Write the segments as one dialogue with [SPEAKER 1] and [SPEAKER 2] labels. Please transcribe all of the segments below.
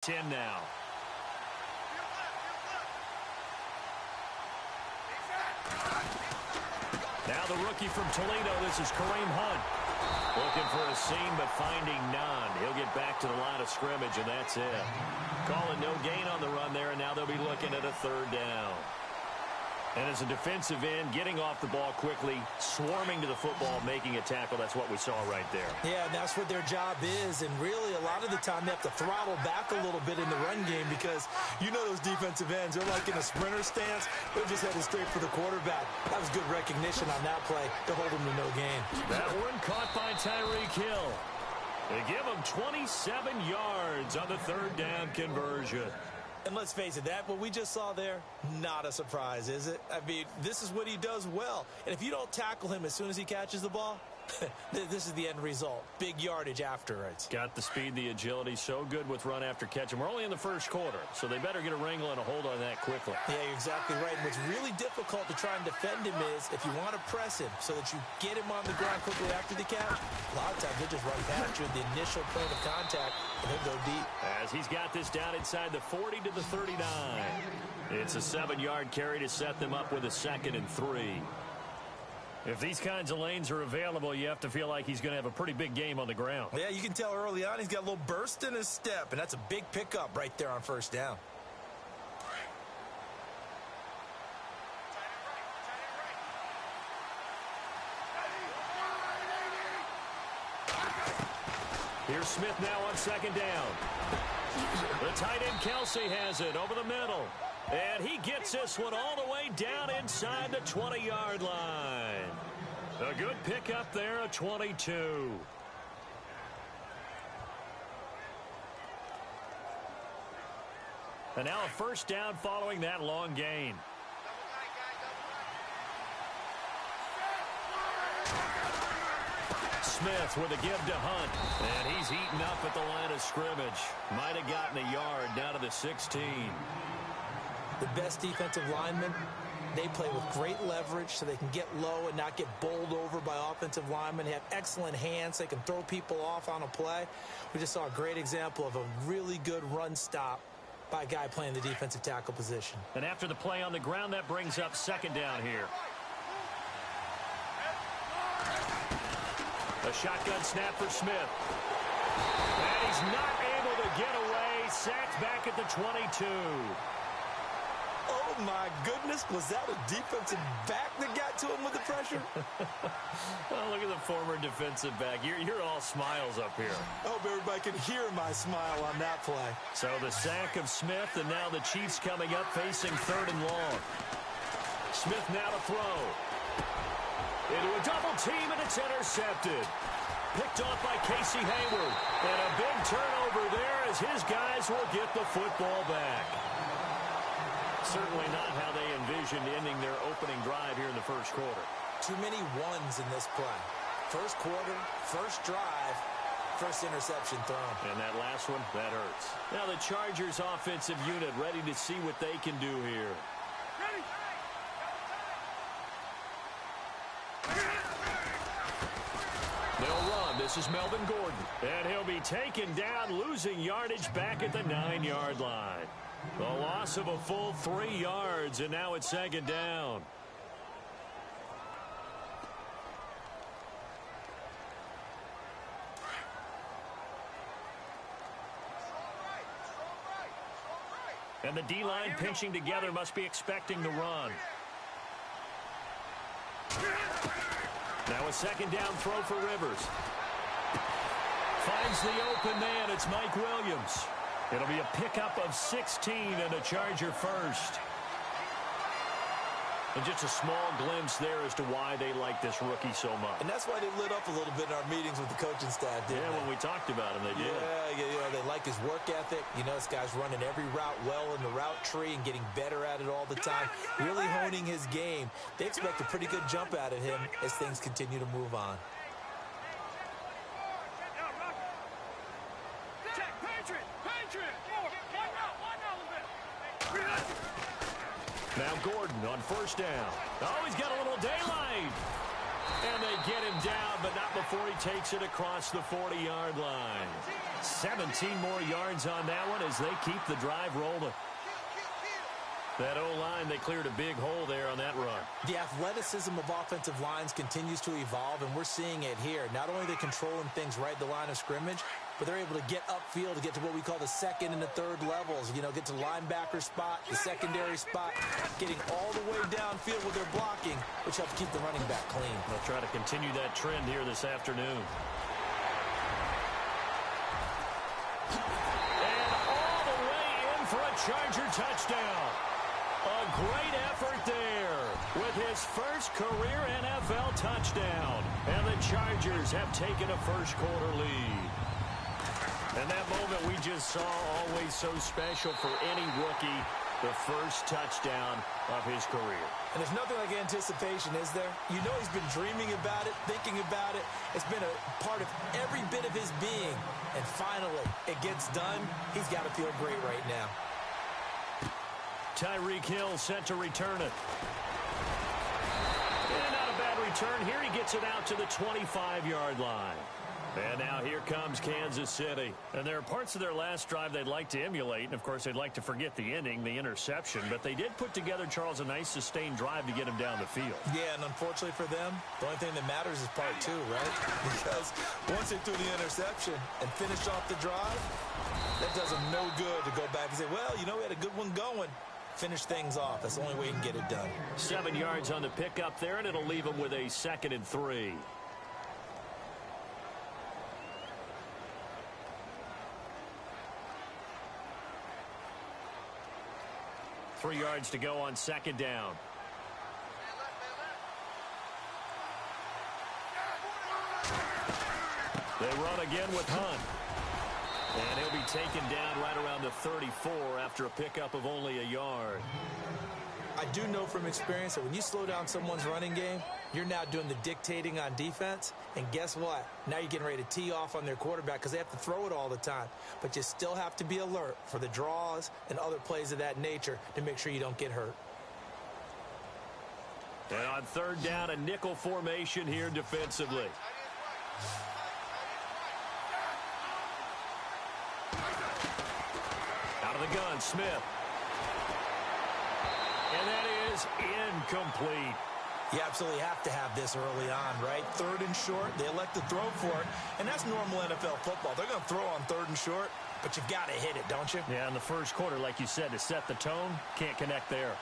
[SPEAKER 1] 10 now. Now the rookie from Toledo, this is Kareem Hunt. Looking for a seam, but finding none. He'll get back to the line of scrimmage, and that's it. Calling no gain on the run there, and now they'll be looking at a third down. And as a defensive end, getting off the ball quickly, swarming to the football, making a tackle, that's what we saw right there.
[SPEAKER 2] Yeah, and that's what their job is. And really, a lot of the time, they have to throttle back a little bit in the run game because you know those defensive ends, they're like in a sprinter stance. They're just headed straight for the quarterback. That was good recognition on that play to hold them to no gain.
[SPEAKER 1] That one caught by Tyreek Hill. They give him 27 yards on the third down conversion.
[SPEAKER 2] And let's face it, what we just saw there, not a surprise, is it? I mean, this is what he does well. And if you don't tackle him as soon as he catches the ball, this is the end result. Big yardage afterwards.
[SPEAKER 1] Got the speed, the agility, so good with run after catch. And we're only in the first quarter, so they better get a wrangle and a hold on that quickly.
[SPEAKER 2] Yeah, you're exactly right. And what's really difficult to try and defend him is if you want to press him so that you get him on the ground quickly after the catch, a lot of times they'll just run past you at the initial point of contact and then go deep.
[SPEAKER 1] As he's got this down inside the 40 to the 39. It's a 7-yard carry to set them up with a 2nd and 3. If these kinds of lanes are available, you have to feel like he's going to have a pretty big game on the ground.
[SPEAKER 2] Yeah, you can tell early on he's got a little burst in his step, and that's a big pickup right there on first down.
[SPEAKER 1] Here's Smith now on 2nd down. The tight end Kelsey has it over the middle. And he gets this one all the way down inside the 20-yard line. A good pickup there, a 22. And now a first down following that long gain. Smith with a give to Hunt. And he's eaten up at the line of scrimmage. Might have gotten a yard down to the 16.
[SPEAKER 2] The best defensive linemen, they play with great leverage so they can get low and not get bowled over by offensive linemen. They have excellent hands. They can throw people off on a play. We just saw a great example of a really good run stop by a guy playing the defensive tackle position.
[SPEAKER 1] And after the play on the ground, that brings up 2nd down here. A shotgun snap for Smith. And he's not able to get away. Sacked back at the 22.
[SPEAKER 2] Oh, my goodness. Was that a defensive back that got to him with the pressure?
[SPEAKER 1] Oh, look at the former defensive back. You're all smiles up here.
[SPEAKER 2] I hope everybody can hear my smile on that play.
[SPEAKER 1] So the sack of Smith, and now the Chiefs coming up facing 3rd and long. Smith now to throw. Into a double team, and it's intercepted. Picked off by Casey Hayward. And a big turnover there as his guys will get the football back. Certainly not how they envisioned ending their opening drive here in the first quarter.
[SPEAKER 2] Too many ones in this play. First quarter, first drive, first interception thrown.
[SPEAKER 1] And that last one, that hurts. Now the Chargers offensive unit ready to see what they can do here.
[SPEAKER 3] Ready.
[SPEAKER 1] They'll run. This is Melvin Gordon. And he'll be taken down, losing yardage back at the 9-yard line. A loss of a full 3 yards, and now it's 2nd down. And the D-line pinching together must be expecting the run. Now a 2nd down throw for Rivers. Finds the open man. It's Mike Williams. It'll be a pickup of 16 and a Charger first. And just a small glimpse there as to why they like this rookie so much.
[SPEAKER 2] And that's why they lit up a little bit in our meetings with the coaching staff, didn't they?
[SPEAKER 1] When we talked about him, they did.
[SPEAKER 2] Yeah, they like his work ethic. You know, this guy's running every route well in the route tree and getting better at it all the time. Really honing his game. They expect a pretty good jump out of him as things continue to move on.
[SPEAKER 1] Now Gordon on first down. Oh, he's got a little daylight. And they get him down, but not before he takes it across the 40-yard line. 17 more yards on that one as they keep the drive rolling. That O-line, they cleared a big hole there on that run.
[SPEAKER 2] The athleticism of offensive lines continues to evolve, and we're seeing it here. Not only are they controlling things right at the line of scrimmage, but they're able to get upfield to get to what we call the second and the third levels. You know, get to the linebacker spot, the secondary spot, getting all the way downfield with their blocking, which helps keep the running back clean.
[SPEAKER 1] They'll try to continue that trend here this afternoon. And all the way in for a Charger touchdown. A great effort there with his first career NFL touchdown. And the Chargers have taken a first-quarter lead. And that moment we just saw, always so special for any rookie, the first touchdown of his career.
[SPEAKER 2] And there's nothing like anticipation, is there? You know he's been dreaming about it, thinking about it. It's been a part of every bit of his being. And finally, it gets done. He's got to feel great right now.
[SPEAKER 1] Tyreek Hill set to return it. And not a bad return here. He gets it out to the 25-yard line. And now here comes Kansas City. And there are parts of their last drive they'd like to emulate. And, of course, they'd like to forget the ending, the interception. But they did put together, Charles, a nice sustained drive to get him down the field.
[SPEAKER 2] Yeah, and unfortunately for them, the only thing that matters is part two, right? Because once they threw the interception and finished off the drive, that does them no good to go back and say, well, you know, we had a good one going. Finish things off. That's the only way you can get it done.
[SPEAKER 1] 7 yards on the pickup there, and it'll leave them with a 2nd and 3. Three yards to go on 2nd down. They run again with Hunt. And he'll be taken down right around the 34 after a pickup of only a yard.
[SPEAKER 2] I do know from experience that when you slow down someone's running game, you're now doing the dictating on defense. And guess what? Now you're getting ready to tee off on their quarterback because they have to throw it all the time. But you still have to be alert for the draws and other plays of that nature to make sure you don't get hurt.
[SPEAKER 1] And on 3rd down, a nickel formation here defensively. Out of the gun, Smith. And that is incomplete.
[SPEAKER 2] You absolutely have to have this early on, right? 3rd and short, they elect to throw for it, and that's normal NFL football. They're going to throw on 3rd and short, but you've got to hit it, don't you?
[SPEAKER 1] Yeah, in the first quarter, like you said, to set the tone, can't connect there.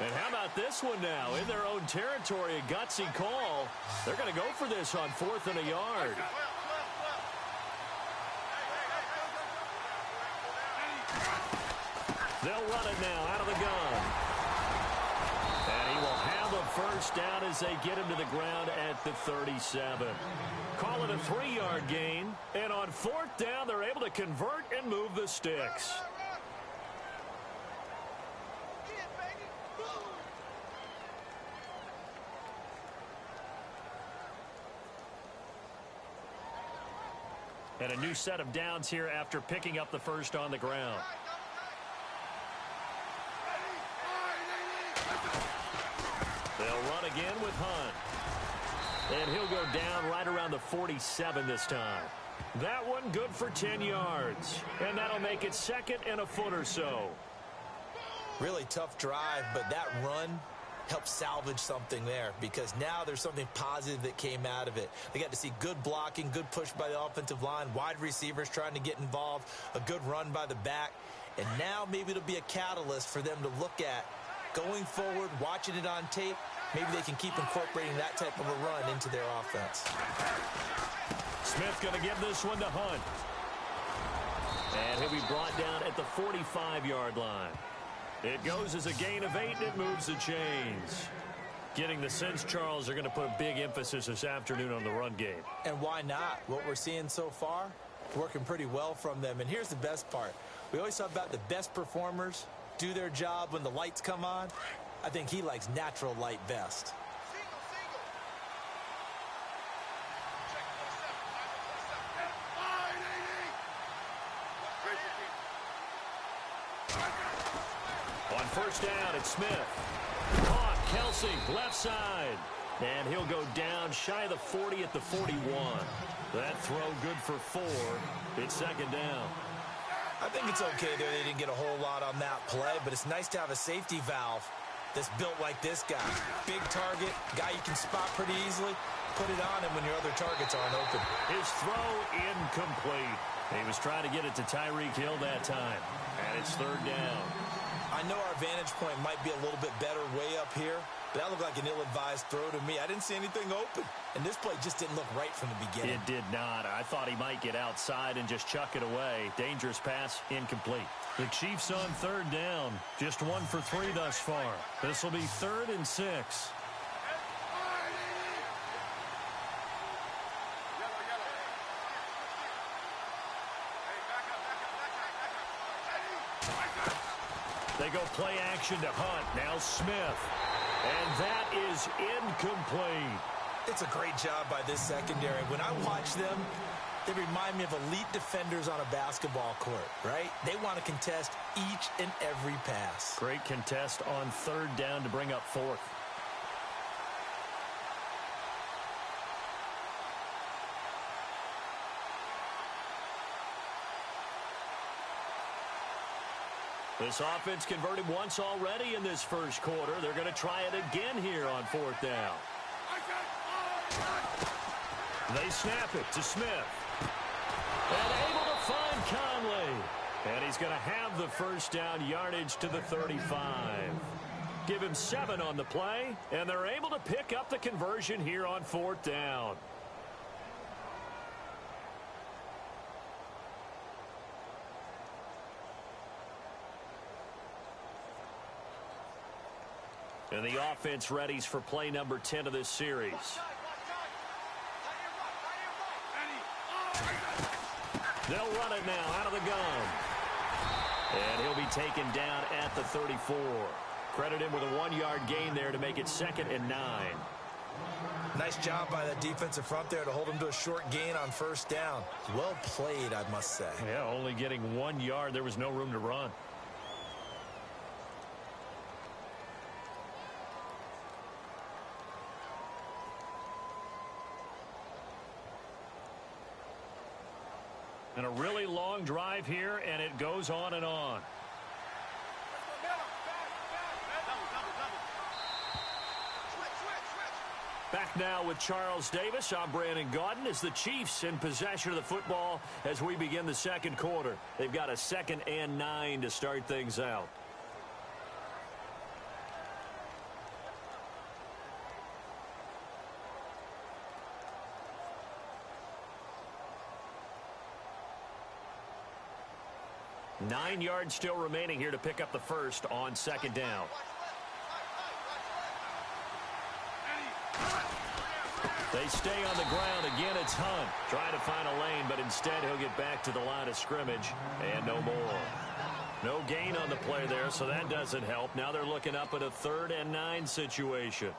[SPEAKER 1] And how about this one now? In their own territory, a gutsy call. They're going to go for this on 4th and a yard. They'll run it now out of the gun. And he will have a first down as they get him to the ground at the 37. Call it a 3-yard gain. And on 4th down, they're able to convert and move the sticks. And a new set of downs here after picking up the first on the ground. They'll run again with Hunt. And he'll go down right around the 47 this time. That one good for 10 yards. And that'll make it 2nd and a foot or so.
[SPEAKER 2] Really tough drive, but that run helped salvage something there because now there's something positive that came out of it. They got to see good blocking, good push by the offensive line, wide receivers trying to get involved, a good run by the back. And now maybe it'll be a catalyst for them to look at going forward, watching it on tape. Maybe they can keep incorporating that type of a run into their offense.
[SPEAKER 1] Smith going to give this one to Hunt. And he'll be brought down at the 45-yard line. It goes as a gain of 8, and it moves the chains. Getting the sense, Charles, they're going to put a big emphasis this afternoon on the run game.
[SPEAKER 2] And why not? What we're seeing so far, working pretty well from them. And here's the best part. We always talk about the best performers do their job when the lights come on. I think he likes natural light best.
[SPEAKER 1] On 1st down, it's Smith. Caught, Kelsey, left side. And he'll go down shy of the 40 at the 41. That throw good for 4. It's second down.
[SPEAKER 2] I think it's okay there. They didn't get a whole lot on that play, but it's nice to have a safety valve that's built like this guy. Big target, guy you can spot pretty easily. Put it on him when your other targets aren't open.
[SPEAKER 1] His throw incomplete. He was trying to get it to Tyreek Hill that time. And it's third down.
[SPEAKER 2] I know our vantage point might be a little bit better way up here, but that looked like an ill-advised throw to me. I didn't see anything open. And this play just didn't look right from the beginning.
[SPEAKER 1] It did not. I thought he might get outside and just chuck it away. Dangerous pass, incomplete. The Chiefs on third down. Just 1 for 3 thus far. This will be 3rd and 6. They go play action to Hunt. Now Smith. And that is incomplete.
[SPEAKER 2] It's a great job by this secondary. When I watch them, they remind me of elite defenders on a basketball court, right? They want to contest each and every pass.
[SPEAKER 1] Great contest on third down to bring up 4th. This offense converted once already in this first quarter. They're going to try it again here on 4th down. They snap it to Smith. And able to find Conley. And he's going to have the first down yardage to the 35. Give him 7 on the play, and they're able to pick up the conversion here on 4th down. And the offense readies for play number 10 of this series. They'll run it now out of the gun. And he'll be taken down at the 34. Credit him with a 1-yard gain there to make it 2nd and 9.
[SPEAKER 2] Nice job by that defensive front there to hold him to a short gain on first down. Well played, I must say.
[SPEAKER 1] Yeah, only getting 1 yard. There was no room to run. And a really long drive here, and it goes on and on. Back now with Charles Davis. I'm Brandon Gaudin as the Chiefs in possession of the football as we begin the second quarter. They've got a 2nd and 9 to start things out. Nine yards still remaining here to pick up the first on 2nd down. They stay on the ground. Again, it's Hunt. Trying to find a lane, but instead he'll get back to the line of scrimmage and no more. No gain on the play there, so that doesn't help. Now they're looking up at a 3rd and 9 situation.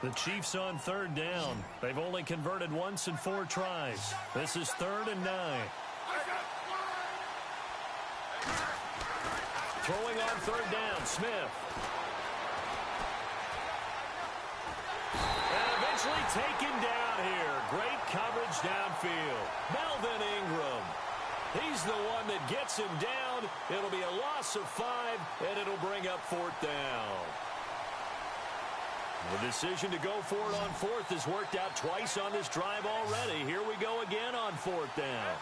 [SPEAKER 1] The Chiefs on 3rd down. They've only converted once in 4 tries. This is 3rd and 9. Throwing on 3rd down, Smith. And eventually taken down here. Great coverage downfield. Melvin Ingram. He's the one that gets him down. It'll be a loss of 5, and it'll bring up 4th down. The decision to go for it on 4th has worked out twice on this drive already. Here we go again on 4th down.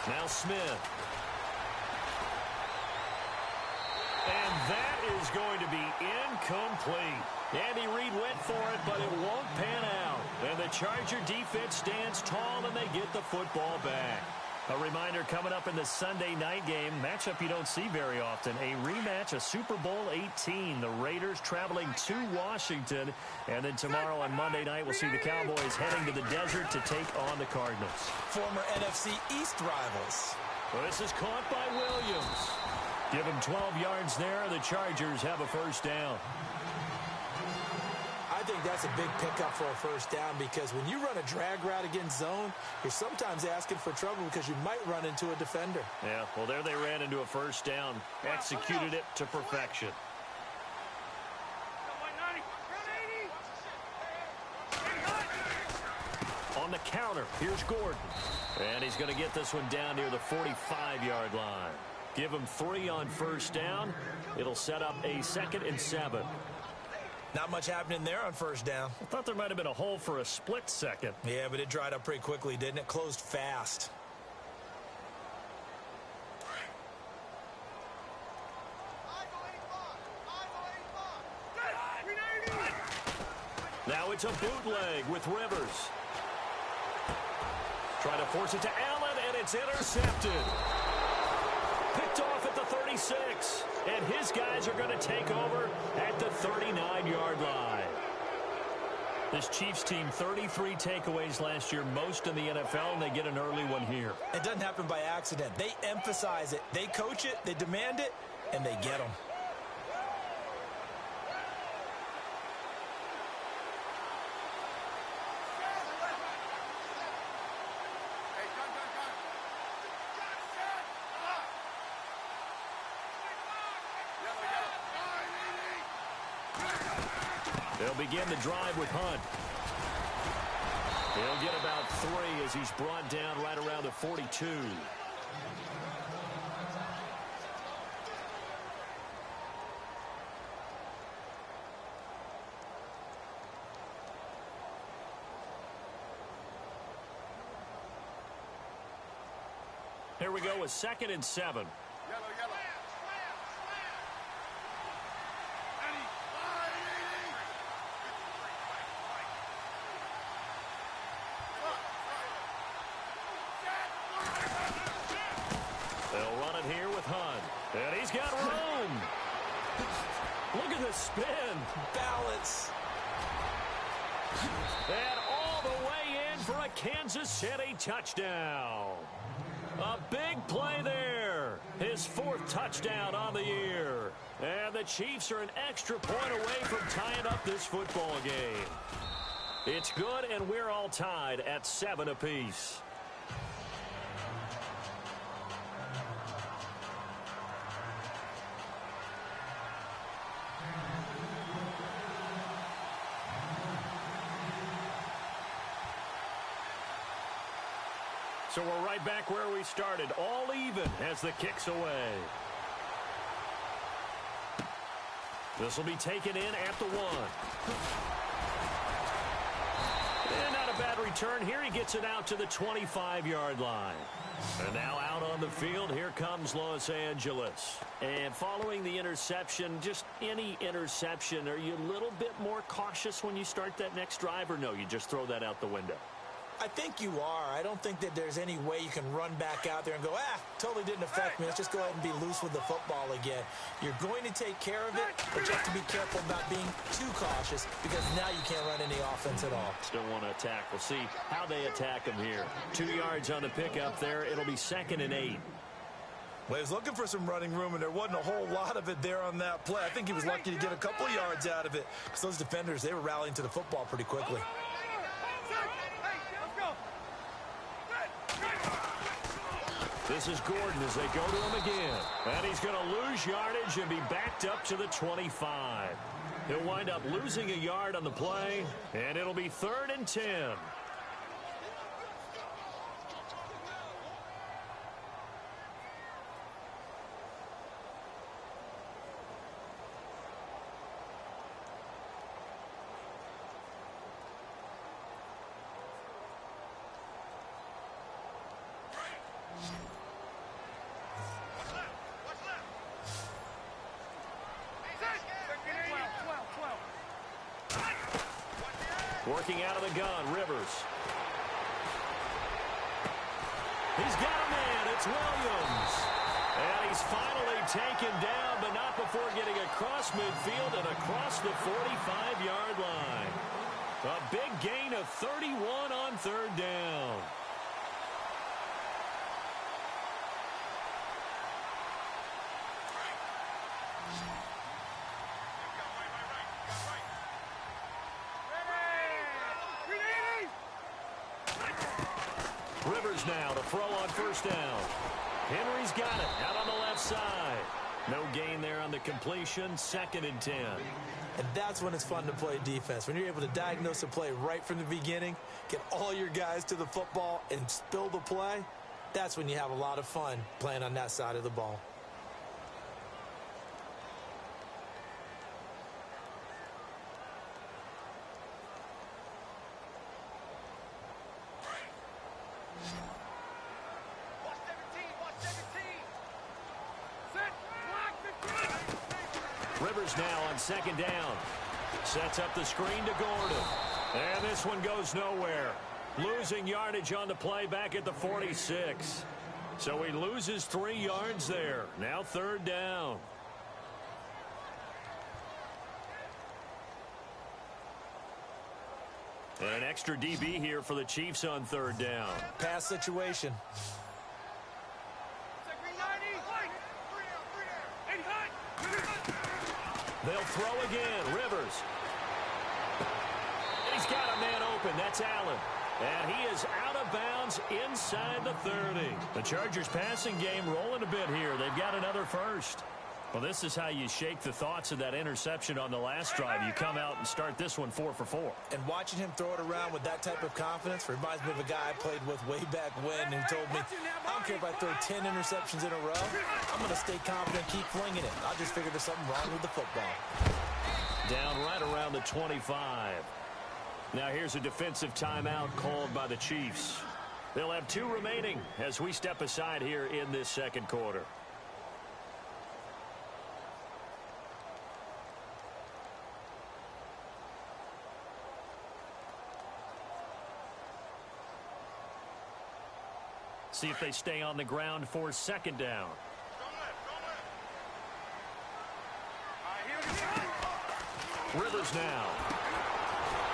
[SPEAKER 1] Now Smith. And that is going to be incomplete. Andy Reid went for it, but it won't pan out. And the Charger defense stands tall, and they get the football back. A reminder coming up in the Sunday night game, matchup you don't see very often, a rematch of Super Bowl 18. The Raiders traveling to Washington, and then tomorrow on Monday night we'll see the Cowboys heading to the desert to take on the Cardinals.
[SPEAKER 2] Former NFC East rivals.
[SPEAKER 1] Well, this is caught by Williams. Give him 12 yards there. The Chargers have a first down.
[SPEAKER 2] I think that's a big pickup for a first down because when you run a drag route against zone, you're sometimes asking for trouble because you might run into a defender.
[SPEAKER 1] Yeah, well, there they ran into a first down. Executed it to perfection. On the counter, here's Gordon. And he's going to get this one down near the 45-yard line. Give him 3 on first down. It'll set up a 2nd and 7.
[SPEAKER 2] Not much happening there on first down.
[SPEAKER 1] I thought there might have been a hole for a split second.
[SPEAKER 2] Yeah, but it dried up pretty quickly, didn't it? Closed fast.
[SPEAKER 1] Now it's a bootleg with Rivers. Trying to force it to Allen, and it's intercepted. Picked off at the 36, and his guys are going to take over at the 39-yard line. This Chiefs team, 33 takeaways last year, most in the NFL, and they get an early one here.
[SPEAKER 2] It doesn't happen by accident. They emphasize it. They coach it, they demand it, and they get them.
[SPEAKER 1] They'll begin the drive with Hunt. He'll get about 3 as he's brought down right around the 42. Here we go with 2nd and 7. They'll run it here with Hunt. And he's got room. Look at the spin.
[SPEAKER 2] Balance.
[SPEAKER 1] And all the way in for a Kansas City touchdown. A big play there. His 4th touchdown on the year. And the Chiefs are an extra point away from tying up this football game. It's good, and we're all tied at 7 apiece. So we're right back where we started, all even as the kick's away. This will be taken in at the 1. And not a bad return here. He gets it out to the 25-yard line. And now out on the field, here comes Los Angeles. And following the interception, just any interception, are you a little bit more cautious when you start that next drive, or no, you just throw that out the window?
[SPEAKER 2] I think you are. I don't think that there's any way you can run back out there and go, totally didn't affect me. Let's just go ahead and be loose with the football again. You're going to take care of it, but you have to be careful about being too cautious because now you can't run any offense at all.
[SPEAKER 1] Still want to attack. We'll see how they attack him here. 2 yards on the pickup there. It'll be 2nd and 8.
[SPEAKER 2] Well, he was looking for some running room, and there wasn't a whole lot of it there on that play. I think he was lucky to get a couple yards out of it because those defenders, they were rallying to the football pretty quickly.
[SPEAKER 1] This is Gordon as they go to him again. And he's going to lose yardage and be backed up to the 25. He'll wind up losing a yard on the play, and it'll be 3rd and 10. Working out of the gun, Rivers. He's got a man. It's Williams. And he's finally taken down, but not before getting across midfield and across the 45-yard line. A big gain of 31 on 3rd down. Rivers now to throw on first down. Henry's got it out on the left side. No gain there on the completion. 2nd and 10.
[SPEAKER 2] And that's when it's fun to play defense. When you're able to diagnose a play right from the beginning, get all your guys to the football and spill the play, that's when you have a lot of fun playing on that side of the ball.
[SPEAKER 1] Rivers now on 2nd down. Sets up the screen to Gordon. And this one goes nowhere. Losing yardage on the play back at the 46. So he loses 3 yards there. Now 3rd down. And an extra DB here for the Chiefs on 3rd down.
[SPEAKER 2] Pass situation.
[SPEAKER 1] They'll throw again. Rivers. He's got a man open. That's Allen. And he is out of bounds inside the 30. The Chargers passing game rolling a bit here. They've got another first. Well, this is how you shake the thoughts of that interception on the last drive. You come out and start this one 4 for 4.
[SPEAKER 2] And watching him throw it around with that type of confidence reminds me of a guy I played with way back when who told me, I don't care if I throw 10 interceptions in a row. I'm going to stay confident, keep flinging it. I just figured there's something wrong with the football.
[SPEAKER 1] Down right around the 25. Now here's a defensive timeout called by the Chiefs. They'll have 2 remaining as we step aside here in this 2nd quarter. See if they stay on the ground for 2nd down. Rivers now.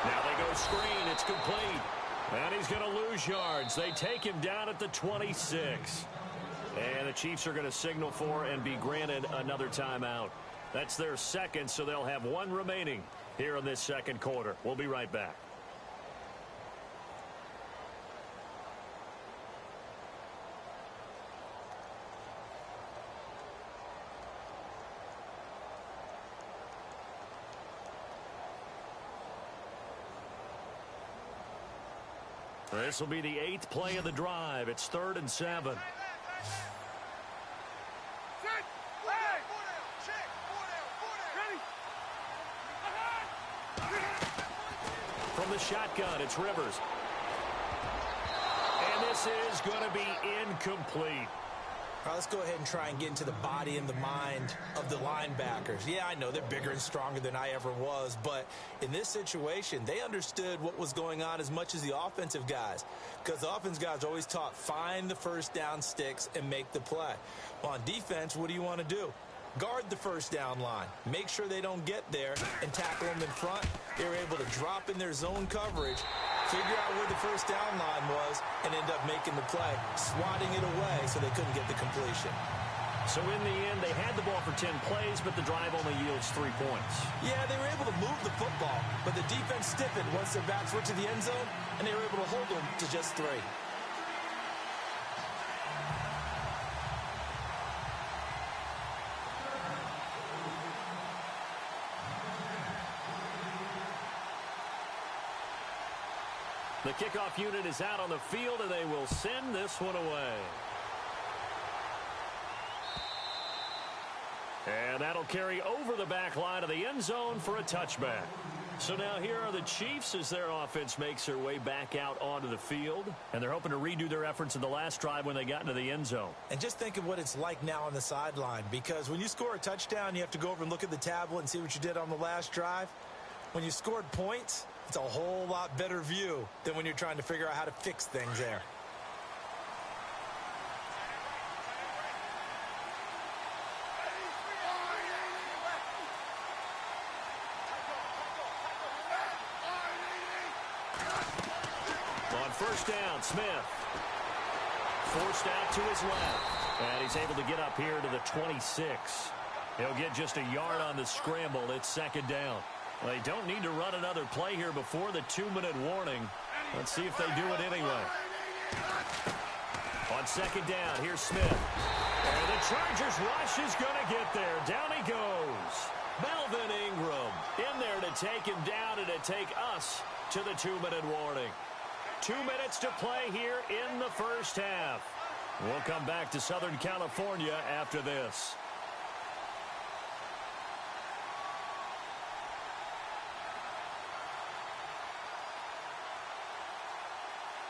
[SPEAKER 1] Now they go screen. It's complete. And he's going to lose yards. They take him down at the 26. And the Chiefs are going to signal for and be granted another timeout. That's their 2nd, so they'll have 1 remaining here in this 2nd quarter. We'll be right back. This will be the 8th play of the drive. It's 3rd and 7. From the shotgun, it's Rivers. And this is going to be incomplete.
[SPEAKER 2] All right, let's go ahead and try and get into the body and the mind of the linebackers. Yeah, I know they're bigger and stronger than I ever was, but in this situation, they understood what was going on as much as the offensive guys, because the offensive guys are always taught, find the first down sticks and make the play. Well, on defense, what do you want to do? Guard the first down line. Make sure they don't get there and tackle them in front. They were able to drop in their zone coverage, figure out where the first down line was, and end up making the play, swatting it away so they couldn't get the completion.
[SPEAKER 1] So in the end, they had the ball for 10 plays, but the drive only yields 3 points.
[SPEAKER 2] Yeah, they were able to move the football, but the defense stiffened once their backs were to the end zone, and they were able to hold them to just 3.
[SPEAKER 1] The kickoff unit is out on the field, and they will send this one away. And that'll carry over the back line of the end zone for a touchback. So now here are the Chiefs as their offense makes their way back out onto the field. And they're hoping to redo their efforts in the last drive when they got into the end zone.
[SPEAKER 2] And just think of what it's like now on the sideline, because when you score a touchdown, you have to go over and look at the tablet and see what you did on the last drive. When you scored points, it's a whole lot better view than when you're trying to figure out how to fix things there.
[SPEAKER 1] On first down, Smith forced out to his left, and he's able to get up here to the 26. He'll get just a yard on the scramble. It's 2nd down. They don't need to run another play here before the 2-minute warning. Let's see if they do it anyway. On second down, here's Smith. And the Chargers rush is going to get there. Down he goes. Melvin Ingram in there to take him down and to take us to the 2-minute warning. 2 minutes to play here in the first half. We'll come back to Southern California after this.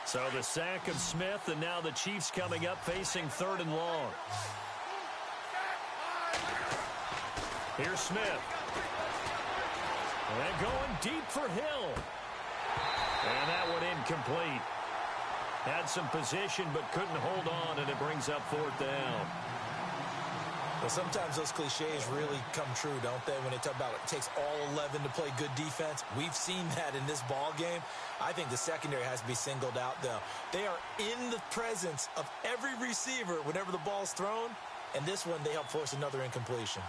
[SPEAKER 1] So the sack of Smith, and now the Chiefs coming up facing 3rd and long. Here's Smith. And going deep for Hill. And that one incomplete. Had some position but couldn't hold on, and it brings up 4th down.
[SPEAKER 2] Well, sometimes those cliches really come true, don't they, when they talk about it takes all 11 to play good defense. We've seen that in this ball game. I think the secondary has to be singled out, though. They are in the presence of every receiver whenever the ball's thrown, and this one they help force another incompletion.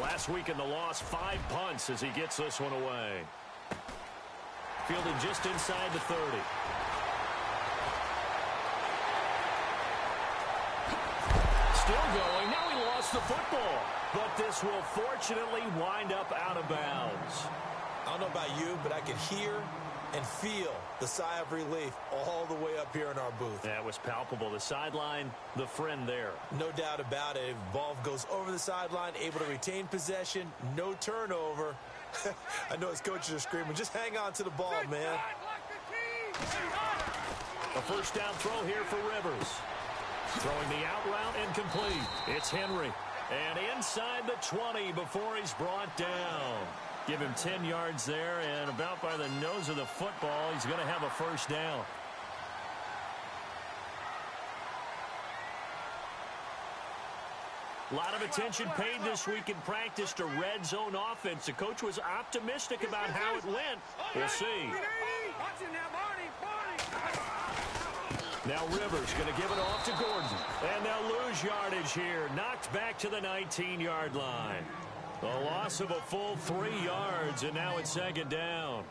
[SPEAKER 1] Last week in the loss, 5 punts as he gets this one away. Fielded just inside the 30. Still going. Now he lost the football. But this will fortunately wind up out of bounds.
[SPEAKER 2] I don't know about you, but I could hear and feel the sigh of relief all the way up here in our booth.
[SPEAKER 1] That was palpable. The sideline, the friend there.
[SPEAKER 2] No doubt about it. Ball goes over the sideline, able to retain possession, no turnover. I know his coaches are screaming, just hang on to the ball, man.
[SPEAKER 1] A first down throw here for Rivers. Throwing the out route incomplete. It's Henry. And inside the 20 before he's brought down. Give him 10 yards there, and about by the nose of the football, he's going to have a first down. A lot of attention paid this week in practice to red zone offense. The coach was optimistic about how it went. We'll see. Now Rivers going to give it off to Gordon. And they'll lose yardage here. Knocked back to the 19-yard line. A loss of a full 3 yards, and now it's second down.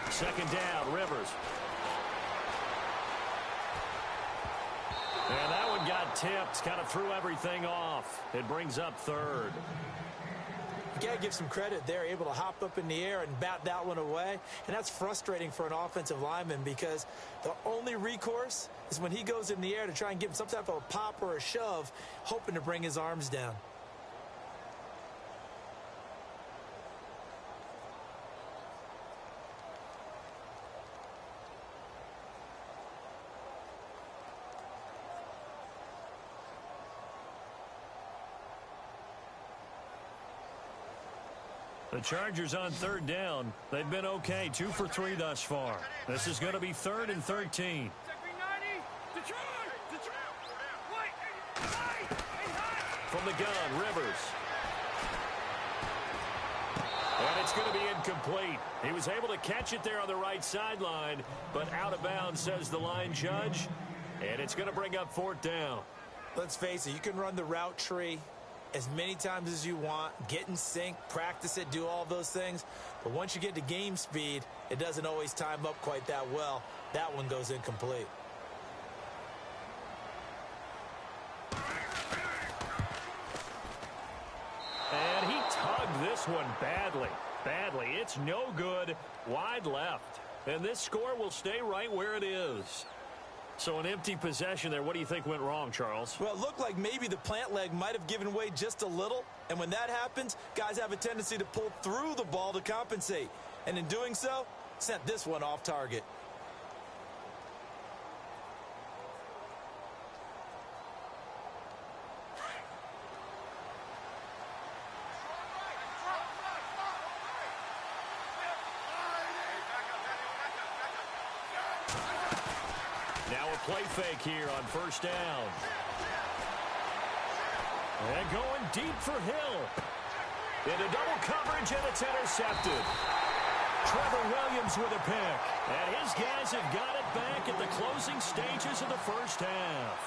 [SPEAKER 1] Second down, Rivers. And that one got tipped, kind of threw everything off. It brings up 3rd.
[SPEAKER 2] You got to give some credit. They're able to hop up in the air and bat that one away. And that's frustrating for an offensive lineman because the only recourse is when he goes in the air to try and give him some type of a pop or a shove, hoping to bring his arms down.
[SPEAKER 1] The Chargers on 3rd down. They've been okay, 2 for 3 thus far. This is going to be 3rd and 13. From the gun, Rivers. And it's going to be incomplete. He was able to catch it there on the right sideline, but out of bounds, says the line judge. And it's going to bring up 4th down.
[SPEAKER 2] Let's face it, you can run the route tree as many times as you want, get in sync, practice it, do all those things. But once you get to game speed, it doesn't always time up quite that well. That one goes incomplete.
[SPEAKER 1] And he tugged this one badly. It's no good. Wide left. And this score will stay right where it is. So an empty possession there. What do you think went wrong, Charles?
[SPEAKER 2] Well, it looked like maybe the plant leg might have given way just a little. And when that happens, guys have a tendency to pull through the ball to compensate. And in doing so, sent this one off target.
[SPEAKER 1] Now a play fake here on first down. And going deep for Hill. Into double coverage, and it's intercepted. Trevor Williams with a pick. And his guys have got it back at the closing stages of the first half.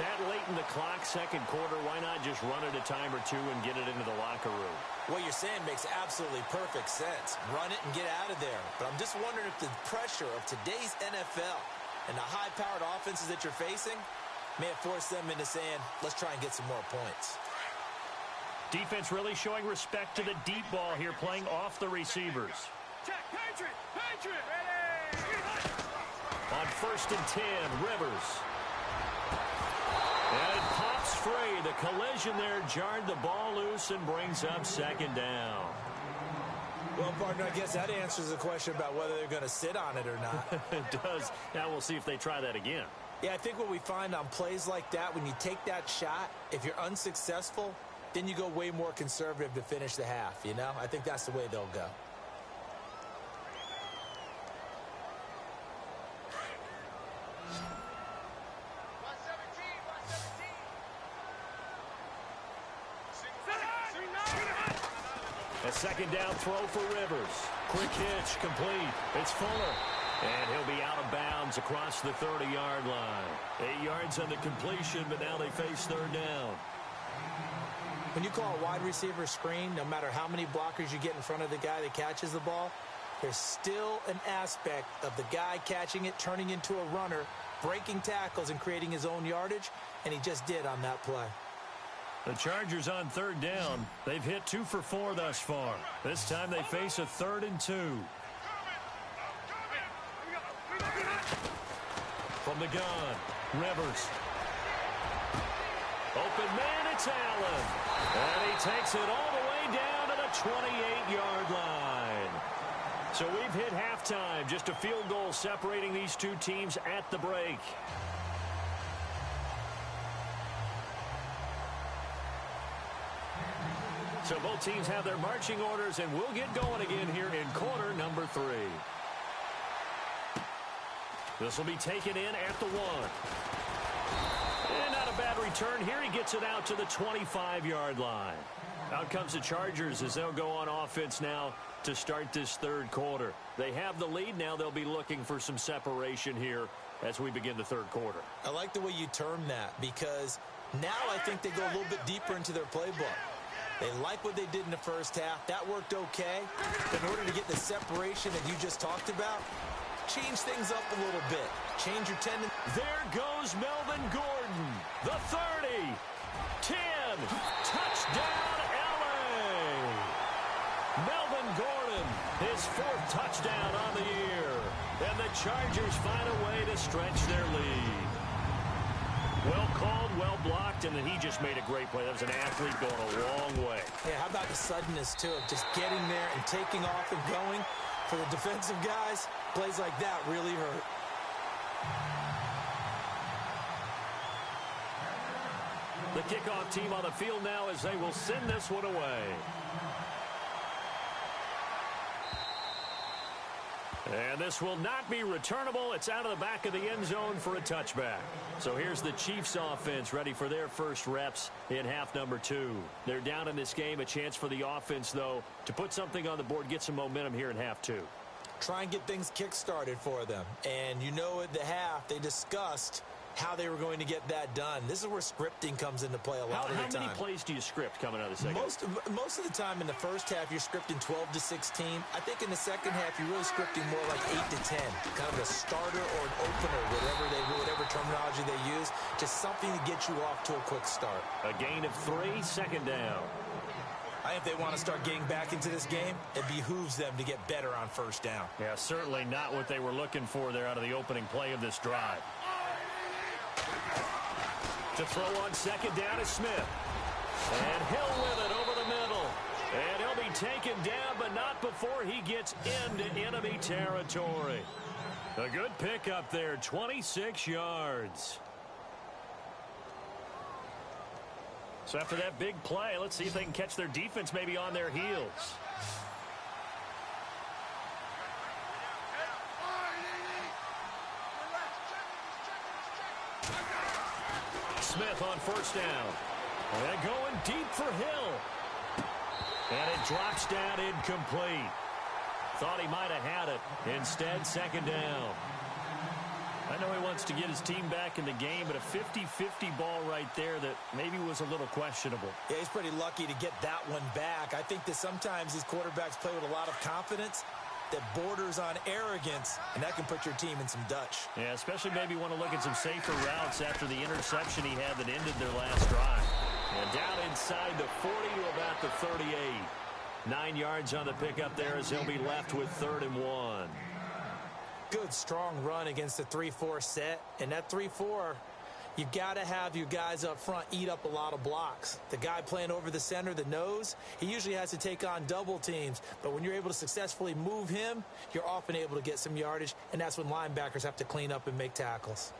[SPEAKER 1] That late in the clock, second quarter, why not just run it a time or two and get it into the locker room?
[SPEAKER 2] What you're saying makes absolutely perfect sense. Run it and get out of there. But I'm just wondering if the pressure of today's NFL and the high-powered offenses that you're facing may have forced them into saying, let's try and get some more points.
[SPEAKER 1] Defense really showing respect to the deep ball here, playing off the receivers.
[SPEAKER 3] Check, Patriot, ready!
[SPEAKER 1] On 1st and 10, Rivers. And it pops free. The collision there jarred the ball loose and brings up second down.
[SPEAKER 2] Well, partner, I guess that answers the question about whether they're going to sit on it or not.
[SPEAKER 1] It does. Now we'll see if they try that again.
[SPEAKER 2] Yeah, I think what we find on plays like that, when you take that shot, if you're unsuccessful, then you go way more conservative to finish the half, you know? I think that's the way they'll go.
[SPEAKER 1] A second down throw for Rivers. Quick hitch, complete. It's Fuller. And he'll be out of bounds across the 30-yard line. 8 yards on the completion, but now they face third down.
[SPEAKER 2] When you call a wide receiver screen, no matter how many blockers you get in front of the guy that catches the ball, there's still an aspect of the guy catching it, turning into a runner, breaking tackles and creating his own yardage, and he just did on that play.
[SPEAKER 1] The Chargers on third down. They've hit 2 for 4 thus far. This time they face a 3rd and 2. From the gun, Rivers. Open man, it's Allen. And he takes it all the way down to the 28-yard line. So we've hit halftime. Just a field goal separating these two teams at the break. So both teams have their marching orders, and we'll get going again here in quarter number 3. This will be taken in at the 1. And not a bad return here. He gets it out to the 25-yard line. Out comes the Chargers as they'll go on offense now to start this third quarter. They have the lead. Now they'll be looking for some separation here as we begin the third quarter.
[SPEAKER 2] I like the way you term that, because now I think they go a little bit deeper into their playbook. They like what they did in the first half. That worked okay. But in order to get the separation that you just talked about, change things up a little bit. Change your tendency.
[SPEAKER 1] There goes Melvin Gordon. The 30. 10. Touchdown, LA. Melvin Gordon, his 4th touchdown on the year. And the Chargers find a way to stretch their lead. Well called, well blocked, and then he just made a great play. That was an athlete going a long way.
[SPEAKER 2] Yeah, how about the suddenness, too, of just getting there and taking off and going? For the defensive guys, plays like that really hurt.
[SPEAKER 1] The kickoff team on the field now as they will send this one away. And this will not be returnable. It's out of the back of the end zone for a touchback. So here's the Chiefs offense ready for their first reps in half number 2. They're down in this game. A chance for the offense, though, to put something on the board, get some momentum here in half 2.
[SPEAKER 2] Try and get things kick-started for them. And you know at the half, they discussed how they were going to get that done. This is where scripting comes into play a lot of the time.
[SPEAKER 1] How many plays do you script coming out of the second?
[SPEAKER 2] Most of the time in the first half, you're scripting 12 to 16. I think in the second half, you're really scripting more like 8 to 10. Kind of a starter or an opener, whatever terminology they use. Just something to get you off to a quick start.
[SPEAKER 1] A gain of 3, second down.
[SPEAKER 2] I think if they want to start getting back into this game, it behooves them to get better on first down.
[SPEAKER 1] Yeah, certainly not what they were looking for there out of the opening play of this drive. To throw on second down is Smith. And he'll win it over the middle. And he'll be taken down, but not before he gets into enemy territory. A good pickup there, 26 yards. So after that big play, let's see if they can catch their defense maybe on their heels. Smith on first down. And going deep for Hill. And it drops down incomplete. Thought he might have had it. Instead, second down. I know he wants to get his team back in the game, but a 50-50 ball right there that maybe was a little questionable.
[SPEAKER 2] Yeah, he's pretty lucky to get that one back. I think that sometimes these quarterbacks play with a lot of confidence that borders on arrogance, and that can put your team in some Dutch.
[SPEAKER 1] Yeah, especially maybe want to look at some safer routes after the interception he had that ended their last drive. And down inside the 40 to about the 38. 9 yards on the pickup there as he'll be left with 3rd and 1.
[SPEAKER 2] Good, strong run against the 3-4 set. And that 3-4, you've got to have your guys up front eat up a lot of blocks. The guy playing over the center, the nose, he usually has to take on double teams. But when you're able to successfully move him, you're often able to get some yardage, and that's when linebackers have to clean up and make tackles.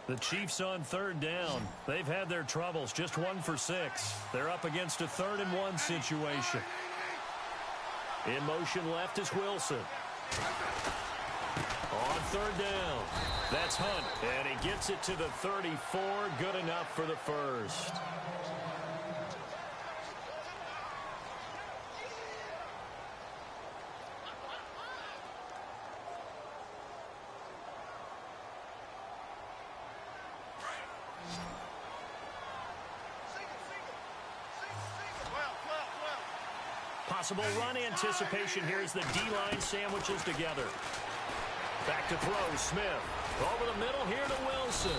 [SPEAKER 1] The Chiefs on 3rd down. They've had their troubles, just 1 for 6. They're up against a 3rd and 1 situation. In motion left is Wilson. On 3rd down, that's Hunt, and he gets it to the 34, good enough for the first. Possible run anticipation here as the D-line sandwiches together. Back to throw, Smith. Over the middle here to Wilson.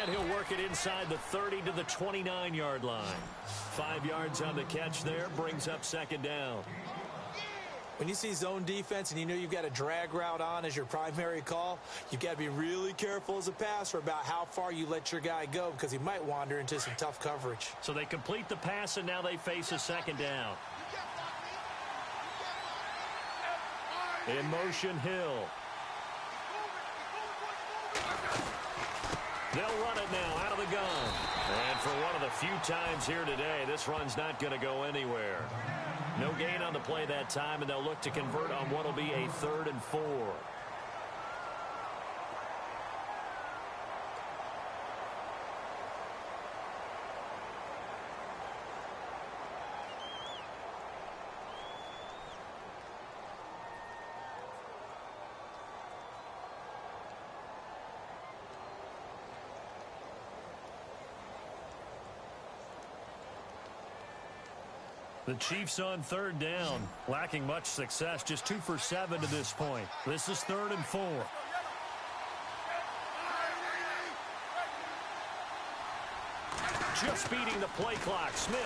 [SPEAKER 1] And he'll work it inside the 30 to the 29-yard line. 5 yards on the catch there, brings up 2nd down.
[SPEAKER 2] When you see zone defense and you know you've got a drag route on as your primary call, you've got to be really careful as a passer about how far you let your guy go because he might wander into some tough coverage.
[SPEAKER 1] So they complete the pass, and now they face a 2nd down. In motion, Hill. They'll run it now out of the gun. And for one of the few times here today, this run's not going to go anywhere. No gain on the play that time, and they'll look to convert on what will be a 3rd and 4. The Chiefs on 3rd down, lacking much success, just 2 for 7 to this point. This is 3rd and 4. Just beating the play clock, Smith.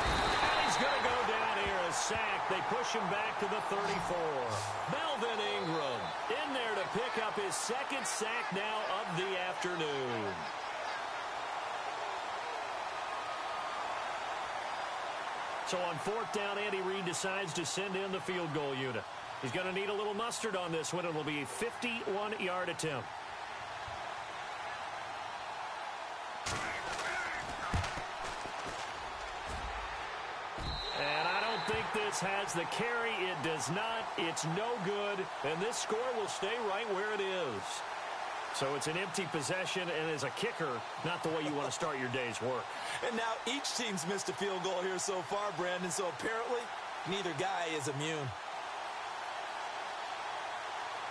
[SPEAKER 1] And he's going to go down here, a sack. They push him back to the 34. Melvin Ingram in there to pick up his 2nd sack now of the afternoon. So on 4th down, Andy Reid decides to send in the field goal unit. He's going to need a little mustard on this one. It will be a 51-yard attempt. And I don't think this has the carry. It does not. It's no good. And this score will stay right where it is. So it's an empty possession, and as a kicker, not the way you want to start your day's work.
[SPEAKER 2] And now each team's missed a field goal here so far, Brandon, so apparently neither guy is immune.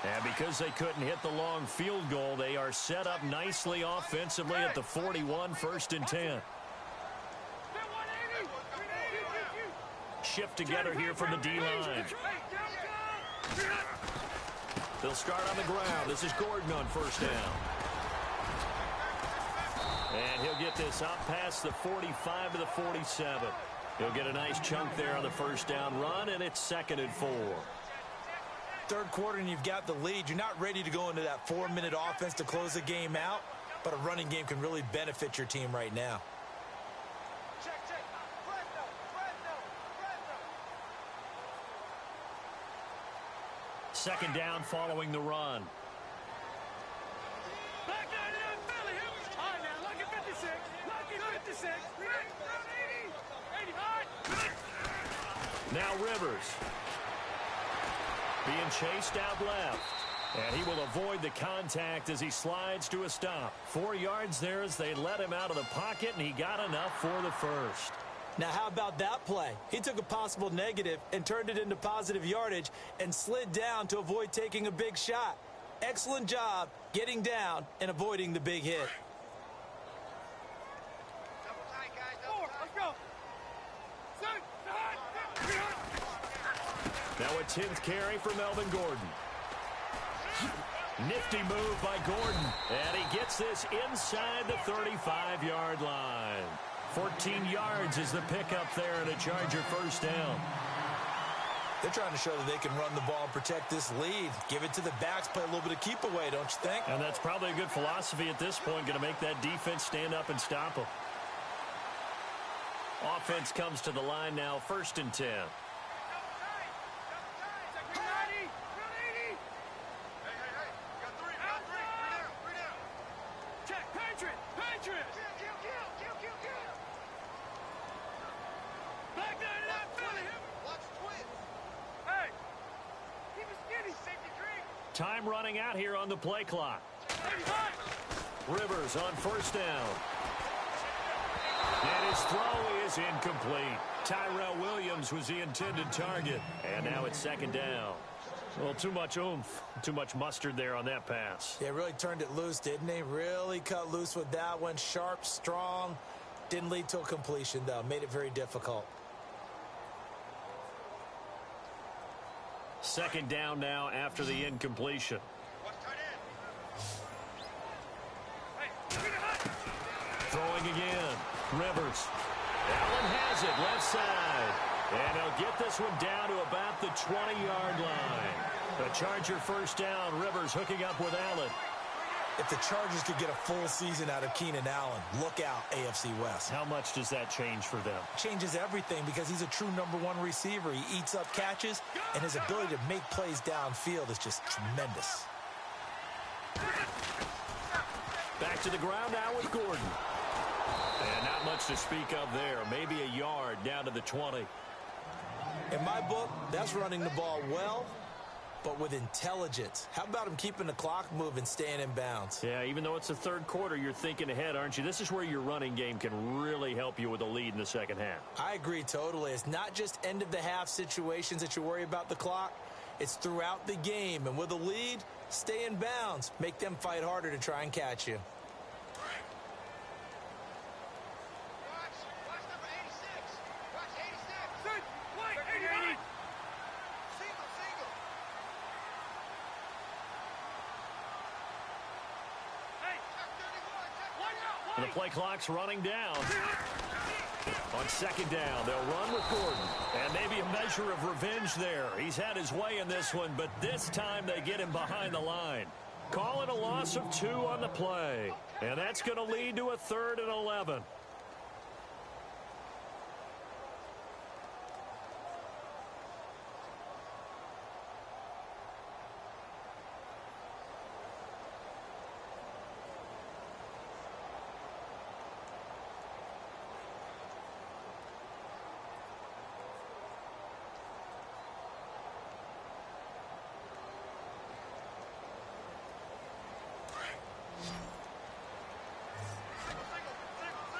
[SPEAKER 1] And because they couldn't hit the long field goal, they are set up nicely offensively at the 41, 1st and 10. Shift together here from the D-line. They'll start on the ground. This is Gordon on 1st down. And he'll get this up past the 45 to the 47. He'll get a nice chunk there on the first down run, and it's 2nd and 4.
[SPEAKER 2] Third quarter and you've got the lead. You're not ready to go into that 4-minute offense to close the game out, but a running game can really benefit your team right now.
[SPEAKER 1] Second down following the run.
[SPEAKER 3] Back 99 Philly. All right, now, lucky 56. Lucky 56. 80. All right.
[SPEAKER 1] Now Rivers. Being chased out left. And he will avoid the contact as he slides to a stop. 4 yards there as they let him out of the pocket, and he got enough for the first.
[SPEAKER 2] Now, how about that play? He took a possible negative and turned it into positive yardage and slid down to avoid taking a big shot. Excellent job getting down and avoiding the big hit.
[SPEAKER 3] Let's go.
[SPEAKER 1] Now a 10th carry for Melvin Gordon. Nifty move by Gordon. And he gets this inside the 35-yard line. 14 yards is the pickup there and a Charger first down.
[SPEAKER 2] They're trying to show that they can run the ball and protect this lead. Give it to the backs, play a little bit of keep away, don't you think?
[SPEAKER 1] And that's probably a good philosophy at this point, going to make that defense stand up and stop them. Offense comes to the line now, 1st and 10. Time running out here on the play clock. Rivers on first down. And his throw is incomplete. Tyrell Williams was the intended target. And now it's 2nd down. Well, too much oomph, too much mustard there on that pass.
[SPEAKER 2] Yeah, really turned it loose, didn't he? Really cut loose with that one. Sharp, strong. Didn't lead to a completion, though. Made it very difficult.
[SPEAKER 1] 2nd down now after the incompletion. Throwing again. Rivers. Allen has it left side. And he'll get this one down to about the 20-yard line. The Charger first down. Rivers hooking up with Allen.
[SPEAKER 2] If the Chargers could get a full season out of Keenan Allen, look out, AFC West.
[SPEAKER 1] How much does that change for them?
[SPEAKER 2] Changes everything because he's a true #1 receiver. He eats up catches, and his ability to make plays downfield is just tremendous.
[SPEAKER 1] Back to the ground now with Gordon. And not much to speak of there. Maybe a yard down to the 20.
[SPEAKER 2] In my book, that's running the ball well, but with intelligence. How about him keeping the clock moving, staying in bounds?
[SPEAKER 1] Yeah, even though it's the third quarter, you're thinking ahead, aren't you? This is where your running game can really help you with a lead in the second half.
[SPEAKER 2] I agree totally. It's not just end-of-the-half situations that you worry about the clock. It's throughout the game. And with a lead, stay in bounds. Make them fight harder to try and catch you.
[SPEAKER 1] The play clock's running down. On 2nd down, they'll run with Gordon. And maybe a measure of revenge there. He's had his way in this one, but this time they get him behind the line. Calling a loss of 2 on the play. And that's going to lead to a 3rd and 11.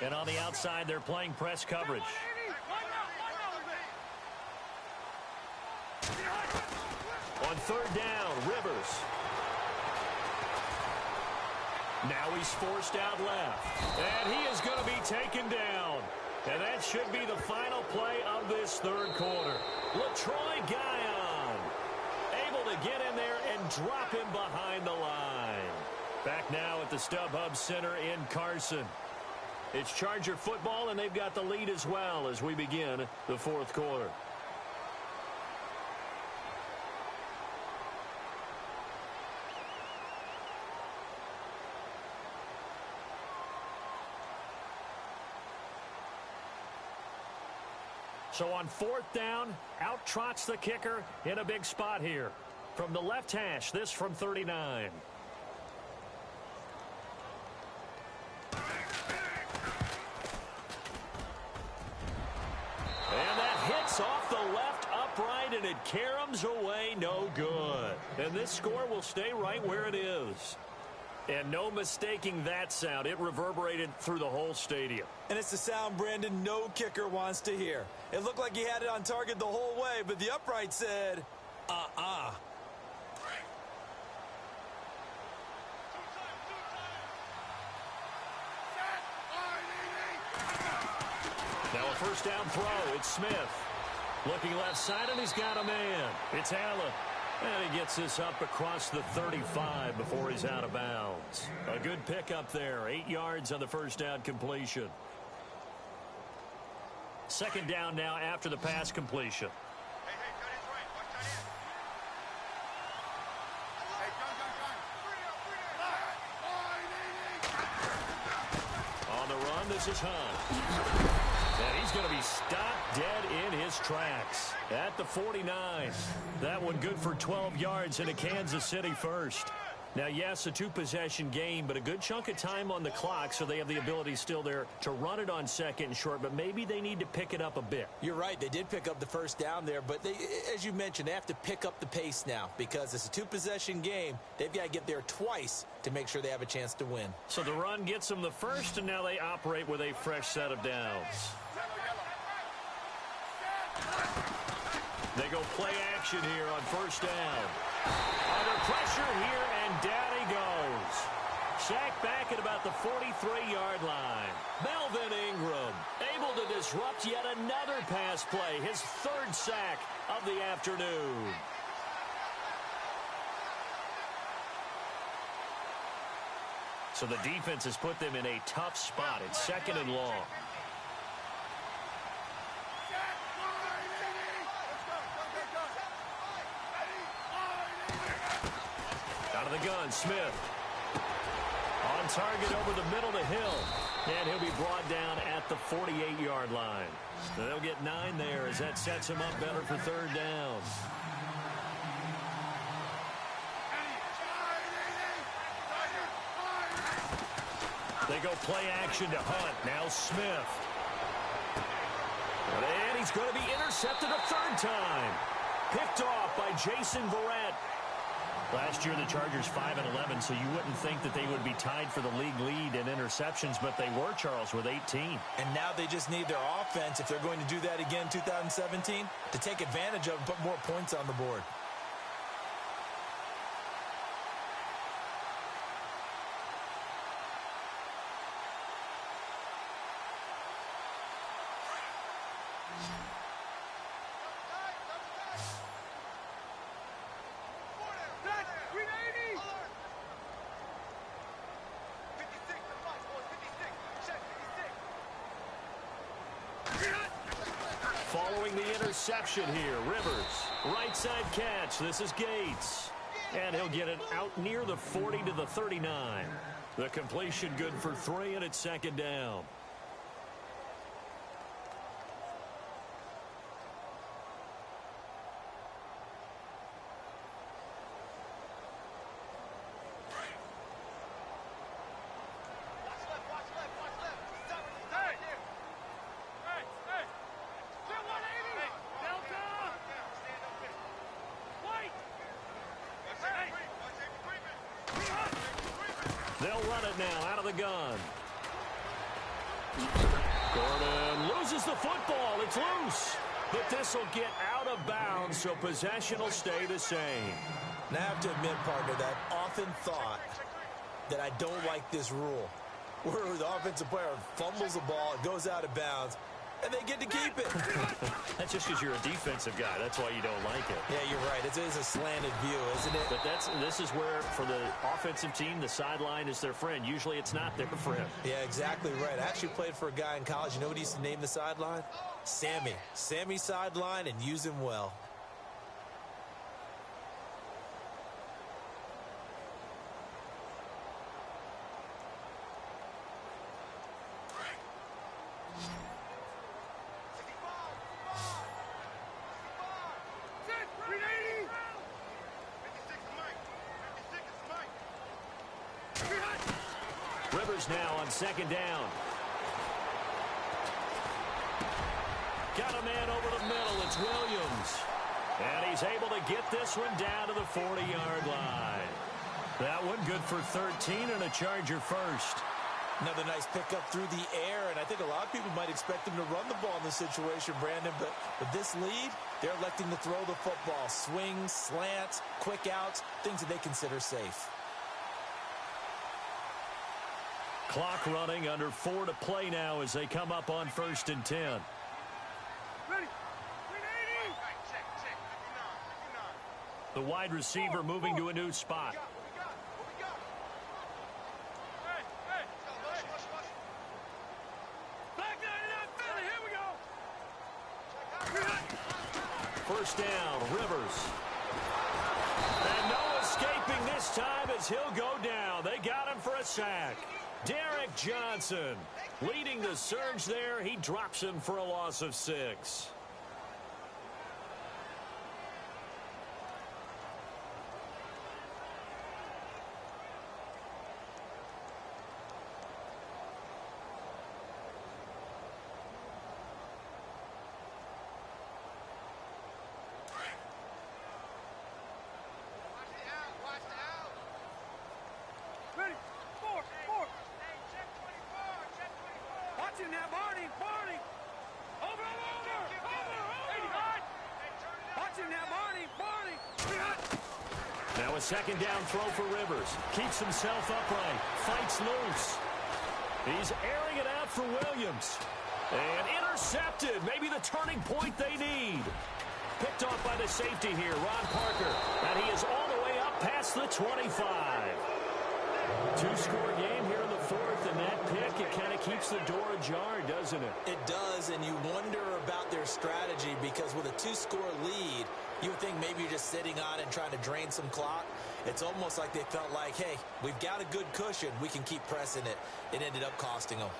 [SPEAKER 1] And on the outside, they're playing press coverage. On 3rd down, Rivers. Now he's forced out left. And he is going to be taken down. And that should be the final play of this 3rd quarter. LaTroy Guion able to get in there and drop him behind the line. Back now at the StubHub Center in Carson. It's Charger football, and they've got the lead as well as we begin the fourth quarter. So on fourth down, out trots the kicker in a big spot here. From the left hash, this from 39. And that hits off the left upright, and it caroms away no good. And this score will stay right where it is. And no mistaking that sound. It reverberated through the whole stadium.
[SPEAKER 2] And it's the sound, Brandon, no kicker wants to hear. It looked like he had it on target the whole way, but the upright said, uh-uh.
[SPEAKER 1] Now a first down throw. It's Smith. Looking left side, and he's got a man. It's Allen. And he gets this up across the 35 before he's out of bounds. A good pickup there. 8 yards on the first down completion. Second down now after the pass completion. On the run, this is Hunt. And he's going to be stopped dead in his tracks at the 49. That one good for 12 yards into Kansas City first. Now, yes, a two-possession game, but a good chunk of time on the clock, so they have the ability still there to run it on second and short, but maybe they need to pick it up a bit.
[SPEAKER 2] You're right. They did pick up the first down there, but they, as you mentioned, they have to pick up the pace now because it's a two-possession game. They've got to get there twice to make sure they have a chance to win.
[SPEAKER 1] So the run gets them the first, and now they operate with a fresh set of downs. They go play action here on first down. Under pressure here, and down he goes. Sacked back at about the 43-yard line. Melvin Ingram able to disrupt yet another pass play. His third sack of the afternoon. So the defense has put them in a tough spot. It's second and long. Out of the gun, Smith. On target over the middle to Hill. And he'll be brought down at the 48-yard line. So they'll get 9 there as that sets him up better for third down. They go play action to Hunt. Now Smith. And he's going to be intercepted a third time. Picked off by Jason Verrett. Last year, the Chargers 5-11, so you wouldn't think that they would be tied for the league lead in interceptions, but they were, Charles, with 18.
[SPEAKER 2] And now they just need their offense, if they're going to do that again in 2017, to take advantage of and put more points on the board.
[SPEAKER 1] Following the interception here, Rivers, right side catch. This is Gates. And he'll get it out near the 40 to the 39. The completion good for 3, and it's second down. They'll run it now out of the gun. Gordon loses the football. It's loose. But this will get out of bounds, so possession will stay the same.
[SPEAKER 2] Now, I have to admit, partner, that I've often thought that I don't like this rule, where the offensive player fumbles the ball, it goes out of bounds, and they get to keep it.
[SPEAKER 1] That's just because you're a defensive guy. That's why you don't like it.
[SPEAKER 2] Yeah, you're right. It is a slanted view, isn't it?
[SPEAKER 1] But this is where, for the offensive team, the sideline is their friend. Usually it's not there for him.
[SPEAKER 2] Yeah, exactly right. I actually played for a guy in college. You know what he used to name the sideline? Sammy. Sammy sideline, and use him well.
[SPEAKER 1] Rivers now on second down. Got a man over the middle. It's Williams. And he's able to get this one down to the 40-yard line. That one good for 13 and a Charger first.
[SPEAKER 2] Another nice pickup through the air, and I think a lot of people might expect him to run the ball in this situation, Brandon, but with this lead, they're electing to throw the football. Swings, slants, quick outs, things that they consider safe.
[SPEAKER 1] Clock running, under 4 to play now as they come up on 1st and 10.
[SPEAKER 3] Ready.
[SPEAKER 1] The wide receiver moving to a new spot. First down, Rivers. And no escaping this time as he'll go down. They got him for a sack. Derek Johnson leading the surge there. He drops him for a loss of 6. Now a second down throw for Rivers. Keeps himself upright. Fights loose. He's airing it out for Williams. And intercepted. Maybe the turning point they need. Picked off by the safety here, Ron Parker. And he is all the way up past the 25. Two-score game here in the 4th, and that pick, it kind of keeps the door ajar, doesn't it?
[SPEAKER 2] It does, and you wonder about their strategy because with a 2-score lead, you would think maybe you're just sitting on it and trying to drain some clock. It's almost like they felt like, hey, we've got a good cushion. We can keep pressing it. It ended up costing them.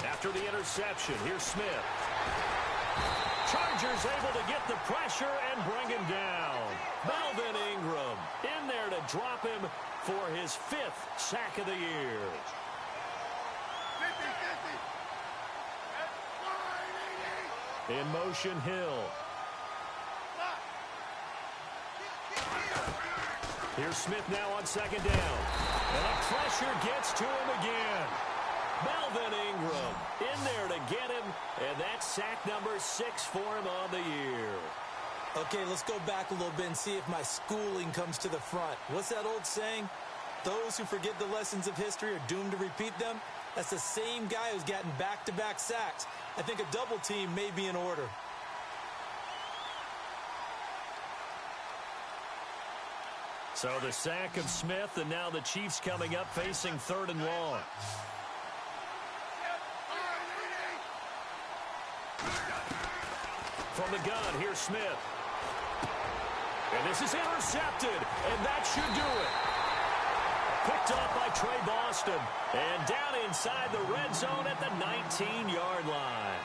[SPEAKER 1] After the interception, here's Smith. Chargers able to get the pressure and bring him down. Melvin Ingram in there to drop him for his 5th sack of the year. In motion, Hill. Here's Smith now on second down. And the pressure gets to him again. Melvin Ingram in there to get him, and that's sack number 6 for him on the year.
[SPEAKER 2] Okay, let's go back a little bit and see if my schooling comes to the front. What's that old saying? Those who forget the lessons of history are doomed to repeat them. That's the same guy who's gotten back-to-back sacks. I think a double team may be in order.
[SPEAKER 1] So the sack of Smith, and now the Chiefs coming up facing 3rd and long. From the gun, here's Smith. And this is intercepted, and that should do it. Picked off by Trey Boston, and down inside the red zone at the 19-yard line.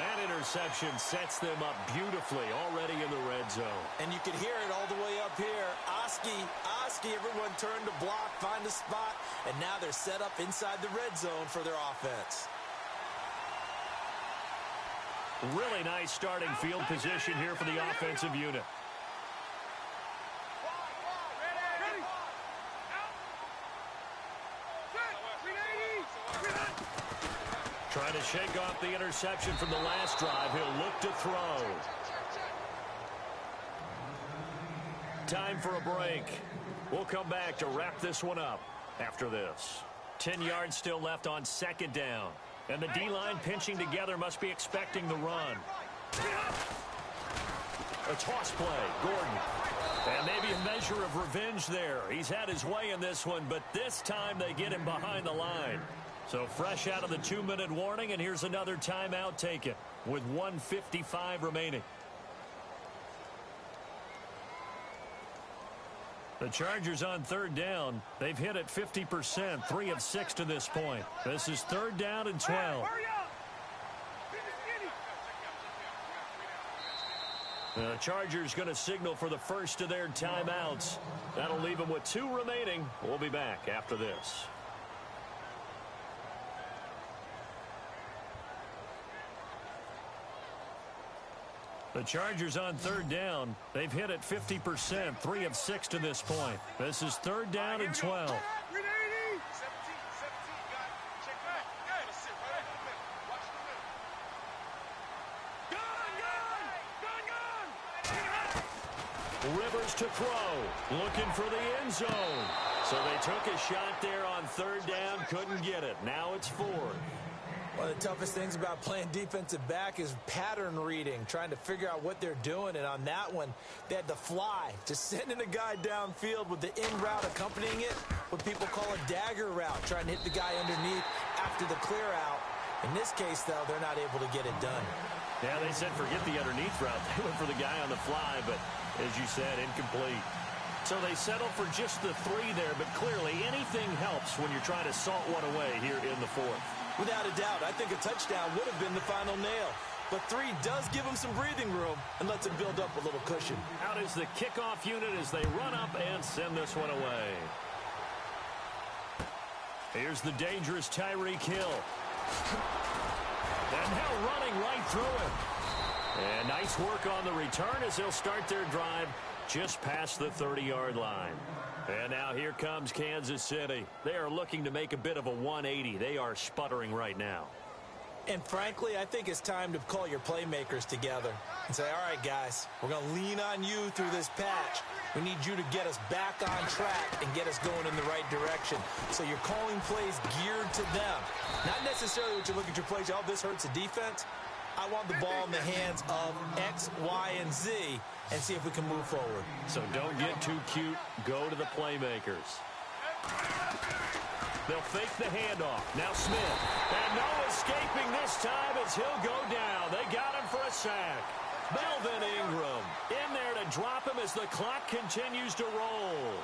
[SPEAKER 1] That interception sets them up beautifully already in the red zone.
[SPEAKER 2] And you can hear it all the way up here. Oski, everyone turned to block, find a spot, and now they're set up inside the red zone for their offense.
[SPEAKER 1] Really nice starting field position here for the offensive unit. shake off the interception from the last drive. He'll look to throw. Time for a break. We'll come back to wrap this one up after this. 10 yards still left on second down. And the D-line pinching together must be expecting the run. A toss play. Gordon. And maybe a measure of revenge there. He's had his way in this one, but this time they get him behind the line. So fresh out of the 2-minute warning, and here's another timeout taken with 1:55 remaining. The Chargers on third down. They've hit it 50%, 3 of 6 to this point. This is third down and 12. The Chargers going to signal for the first of their timeouts. That'll leave them with 2 remaining. We'll be back after this. The Chargers on third down. They've hit it 50%, 3 of 6 to this point. This is third down and 12. Rivers to throw, looking for the end zone. So they took a shot there on third down, couldn't get it. Now it's 4.
[SPEAKER 2] One of the toughest things about playing defensive back is pattern reading, trying to figure out what they're doing. And on that one, they had to fly, just sending a guy downfield with the in route accompanying it, what people call a dagger route, trying to hit the guy underneath after the clear out. In this case, though, they're not able to get it done.
[SPEAKER 1] Yeah, they said forget the underneath route. They went for the guy on the fly, but as you said, incomplete. So they settled for just the 3 there, but clearly anything helps when you're trying to salt one away here in the 4th.
[SPEAKER 2] Without a doubt, I think a touchdown would have been the final nail. But 3 does give them some breathing room and lets them build up a little cushion.
[SPEAKER 1] Out is the kickoff unit as they run up and send this one away. Here's the dangerous Tyreek Hill. And now running right through it. And nice work on the return as they'll start their drive just past the 30-yard line. And now here comes Kansas City. They are looking to make a bit of a 180. They are sputtering right now.
[SPEAKER 2] And frankly, I think it's time to call your playmakers together and say, all right, guys, we're going to lean on you through this patch. We need you to get us back on track and get us going in the right direction. So you're calling plays geared to them. Not necessarily what you look at your plays, oh, this hurts the defense. I want the ball in the hands of X, Y, and Z and see if we can move forward.
[SPEAKER 1] So don't get too cute. Go to the playmakers. They'll fake the handoff. Now Smith. And no escaping this time as he'll go down. They got him for a sack. Melvin Ingram in there to drop him as the clock continues to roll.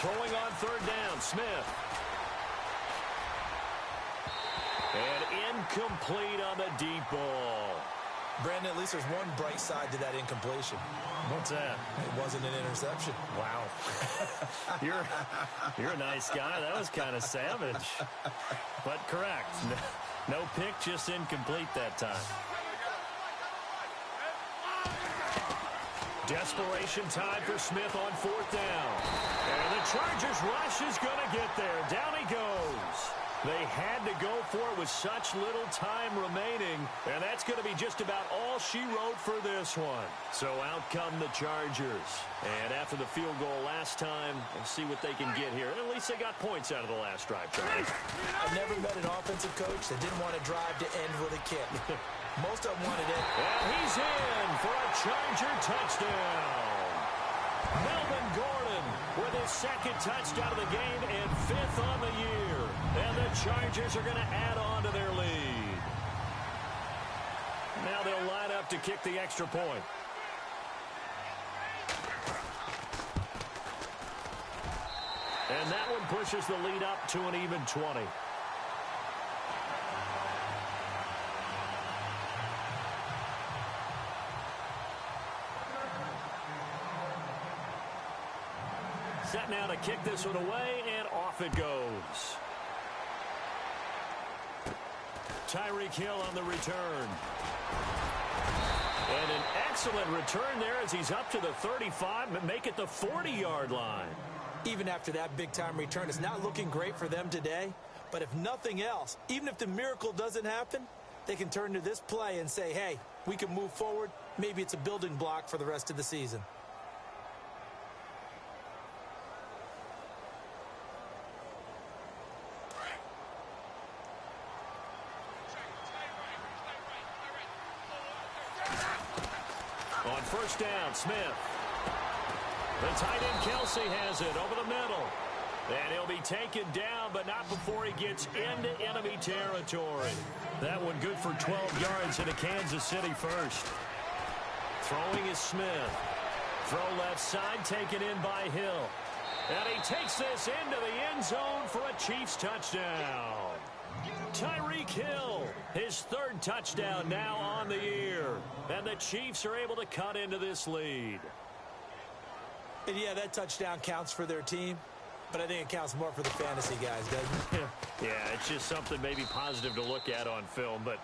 [SPEAKER 1] Throwing on third down, Smith. And incomplete on the deep ball.
[SPEAKER 2] Brandon, at least there's one bright side to that incompletion.
[SPEAKER 1] What's that?
[SPEAKER 2] It wasn't an interception.
[SPEAKER 1] Wow. You're a nice guy. That was kind of savage. But correct. No pick, just incomplete that time. Desperation time for Smith on fourth down. And the Chargers rush is going to get there. Down he goes. They had to go for it with such little time remaining, and that's going to be just about all she wrote for this one. So out come the Chargers. And after the field goal last time, we'll see what they can get here. At least they got points out of the last drive, Charlie.
[SPEAKER 2] I've never met an offensive coach that didn't want to drive to end with a kick. Most of them wanted it.
[SPEAKER 1] And he's in for a Charger touchdown. Melvin Gordon with his second touchdown of the game and 5th on the year. And the Chargers are going to add on to their lead. Now they'll line up to kick the extra point. And that one pushes the lead up to an even 20. Set now to kick this one away, and off it goes. Tyreek Hill on the return. And an excellent return there as he's up to the 35, but make it the 40-yard line.
[SPEAKER 2] Even after that big-time return, it's not looking great for them today. But if nothing else, even if the miracle doesn't happen, they can turn to this play and say, hey, we can move forward. Maybe it's a building block for the rest of the season.
[SPEAKER 1] On first down, Smith. The tight end Kelsey has it over the middle. And he'll be taken down, but not before he gets into enemy territory. That one good for 12 yards into Kansas City first. Throwing is Smith. Throw left side, taken in by Hill. And he takes this into the end zone for a Chiefs touchdown. Tyreek Hill, his third touchdown now on the year. And the Chiefs are able to cut into this lead.
[SPEAKER 2] And yeah, that touchdown counts for their team, but I think it counts more for the fantasy guys, doesn't it?
[SPEAKER 1] Yeah, it's just something maybe positive to look at on film, but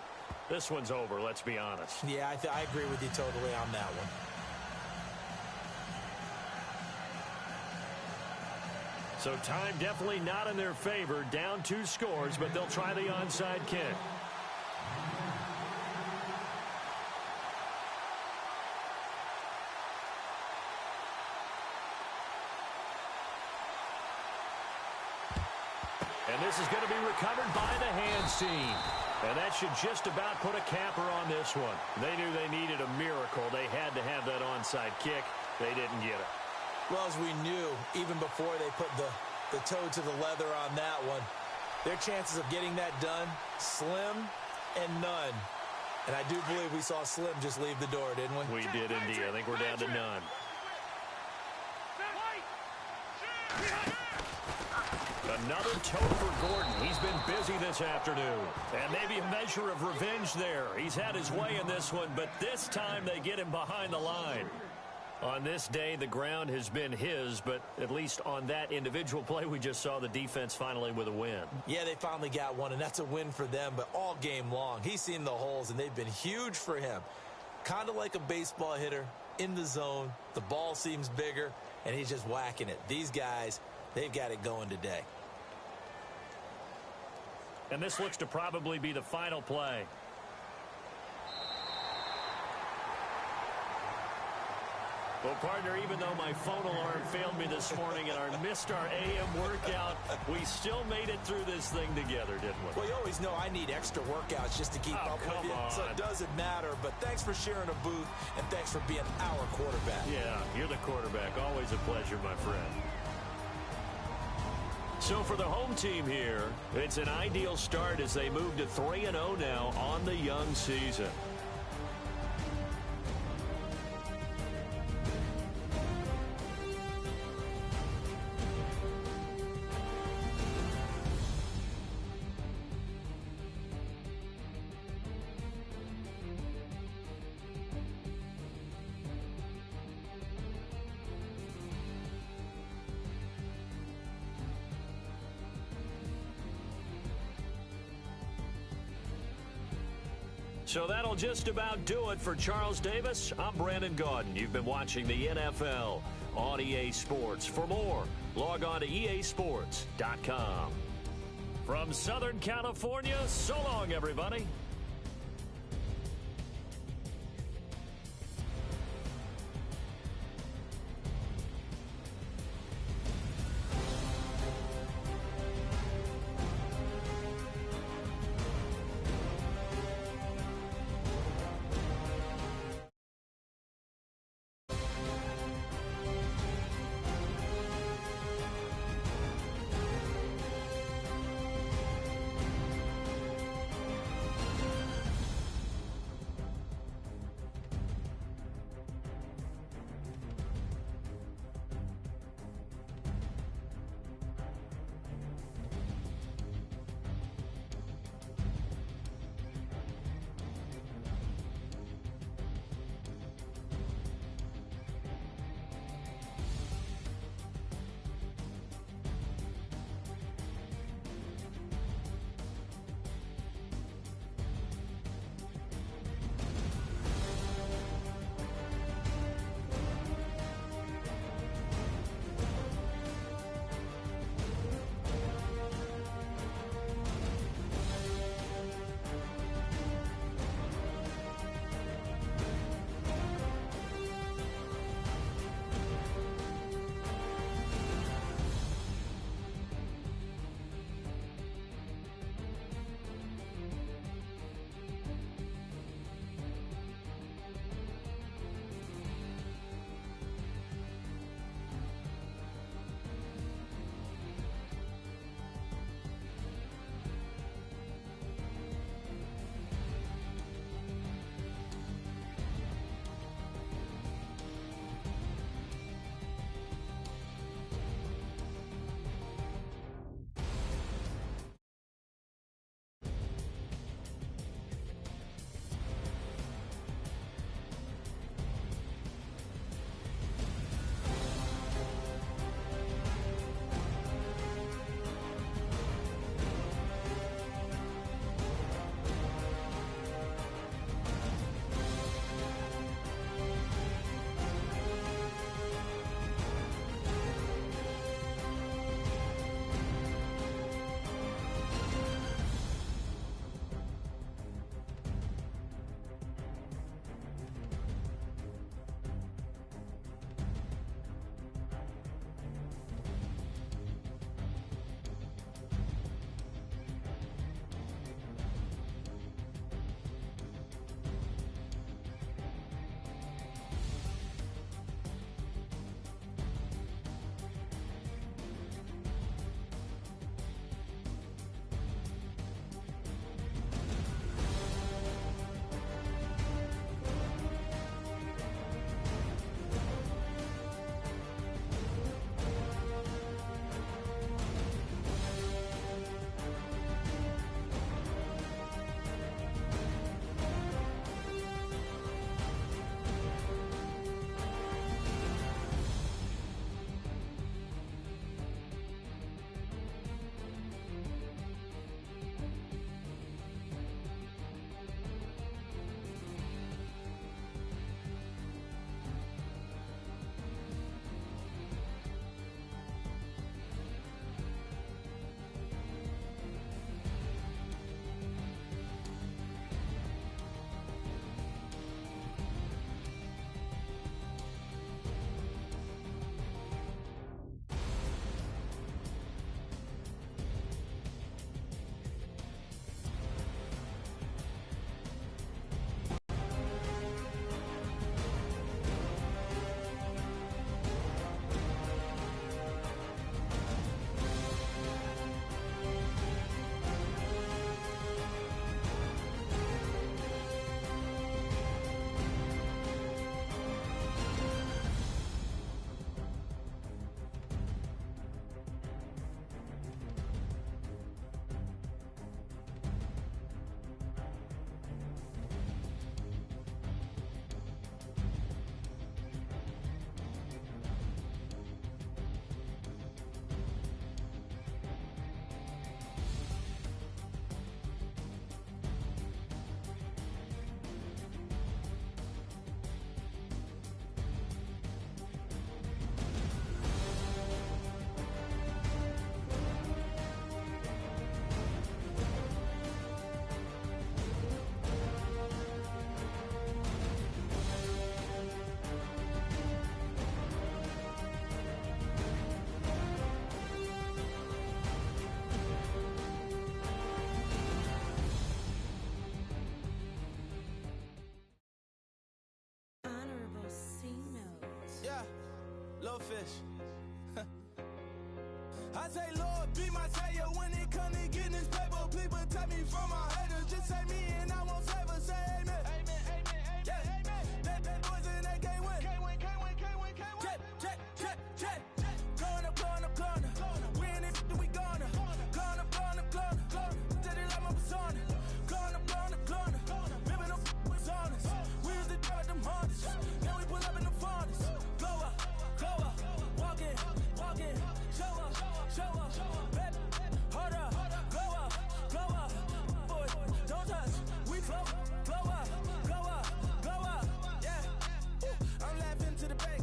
[SPEAKER 1] this one's over, let's be honest.
[SPEAKER 2] Yeah, I agree with you totally on that one.
[SPEAKER 1] So time definitely not in their favor. Down 2 scores, but they'll try the onside kick. And this is going to be recovered by the hands team. And that should just about put a capper on this one. They knew they needed a miracle. They had to have that onside kick. They didn't get it.
[SPEAKER 2] Well, as we knew, even before they put the toe to the leather on that one, their chances of getting that done, slim and none. And I do believe we saw Slim just leave the door, didn't we?
[SPEAKER 1] We did indeed. I think we're down to none. Another toe for Gordon. He's been busy this afternoon. And maybe a measure of revenge there. He's had his way in this one, but this time they get him behind the line. On this day, the ground has been his, but at least on that individual play, we just saw the defense finally with a win.
[SPEAKER 2] Yeah, they finally got one, and that's a win for them, but all game long, he's seen the holes, and they've been huge for him. Kind of like a baseball hitter in the zone. The ball seems bigger, and he's just whacking it. These guys, they've got it going today.
[SPEAKER 1] And this looks to probably be the final play. Well, partner, even though my phone alarm failed me this morning and I missed our AM workout, we still made it through this thing together, didn't we?
[SPEAKER 2] Well, you always know I need extra workouts just to keep up with you, so it doesn't matter. But thanks for sharing a booth, and thanks for being our quarterback.
[SPEAKER 1] Yeah, you're the quarterback. Always a pleasure, my friend. So for the home team here, it's an ideal start as they move to 3-0 now on the young season. So that'll just about do it for Charles Davis. I'm Brandon Gaudin. You've been watching the NFL on EA Sports. For more, log on to easports.com. From Southern California, so long, everybody.
[SPEAKER 4] fish. I say, Lord, be my savior when it comes to getting this paper. Please protect me from my haters. Just say me and I won't save her. Say amen. Amen, amen, amen, yeah. Amen. That boys and they can't win. Can't win, can't win, can't win, can't win. Jet. Going up. We in it, we gonna. Going up. Did it like my persona. Going up. Ripping up was honest. We used to drive them hardest. Now we pull up in the furnace. Glow up. Walk in. Show up. Baby, hold up. Glow up. Boy, don't touch. We glow up. Yeah. I'm laughing to the bank.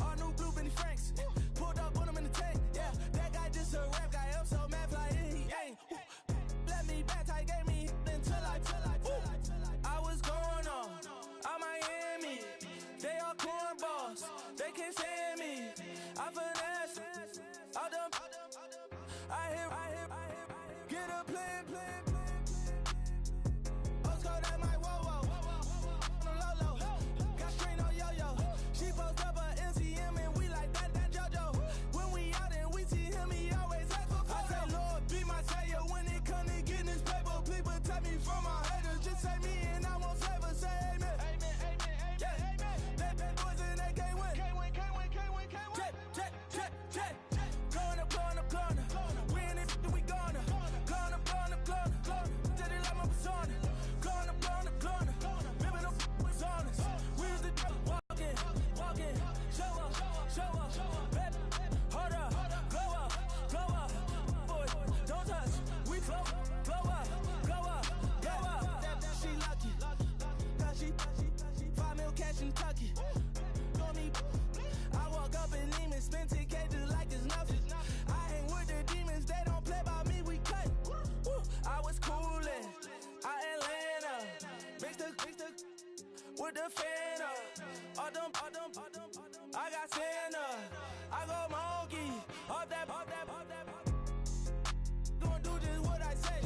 [SPEAKER 4] All new blue Benny Franks. Pulled up on him in the tank. Yeah, that guy just a rap guy. I'm so mad, fly in, he ain't. Let me back, tight, gave me until I was going on. I'm Miami. They all cornballs. They can't stand me. I finesse. All them. I hear. Get a plan. Oscar, that my whoa. No low. Got strain on yo-yo. She post up a MCM and we like that JoJo. When we out and we see him, he always ask for photo. I say, Lord, be my savior when it come to getting this paper. Please protect me from my haters. Just say me and I won't save her. Say amen. Amen, yeah. Amen. That boys and they can't win. Can't win. Jet. Going up. We in it, we gonna. Going up. Did it like my persona. Going up. Ripping up was honest. We used to walking. Show up. Baby, hold up. Glow up. Boy, don't touch. We glow up. She lucky. Cause she 5 mil cash in Tucky. Told me I walk up in Neiman, spend 10K just like it's nothing. I hang with the demons, they don't play by me, we cut. I was coolin', Atlanta, mixed with the Fanta. All them, I got Santa, I go monkey, all that. Gonna do just what I say.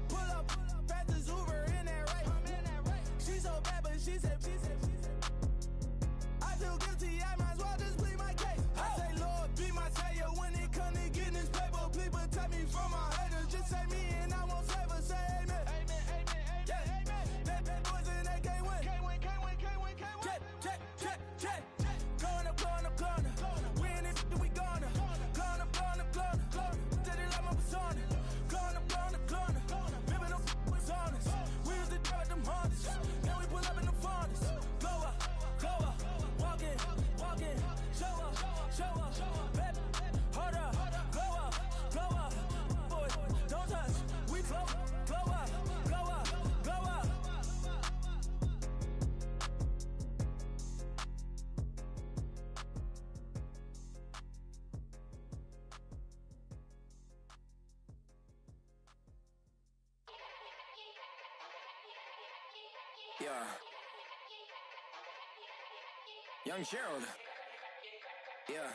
[SPEAKER 4] Pull up, past the Uber in that race. She so bad, but she said. I feel guilty, I might as well just plead my case. I say, Lord, be my savior when it come to getting this paper. Please protect me from my haters. Just say me and I won't save her. Say amen. Amen, yeah. That boys and they can't win. Can't win. Jet. Going up. We in it, we gonna. Going up. Did it like my persona. Going up. Ripping up was honest. We used to drive them hardest. Now we pull up in the furnace. Glow up. Walking. Show up. Baby, hold up. Glow up. Boy, don't touch. We glow up.
[SPEAKER 5] Yeah. Young Gerald. Yeah.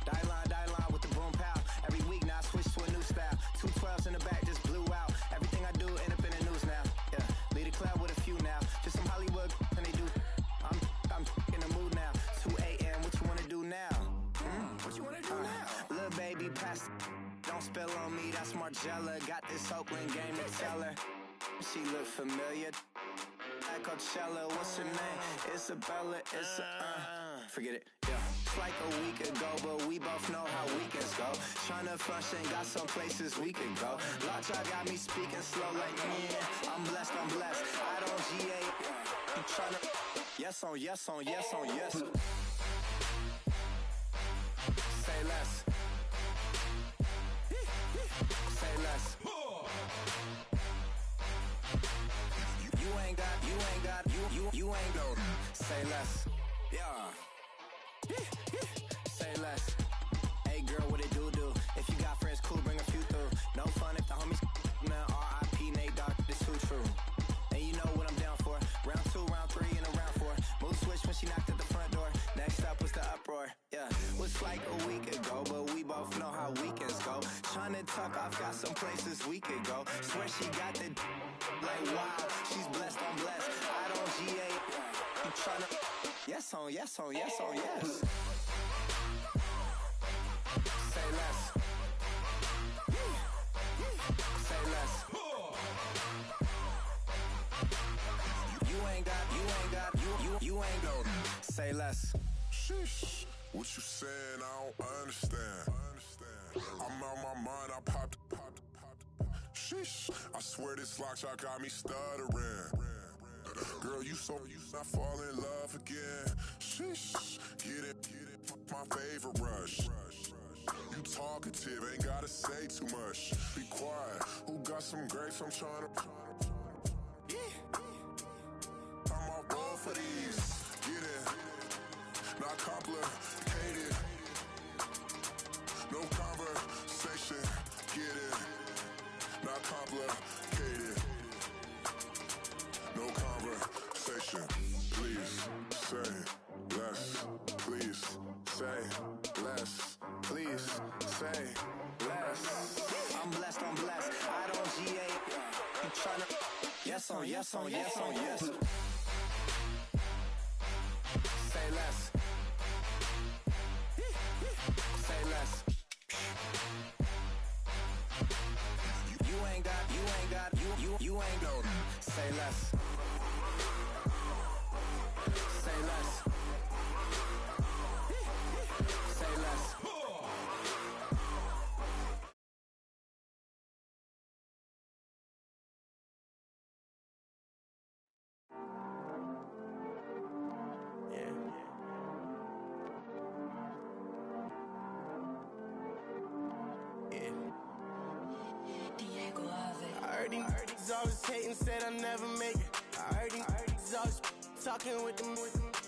[SPEAKER 5] Die line with the boom pow. Every week now I switch to a new style. 212s in the back just blew out. Everything I do end up in the news now. Yeah. Lead a club with a few now. Just some Hollywood and they do. I'm in the mood now. 2 a.m. What you wanna do now? What you wanna do now? Little baby pass. Don't spill on me, that's Margella. Got this Oakland game to tell her. She look familiar. At Coachella, what's her name? Isabella, forget it, yeah. It's like a week ago, but we both know how weekends go. Tryna function, got some places we could go. Lot y'all got me speaking slow like, yeah. I'm blessed. I don't GA. I'm tryna, yes on yes. Say less. Say less. You ain't go. Say less. Yeah. Say less. Hey girl, what it do? If you got friends, cool, bring a few through. No fun if the homies man. R.I.P. Nate Dogg, this too true. And you know what I'm down for. Round 2, round 3, and a round 4. Mood switch when she knocked at the front door. Next up was the uproar. Yeah, was like a week ago, but we both know how weekends go. Tryna tuck off, got some places we could go. Swear she got the like wow, she's blessed on blessed. I don't GA, you tryna yes on yes on yes on yes. Say less. Say less. You ain't got, you ain't go. Say less.
[SPEAKER 6] Sheesh, what you saying? I don't understand. I'm out my mind, I popped. Sheesh, I swear this lock shot got me stuttering. Girl, you not fall in love again. Sheesh, get it, my favorite rush. You talkative, ain't gotta say too much. Be quiet, who got some grapes? I'm tryna. I'm off both for these. Get it, not complicated. No conversation, get it, not complicated. No conversation, please say less. Please say less. Please say less.
[SPEAKER 5] I'm blessed, I don't GA. You tryna yes on yes on yes on yes. Say less. Say less. You ain't got, you ain't go. Say less. Say less. Say less.
[SPEAKER 4] I heard these always hating, said I never make it. I heard these always talking with them.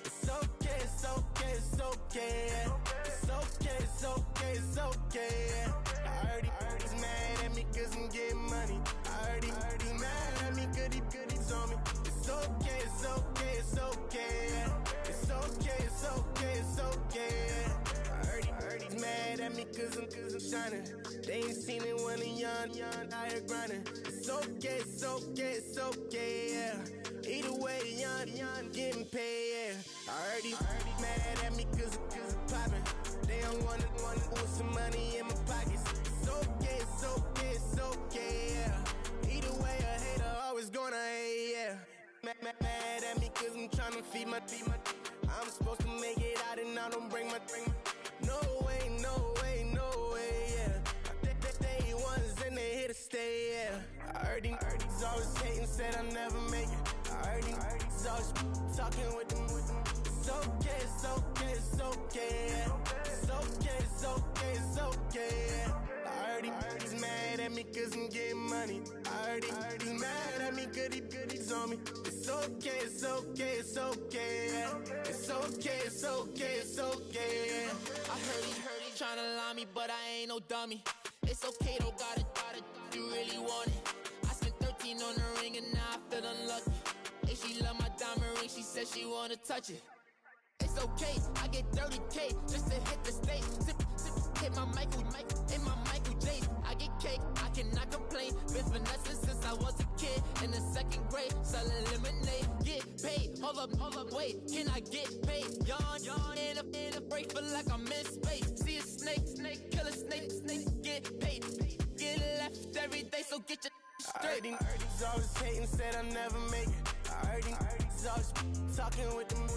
[SPEAKER 4] It's okay, it's okay, it's okay. Yeah. It's okay, it's okay, it's okay. Yeah. I heard he's mad at me cause I'm getting money. I heard he's mad at me cause he's on me. It's okay, it's okay, it's okay. Yeah. It's okay, it's okay, it's okay. Yeah. I heard he's mad at me cause I'm shining. They ain't seen it when I'm young, out here grinding. It's okay, it's okay, it's okay, yeah. Either way, young, getting paid, yeah. I heard he's mad at me cause I'm popping. They don't want with some money in my pockets. It's okay, it's okay, it's okay, yeah. Either way, a hater always gonna hate, yeah. Mad at me cause I'm tryna feed my I'm supposed to make it out and I don't bring my no way, no way, no way, yeah. They ones and they here to stay, yeah. I heard he's always hating, said I never make it. I heard he's always talking with them. It's okay, it's okay, it's okay, yeah. It's okay, it's okay, it's okay, yeah. I heard he's mad at me cause I'm getting money. I heard he's mad at me cause he's on me. It's okay, it's okay, it's okay, yeah. It's okay, it's okay, it's okay, yeah.
[SPEAKER 7] I heard he tryna lie me, but I ain't no dummy. It's okay, though, got it, you really want it. I spent 13 on the ring and now I feel unlucky. Hey, she love my diamond ring, she said she wanna touch it. It's okay, I get 30K just to hit the stage. Hit my Michael, hit my Michael J. I get cake, I cannot complain. Been finessing since I was a kid. In the second grade, selling lemonade. Get paid, hold up, wait. Can I get paid? Yawn, in a break, feel like I'm in space. See a snake, kill a snake, get paid. Get left every day, so get your straight.
[SPEAKER 4] I heard he's always hating, said I never make it. I heard he's always talking with them.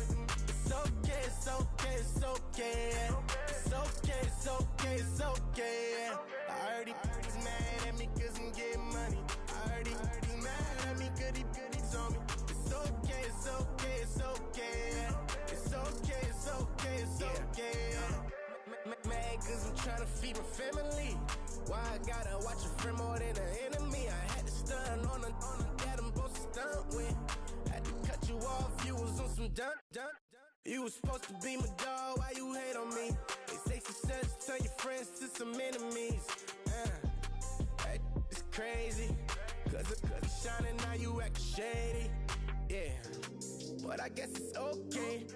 [SPEAKER 4] It's okay, it's okay, it's okay, yeah. It's okay, it's okay, it's okay, yeah. I heard he's mad at me cause I'm getting money. I heard he's mad at me cause he's on me. It's okay, it's okay, it's okay, yeah. It's okay, it's okay, it's okay, yeah. Mad cause I'm trying to feed my family. Why I gotta watch a friend more than an enemy? I had to stun on the that I'm supposed to stunt with. Had to cut you off, you was on some dun. You was supposed to be my dog, why you hate on me? They say success turn your friends to some enemies. It's crazy, cause it's shining now you acting shady. Yeah, but I guess it's okay.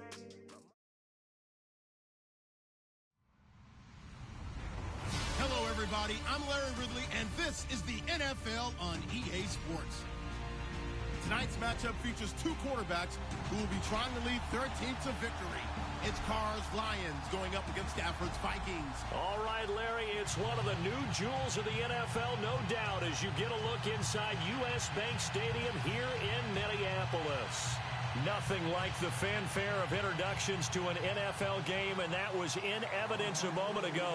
[SPEAKER 8] Hello, everybody. everybody. I'm Larry Ridley, and this is the NFL on EA Sports. Tonight's matchup features two quarterbacks who will be trying to lead their team to victory. It's Carr's Lions going up against Stafford's Vikings.
[SPEAKER 1] All right, Larry, it's one of the new jewels of the NFL, no doubt, as you get a look inside U.S. Bank Stadium here in Minneapolis. Nothing like the fanfare of introductions to an NFL game, and that was in evidence a moment ago.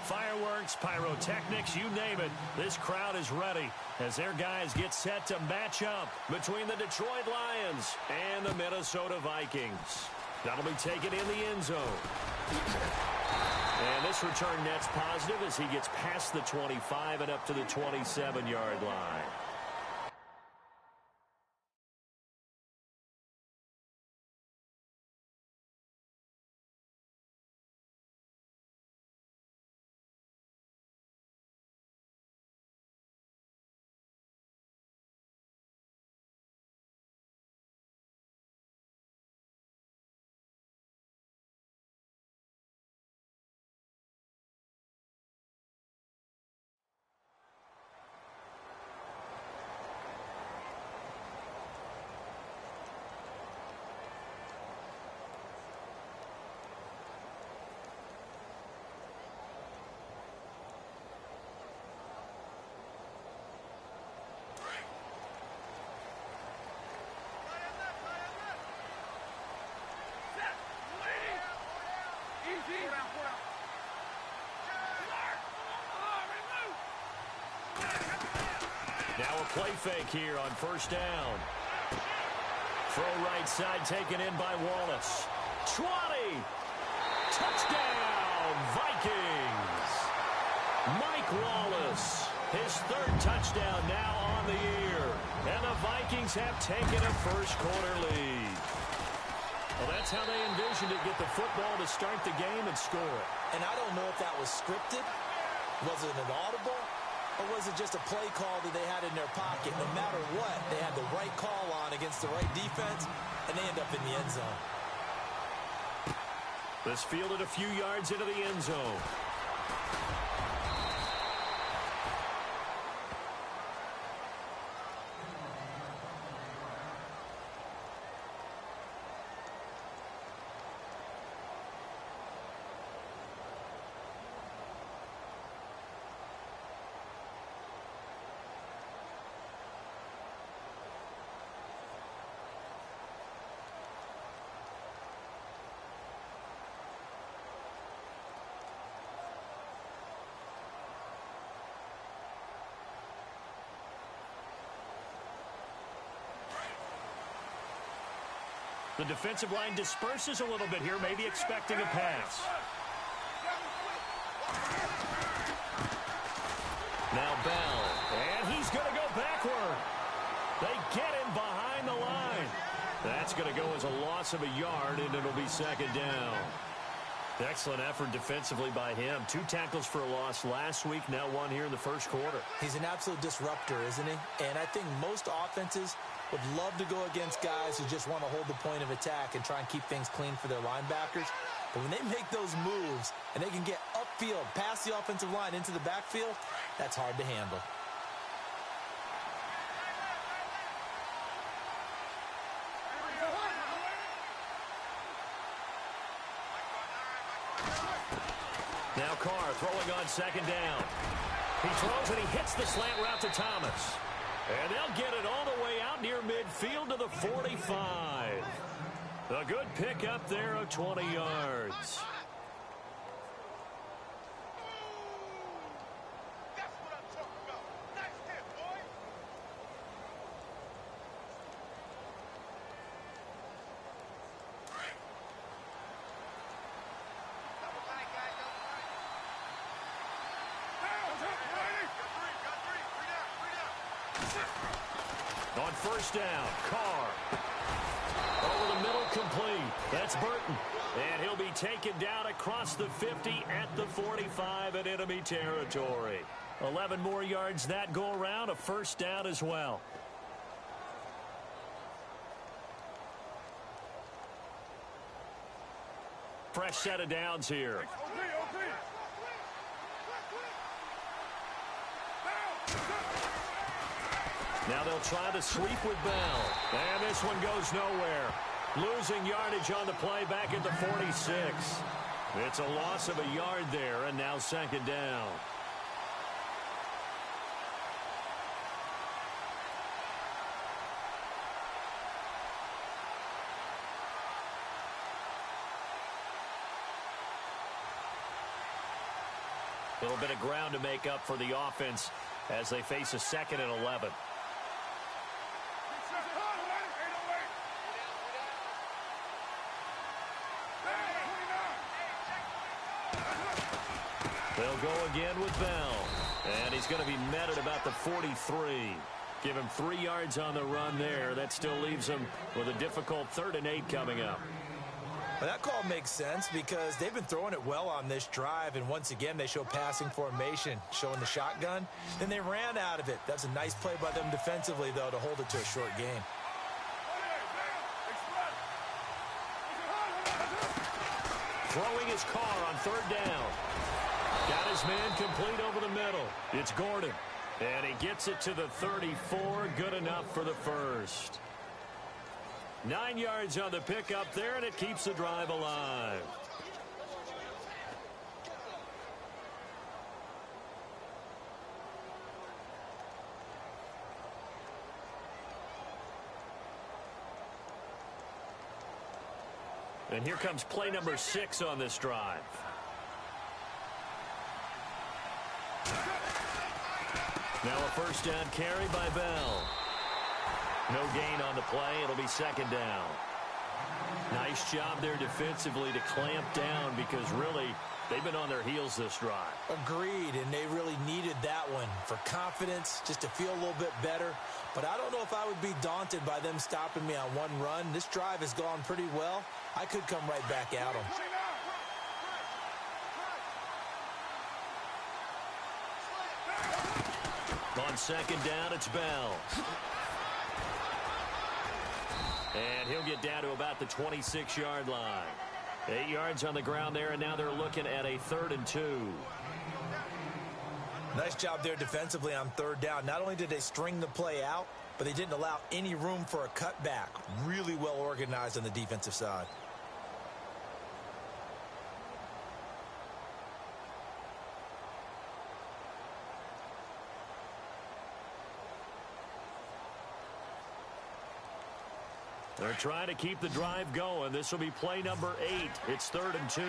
[SPEAKER 1] Fireworks, pyrotechnics, you name it. This crowd is ready as their guys get set to match up between the Detroit Lions and the Minnesota Vikings. That'll be taken in the end zone. And this return net's positive as he gets past the 25 and up to the 27-yard line. Now a play fake here on first down. Throw right side taken in by Wallace. 20! Touchdown, Vikings! Mike Wallace, his third touchdown now on the year. And the Vikings have taken a first-quarter lead. Well, that's how they envisioned it, get the football to start the game and score it.
[SPEAKER 2] And I don't know if that was scripted. Was it an audible? Or was it just a play call that they had in their pocket? No matter what, they had the right call on against the right defense, and they end up in the end zone.
[SPEAKER 1] This fielded a few yards into the end zone. The defensive line disperses a little bit here, maybe expecting a pass. Now Bell, and he's going to go backward. They get him behind the line. That's going to go as a loss of a yard, and it'll be second down. Excellent effort defensively by him. 2 tackles for a loss last week, now 1 here in the first quarter.
[SPEAKER 2] He's an absolute disruptor, isn't he? And I think most offenses would love to go against guys who just want to hold the point of attack and try and keep things clean for their linebackers. But when they make those moves and they can get upfield, past the offensive line into the backfield, that's hard to handle.
[SPEAKER 1] Now Carr throwing on second down. He throws and he hits the slant route to Thomas. And they'll get it all the way out near midfield to the 45. A good pickup there of 20 yards.
[SPEAKER 3] That's what I'm talking about. Nice hit, boy. Double tight, guys. Double tight.
[SPEAKER 1] On first down, Carr. Over the middle, complete. That's Burton. And he'll be taken down across the 50 at the 45 in enemy territory. 11 more yards that go around, a first down as well. Fresh set of downs here. Now they'll try to sweep with Bell. And this one goes nowhere. Losing yardage on the play back at the 46. It's a loss of a yard there, and now second down. A little bit of ground to make up for the offense as they face a 2nd and 11. They'll go again with Bell. And he's going to be met at about the 43. Give him 3 yards on the run there. That still leaves him with a difficult 3rd and 8 coming up.
[SPEAKER 2] Well, that call makes sense because they've been throwing it well on this drive, and once again they show passing formation, showing the shotgun. Then they ran out of it. That's a nice play by them defensively, though, to hold it to a short game.
[SPEAKER 1] Throwing his car on 3rd down. Got his man complete over the middle. It's Gordon. And he gets it to the 34. Good enough for the first. 9 yards on the pickup there, and it keeps the drive alive. And here comes play number 6 on this drive. Now a first down carry by Bell. No gain on the play. It'll be second down. Nice job there defensively to clamp down because really they've been on their heels this drive.
[SPEAKER 2] Agreed, and they really needed that one for confidence, just to feel a little bit better. But I don't know if I would be daunted by them stopping me on one run. This drive has gone pretty well. I could come right back at them.
[SPEAKER 1] On second down, it's Bell. And he'll get down to about the 26-yard line. 8 yards on the ground there, and now they're looking at a 3rd and 2.
[SPEAKER 2] Nice job there defensively on 3rd down. Not only did they string the play out, but they didn't allow any room for a cutback. Really well organized on the defensive side.
[SPEAKER 1] They're trying to keep the drive going. This will be play number 8. It's 3rd and 2.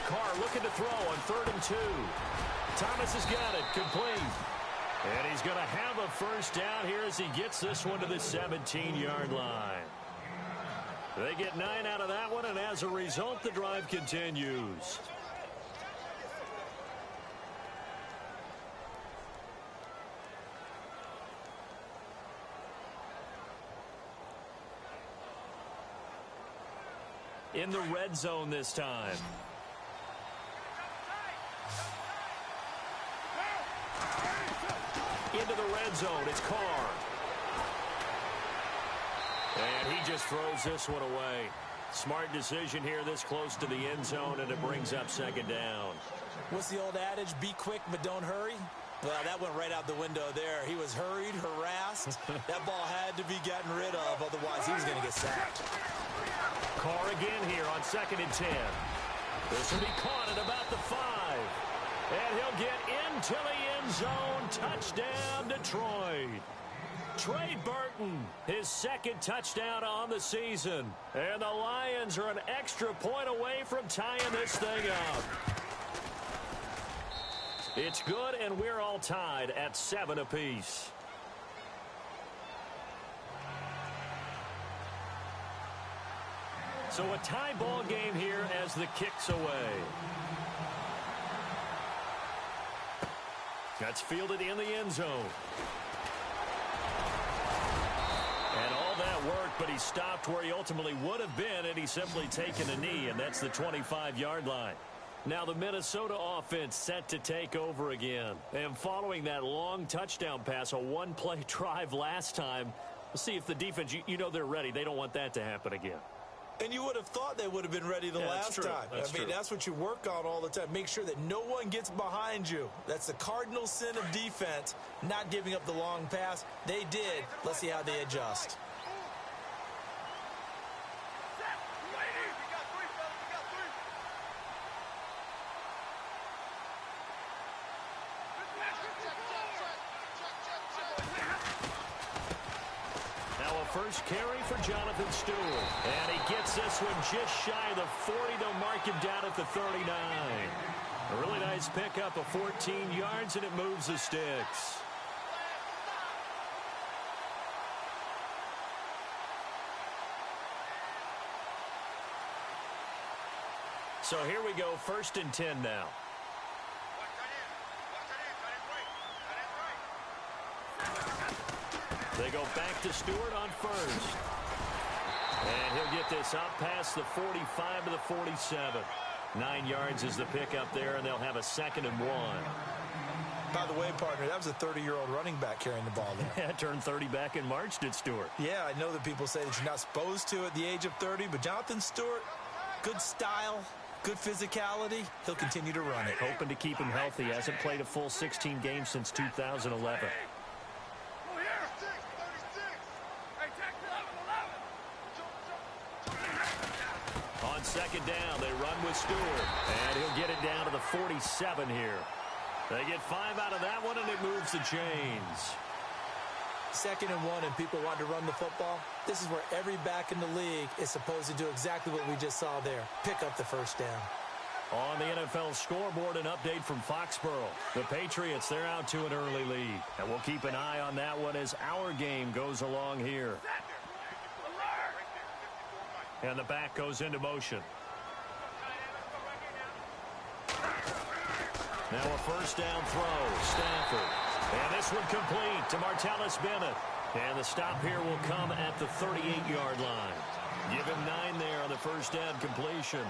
[SPEAKER 1] Carr looking to throw on 3rd and 2. Thomas has got it complete. And he's going to have a first down here as he gets this one to the 17-yard line. They get 9 out of that one, and as a result, the drive continues. In the red zone this time. Into the red zone, it's Carr. And he just throws this one away. Smart decision here this close to the end zone, and it brings up second down.
[SPEAKER 2] What's the old adage? Be quick, but don't hurry. Well, that went right out the window there. He was hurried, harassed. That ball had to be gotten rid of, otherwise he was going to get sacked.
[SPEAKER 1] Carr again here on 2nd and 10. This will be caught at about the 5. And he'll get into the end zone. Touchdown, Detroit. Trey Burton, his 2nd touchdown on the season. And the Lions are an extra point away from tying this thing up. It's good, and we're all tied at 7 apiece. So a tie ball game here as the kick's away. That's fielded in the end zone. And all that work, but he stopped where he ultimately would have been, and he's simply taken a knee, and that's the 25-yard line. Now the Minnesota offense set to take over again. And following that long touchdown pass, a one-play drive last time, we'll see if the defense, you know they're ready. They don't want that to happen again.
[SPEAKER 2] And you would have thought they would have been ready the last time. That's what you work on all the time. Make sure that no one gets behind you. That's the cardinal sin of defense, not giving up the long pass. They did. Let's see how they adjust.
[SPEAKER 1] First carry for Jonathan Stewart. And he gets this one just shy of the 40. They'll mark him down at the 39. A really nice pickup of 14 yards, and it moves the sticks. So here we go, 1st and 10 now. They go back to Stewart on 1st. And he'll get this up past the 45 to the 47. 9 yards is the pickup there, and they'll have a 2nd and 1.
[SPEAKER 2] By the way, partner, that was a 30-year-old running back carrying the ball there.
[SPEAKER 1] Yeah, turned 30 back in March, did Stewart.
[SPEAKER 2] Yeah, I know that people say that you're not supposed to at the age of 30, but Jonathan Stewart, good style, good physicality. He'll continue to run it.
[SPEAKER 1] Hoping to keep him healthy. Hasn't played a full 16 games since 2011. On 2nd down, they run with Stewart. And he'll get it down to the 47 here. They get 5 out of that one, and it moves the chains.
[SPEAKER 2] 2nd and 1, and people want to run the football. This is where every back in the league is supposed to do exactly what we just saw there. Pick up the 1st down.
[SPEAKER 1] On the NFL scoreboard, an update from Foxborough. The Patriots, they're out to an early lead. And we'll keep an eye on that one as our game goes along here. And the back goes into motion. Now a 1st down throw. Stafford. And this one complete to Martellus Bennett. And the stop here will come at the 38-yard line. Give him 9 there on the 1st down completion.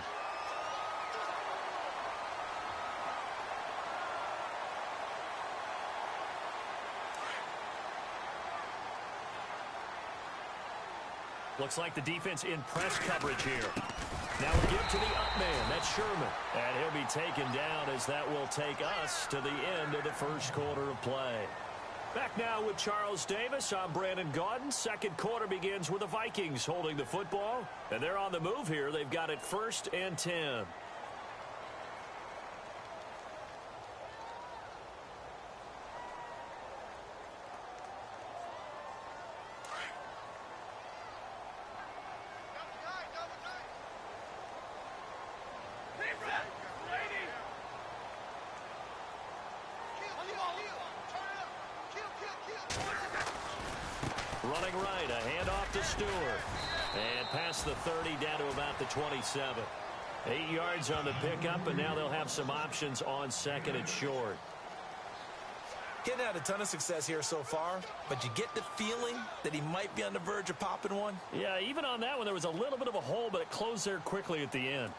[SPEAKER 1] Looks like the defense in press coverage here. Now we give to the up man. That's Sherman. And he'll be taken down as that will take us to the end of the 1st quarter of play. Back now with Charles Davis. I'm Brandon Gaudin. 2nd quarter begins with the Vikings holding the football. And they're on the move here. They've got it 1st and 10. Running right, a handoff to Stewart. And past the 30 down to about the 27. 8 yards on the pickup, and now they'll have some options on 2nd and short.
[SPEAKER 2] Getting had a ton of success here so far, but you get the feeling that he might be on the verge of popping one.
[SPEAKER 1] Yeah, even on that one, there was a little bit of a hole, but it closed there quickly at the end.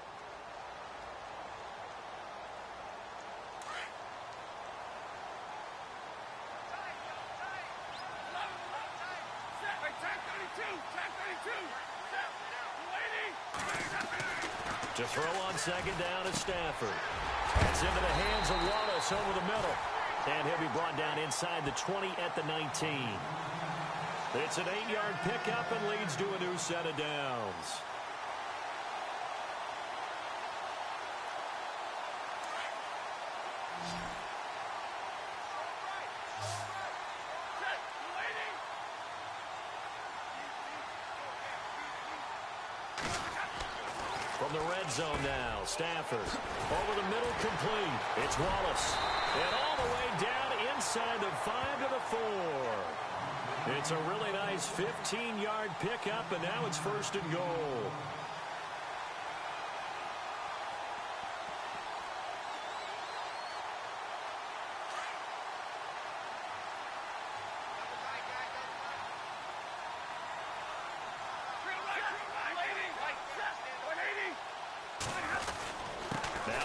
[SPEAKER 1] To throw on 2nd down is Stafford. It's into the hands of Wallace over the middle. And he'll be brought down inside the 20 at the 19. It's an 8-yard pickup and leads to a new set of downs. From the red zone now, Stafford over the middle, complete. It's Wallace. And all the way down inside the 5 to the 4. It's a really nice 15-yard pickup, and now it's 1st and goal.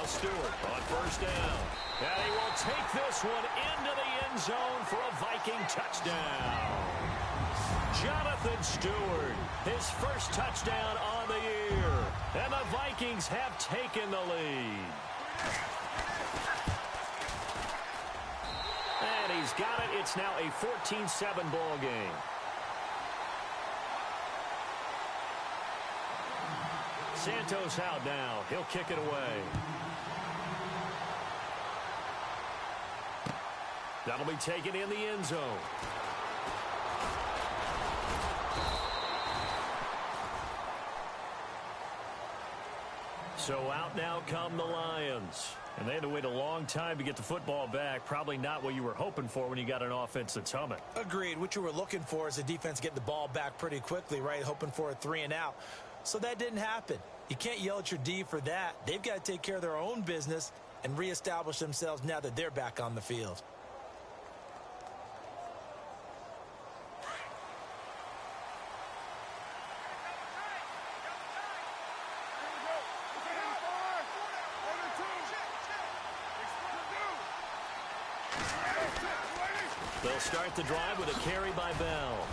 [SPEAKER 1] Stewart on 1st down. And he will take this one into the end zone for a Viking touchdown. Jonathan Stewart, his first touchdown on the year. And the Vikings have taken the lead. And he's got it. It's now a 14-7 ball game. Santos out now. He'll kick it away. That'll be taken in the end zone. So out now come the Lions. And they had to wait a long time to get the football back. Probably not what you were hoping for when you got an offense that's humming.
[SPEAKER 2] Agreed. What you were looking for is a defense getting the ball back pretty quickly, right? Hoping for a 3-and-out. So that didn't happen. You can't yell at your D for that. They've got to take care of their own business and reestablish themselves now that they're back on the field.
[SPEAKER 1] They'll start the drive with a carry by Bell.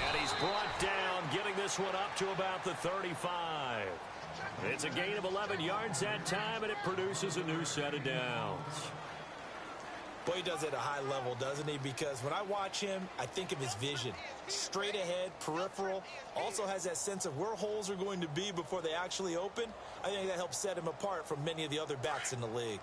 [SPEAKER 1] And he's brought down, getting this one up to about the 35. It's a gain of 11 yards that time, and it produces a new set of downs.
[SPEAKER 2] Boy, he does it at a high level, doesn't he? Because when I watch him, I think of his vision. Straight ahead, peripheral. Also has that sense of where holes are going to be before they actually open. I think that helps set him apart from many of the other backs in the league.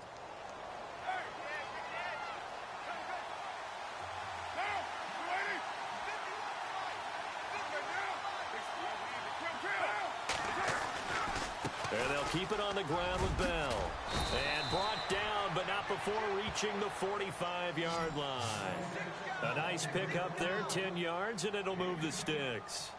[SPEAKER 1] And they'll keep it on the ground with Bell. And brought down, but not before reaching the 45-yard line. A nice pickup there, 10 yards, and it'll move the sticks.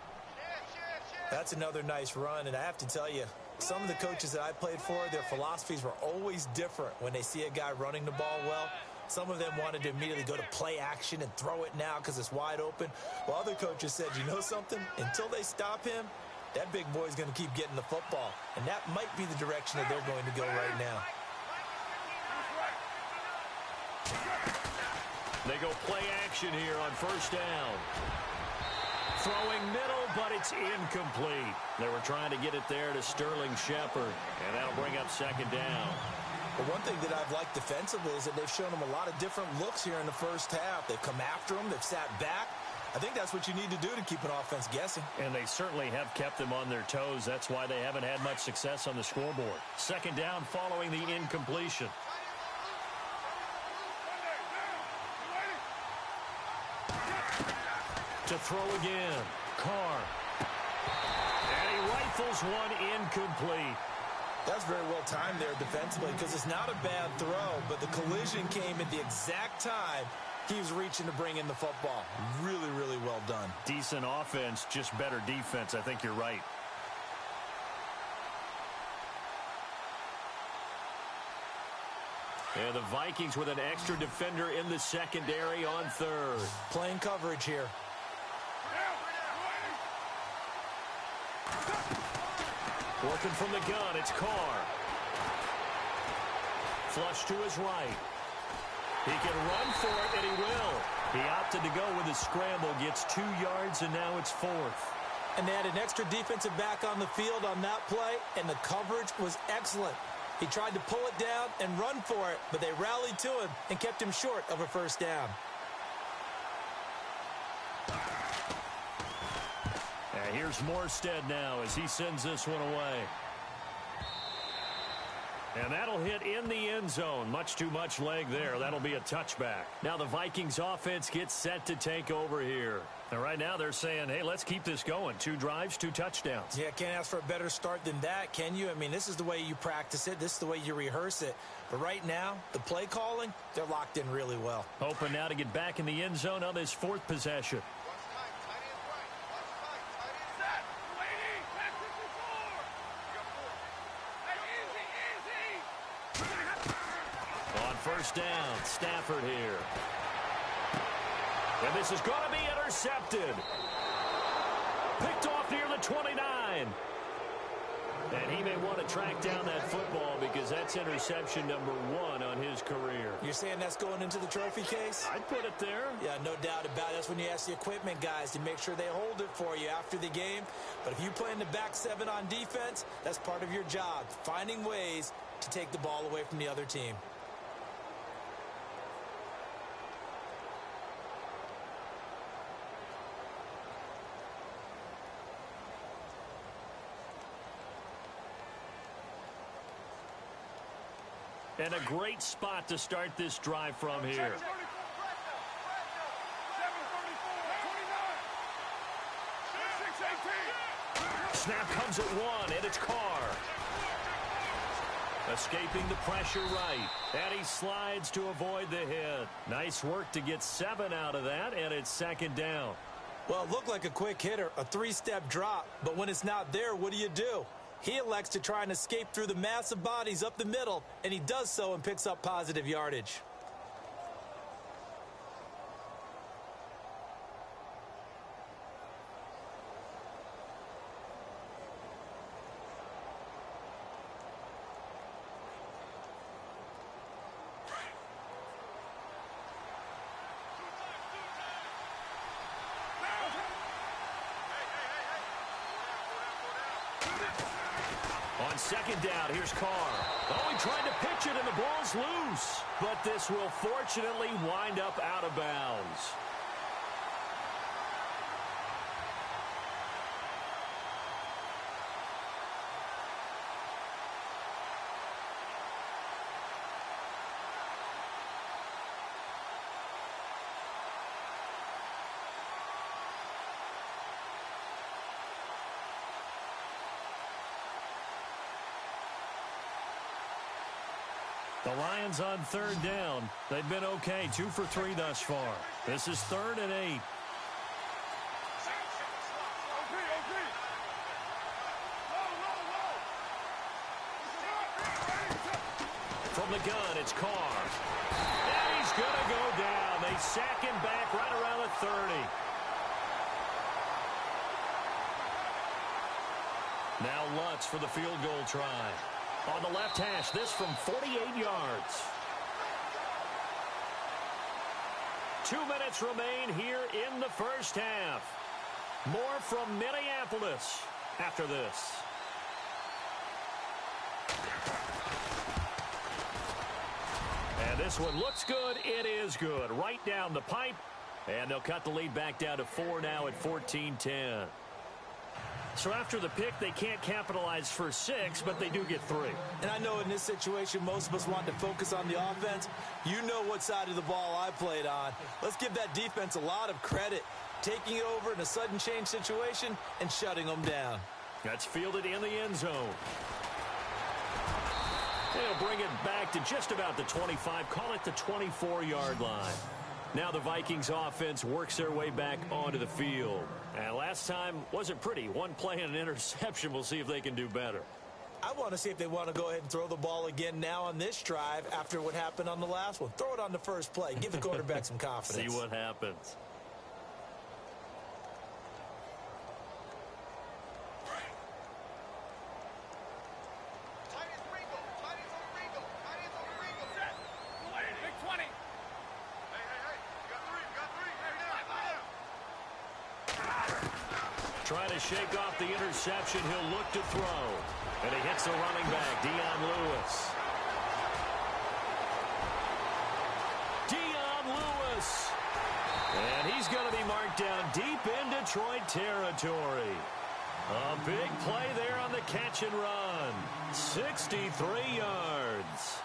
[SPEAKER 2] That's another nice run, and I have to tell you, some of the coaches that I played for, their philosophies were always different when they see a guy running the ball well. Some of them wanted to immediately go to play action and throw it now because it's wide open. While other coaches said, you know something? Until they stop him, that big boy's going to keep getting the football. And that might be the direction that they're going to go right now.
[SPEAKER 1] They go play action here on first down. Throwing middle, but it's incomplete. They were trying to get it there to Sterling Shepard, and that'll bring up second down.
[SPEAKER 2] But one thing that I've liked defensively is that they've shown them a lot of different looks here in the first half. They've come after them. They've sat back. I think that's what you need to do to keep an offense guessing.
[SPEAKER 1] And they certainly have kept them on their toes. That's why they haven't had much success on the scoreboard. Second down following the incompletion. To throw again. Carr. And he rifles one incomplete.
[SPEAKER 2] That's very well timed there defensively because it's not a bad throw, but the collision came at the exact time he was reaching to bring in the football. Really, really well done.
[SPEAKER 1] Decent offense, just better defense. I think you're right. And the Vikings with an extra defender in the secondary on third.
[SPEAKER 2] Playing coverage here.
[SPEAKER 1] Working from the gun, it's Carr. Flush to his right. He can run for it, and he will. He opted to go with his scramble, gets 2 yards, and now it's fourth.
[SPEAKER 2] And they had an extra defensive back on the field on that play, and the coverage was excellent. He tried to pull it down and run for it, but they rallied to him and kept him short of a first down.
[SPEAKER 1] And here's Morstead now as he sends this one away. And that'll hit in the end zone. Much too much leg there. That'll be a touchback. Now the Vikings offense gets set to take over here. And right now they're saying, hey, let's keep this going. 2 drives, 2 touchdowns.
[SPEAKER 2] Yeah, can't ask for a better start than that, can you? I mean, this is the way you practice it. This is the way you rehearse it. But right now, the play calling, they're locked in really well.
[SPEAKER 1] Hoping now to get back in the end zone on this 4th possession. First down, Stafford here. And this is going to be intercepted. Picked off near the 29. And he may want to track down that football because that's interception number 1 on his career.
[SPEAKER 2] You're saying that's going into the trophy case?
[SPEAKER 1] I'd put it there.
[SPEAKER 2] Yeah, no doubt about it. That's when you ask the equipment guys to make sure they hold it for you after the game. But if you play in the back 7 on defense, that's part of your job, finding ways to take the ball away from the other team.
[SPEAKER 1] And a great spot to start this drive from here. Snap comes at 1, and it's Carr. Escaping the pressure right. And he slides to avoid the hit. Nice work to get 7 out of that, and it's 2nd down.
[SPEAKER 2] Well, it looked like a quick hitter, a 3-step drop. But when it's not there, what do? He elects to try and escape through the massive bodies up the middle, and he does so and picks up positive yardage.
[SPEAKER 1] On 2nd down, here's Carr. Oh, he tried to pitch it, and the ball's loose. But this will fortunately wind up out of bounds. The Lions on 3rd down. They've been okay, 2 for 3 thus far. This is 3rd and 8. From the gun, it's Carr. And he's going to go down. They sack him back right around the 30. Now Lutz for the field goal try. On the left hash, this from 48 yards. 2 minutes remain here in the first half. More from Minneapolis after this. And this one looks good. It is good. Right down the pipe. And they'll cut the lead back down to 4 now at 14-10. So after the pick, they can't capitalize for 6, but they do get 3.
[SPEAKER 2] And I know in this situation, most of us want to focus on the offense. You know what side of the ball I played on. Let's give that defense a lot of credit. Taking it over in a sudden change situation and shutting them down.
[SPEAKER 1] That's fielded in the end zone. They'll bring it back to just about the 25, call it the 24-yard line. Now the Vikings offense works their way back onto the field. And last time wasn't pretty. One play and an interception. We'll see if they can do better.
[SPEAKER 2] I want to see if they want to go ahead and throw the ball again now on this drive after what happened on the last one. Throw it on the first play. Give the quarterback some confidence.
[SPEAKER 1] See what happens. Trying to shake off the interception. He'll look to throw. And he hits the running back, Dion Lewis. Dion Lewis. And he's going to be marked down deep in Detroit territory. A big play there on the catch and run. 63 yards.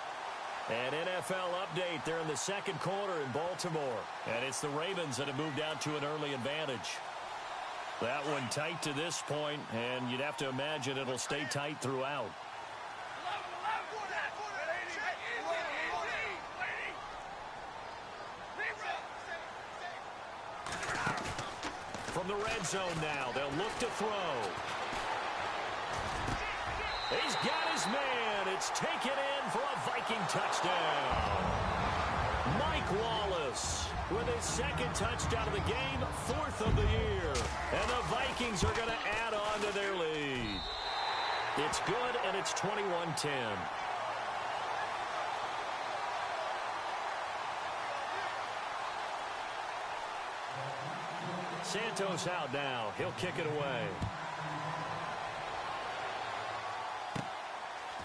[SPEAKER 1] An NFL update there in the second quarter in Baltimore. And it's the Ravens that have moved out to an early advantage. That one tight to this point, and you'd have to imagine it'll stay tight throughout. From the red zone now, they'll look to throw. He's got his man. It's taken in for a Viking touchdown. Mike Wallace with his second touchdown of the game, 4th of the year. And the Vikings are going to add on to their lead. It's good, and it's 21-10. Santos out now. He'll kick it away.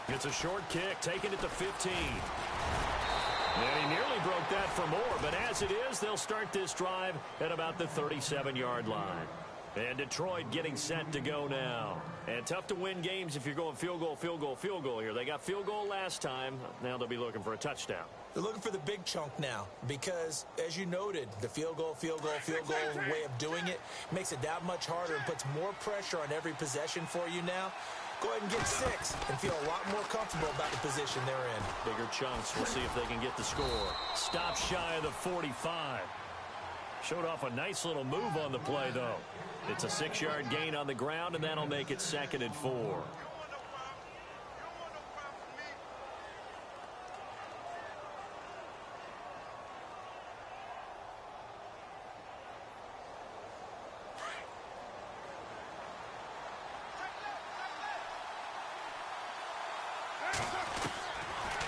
[SPEAKER 1] It's a short kick, taking it to 15. And he nearly broke that for more, but as it is, they'll start this drive at about the 37-yard line. And Detroit getting set to go now. And tough to win games if you're going field goal, field goal, field goal here. They got field goal last time. Now they'll be looking for a touchdown.
[SPEAKER 2] They're looking for the big chunk now because, as you noted, the field goal way of doing it makes it that much harder and puts more pressure on every possession for you now. Go ahead and get 6 and feel a lot more comfortable about the position they're in.
[SPEAKER 1] Bigger chunks. We'll see if they can get the score. Stop shy of the 45. Showed off a nice little move on the play, though. It's a 6-yard gain on the ground, and that'll make it 2nd and 4.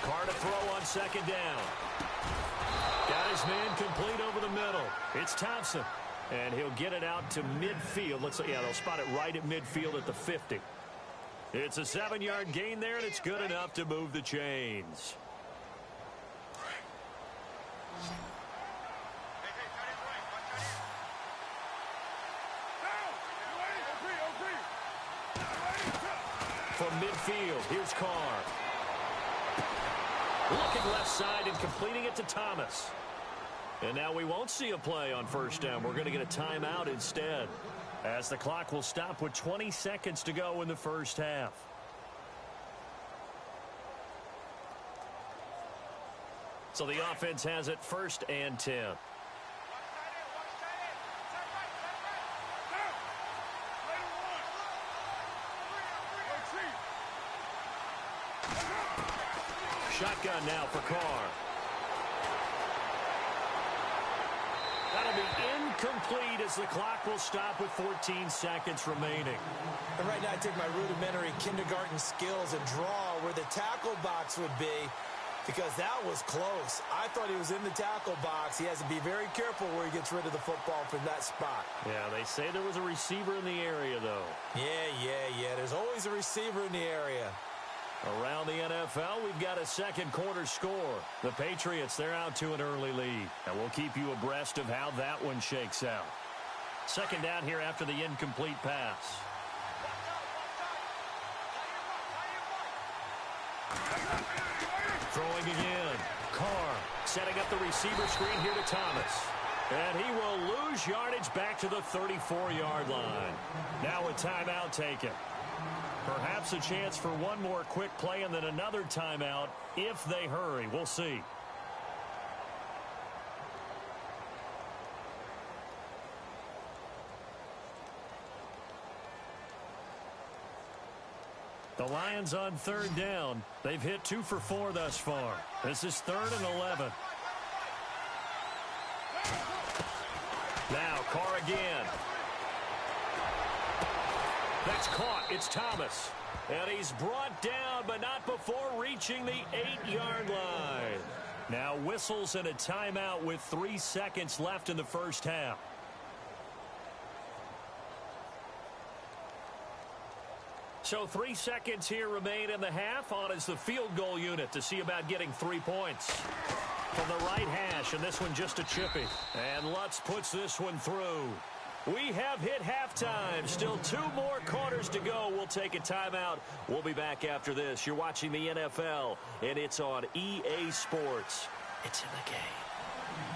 [SPEAKER 1] Carr to throw on 2nd down. Got his man complete over the middle. It's Thompson. And he'll get it out to midfield. They'll spot it right at midfield at the 50. It's a 7-yard gain there, and it's good enough to move the chains. From midfield, here's Carr. Looking left side and completing it to Thomas. And now we won't see a play on 1st down. We're going to get a timeout instead, as the clock will stop with 20 seconds to go in the 1st half. So the offense has it 1st and 10. Shotgun now for Carr. That'll be incomplete as the clock will stop with 14 seconds remaining.
[SPEAKER 2] And right now I take my rudimentary kindergarten skills and draw where the tackle box would be, because that was close. I thought he was in the tackle box. He has to be very careful where he gets rid of the football from that spot.
[SPEAKER 1] Yeah, they say there was a receiver in the area, though.
[SPEAKER 2] Yeah. There's always a receiver in the area.
[SPEAKER 1] Around the NFL, we've got a 2nd quarter score. The Patriots, they're out to an early lead. And we'll keep you abreast of how that one shakes out. 2nd down here after the incomplete pass. Throwing again. Carr setting up the receiver screen here to Thomas. And he will lose yardage back to the 34-yard line. Now a timeout taken. Perhaps a chance for one more quick play and then another timeout if they hurry. We'll see. The Lions on 3rd down. They've hit 2 for 4 thus far. This is 3rd and 11. Now Carr again. That's caught. It's Thomas. And he's brought down, but not before reaching the 8-yard line. Now whistles and a timeout with 3 seconds left in the 1st half. So 3 seconds here remain in the half. On is the field goal unit to see about getting 3 points. From the right hash, and this one just a chippy. And Lutz puts this one through. We have hit halftime. Still 2 more quarters to go. We'll take a timeout. We'll be back after this. You're watching the NFL, and it's on EA Sports. It's in the game.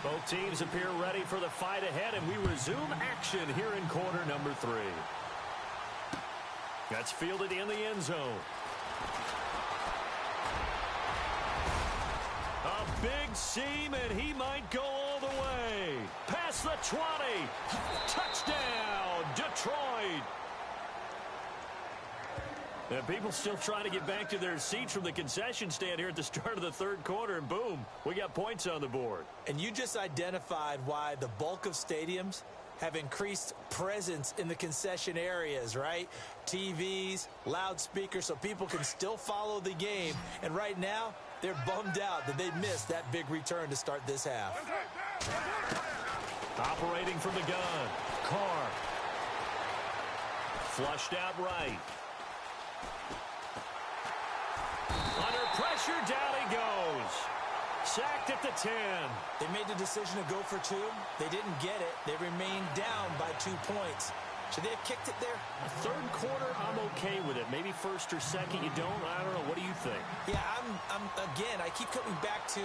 [SPEAKER 1] Both teams appear ready for the fight ahead, and we resume action here in quarter number 3. That's fielded in the end zone. A big seam, and he might go all the way. Past the 20. Touchdown, Detroit. And people still trying to get back to their seats from the concession stand here at the start of the 3rd quarter, and boom, we got points on the board.
[SPEAKER 2] And you just identified why the bulk of stadiums have increased presence in the concession areas, right? TVs, loudspeakers, so people can still follow the game. And right now, they're bummed out that they missed that big return to start this half.
[SPEAKER 1] Operating from the gun, Carr. Flushed out right. Under pressure, down he goes. Sacked at the 10.
[SPEAKER 2] They made the decision to go for 2. They didn't get it. They remained down by 2 points. Should they have kicked it there?
[SPEAKER 1] Third quarter, I'm okay with it. Maybe first or second, you don't. I don't know. What do you think?
[SPEAKER 2] Yeah, again, I keep coming back to,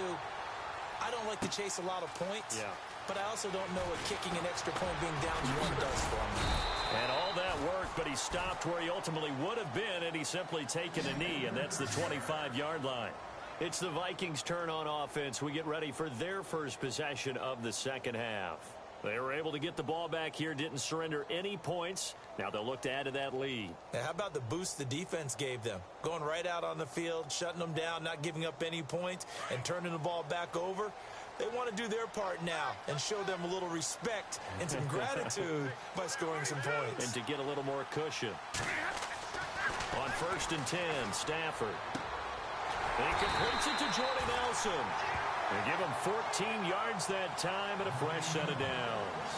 [SPEAKER 2] I don't like to chase a lot of points.
[SPEAKER 1] Yeah.
[SPEAKER 2] But I also don't know what kicking an extra point being down 1 does for him.
[SPEAKER 1] And all that worked, but he stopped where he ultimately would have been, and he's simply taken a knee, and that's the 25-yard line. It's the Vikings' turn on offense. We get ready for their first possession of the second half. They were able to get the ball back here, didn't surrender any points. Now they'll look to add to that lead.
[SPEAKER 2] Now, how about the boost the defense gave them? Going right out on the field, shutting them down, not giving up any points, and turning the ball back over. They want to do their part now and show them a little respect and some gratitude by scoring some points.
[SPEAKER 1] And to get a little more cushion. On 1st and 10, Stafford. He completes it to Jordy Nelson. They give him 14 yards that time and a fresh set of downs.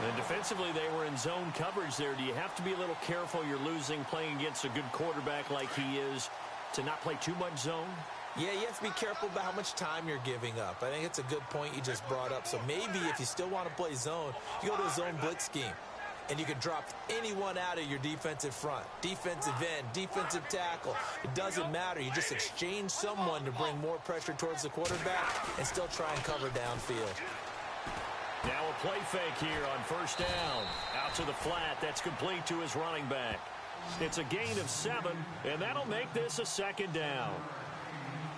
[SPEAKER 1] And defensively, they were in zone coverage there. Do you have to be a little careful? You're losing playing against a good quarterback like he is to not play too much zone?
[SPEAKER 2] Yeah, you have to be careful about how much time you're giving up. I think it's a good point you just brought up. So maybe if you still want to play zone, you go to a zone blitz scheme. And you can drop anyone out of your defensive front. Defensive end, defensive tackle. It doesn't matter. You just exchange someone to bring more pressure towards the quarterback and still try and cover downfield.
[SPEAKER 1] Now a play fake here on 1st down. Out to the flat. That's complete to his running back. It's a gain of 7, and that'll make this a 2nd down.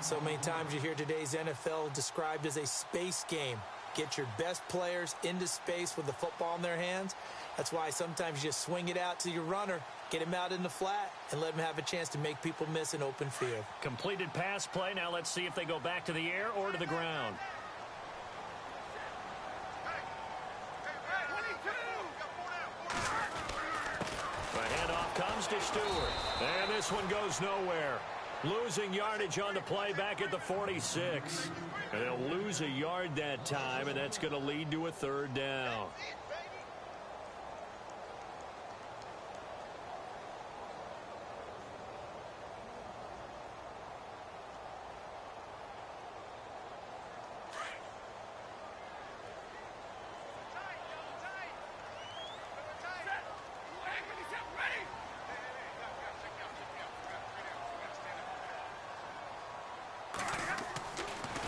[SPEAKER 2] So many times you hear today's NFL described as a space game. Get your best players into space with the football in their hands. That's why sometimes you just swing it out to your runner, get him out in the flat, and let him have a chance to make people miss an open field.
[SPEAKER 1] Completed pass play. Now let's see if they go back to the air or to the ground. The handoff comes to Stewart. And this one goes nowhere. Losing yardage on the play back at the 46. And they'll lose a yard that time, and that's going to lead to a 3rd down.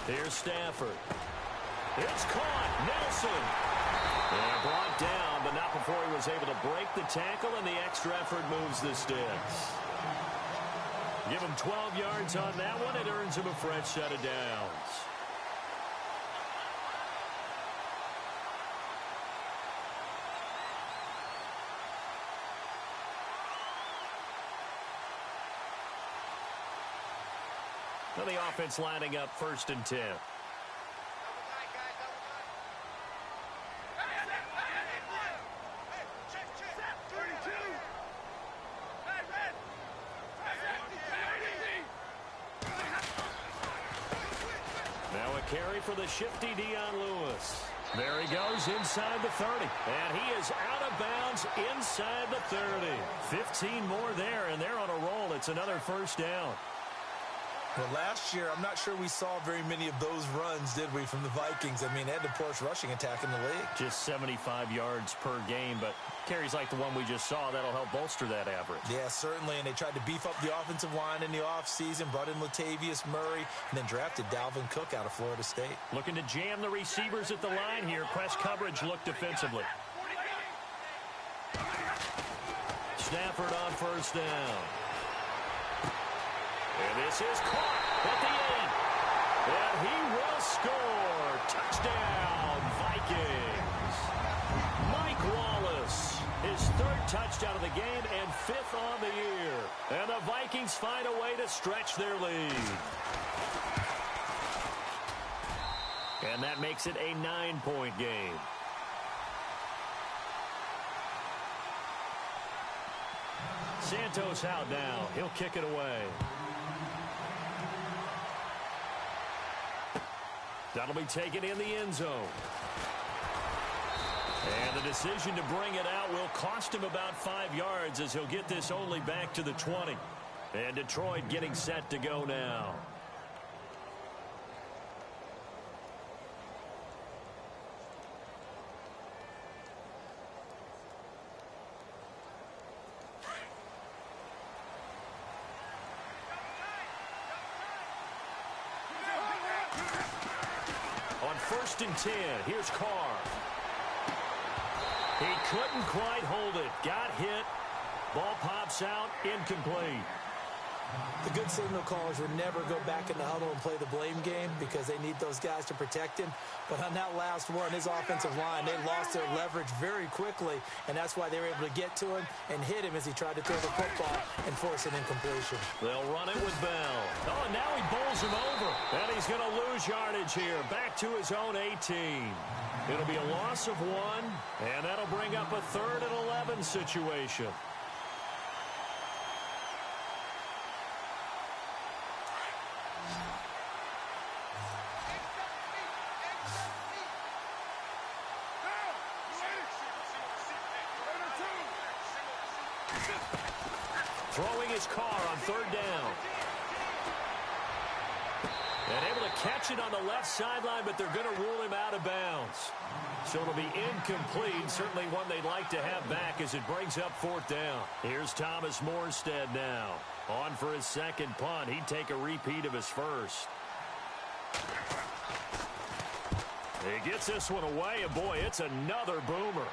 [SPEAKER 1] Here's Stafford. It's caught. Nelson. And brought down, but not before he was able to break the tackle, and the extra effort moves the sticks. Give him 12 yards on that one. It earns him a fresh set of downs. Now the offense lining up 1st and 10. Now a carry for the shifty Dion Lewis. There he goes inside the 30. And he is out of bounds inside the 30. 15 more there, and they're on a roll. It's another 1st down.
[SPEAKER 2] Well, last year, I'm not sure we saw very many of those runs, did we, from the Vikings? I mean, they had the poorest rushing attack in the league.
[SPEAKER 1] Just 75 yards per game, but carries like the one we just saw, that'll help bolster that average.
[SPEAKER 2] Yeah, certainly, and they tried to beef up the offensive line in the offseason, brought in Latavius Murray, and then drafted Dalvin Cook out of Florida State.
[SPEAKER 1] Looking to jam the receivers at the line here. Press coverage look defensively. Stafford on 1st down. And this is caught at the end. And he will score. Touchdown, Vikings. Mike Wallace, his 3rd touchdown of the game and 5th on the year. And the Vikings find a way to stretch their lead. And that makes it a 9-point game. Santos out now. He'll kick it away. That'll be taken in the end zone. And the decision to bring it out will cost him about 5 yards as he'll get this only back to the 20. And Detroit getting set to go now. On 1st and 10, here's Carr. He couldn't quite hold it. Got hit. Ball pops out. Incomplete.
[SPEAKER 2] The good signal callers would never go back in the huddle and play the blame game because they need those guys to protect him. But on that last one, his offensive line, they lost their leverage very quickly, and that's why they were able to get to him and hit him as he tried to throw the football and force an incompletion.
[SPEAKER 1] They'll run it with Bell. Oh, and now he bowls him over. And he's going to lose yardage here. Back to his own 18. It'll be a loss of 1, and that'll bring up a 3rd and 11 situation. Throwing his Carr on 3rd down. And able to catch it on the left sideline, but they're going to rule him out of bounds. So it'll be incomplete. Certainly one they'd like to have back as it brings up 4th down. Here's Thomas Morstead now. On for his 2nd punt. He'd take a repeat of his 1st. He gets this one away, and boy, it's another boomer.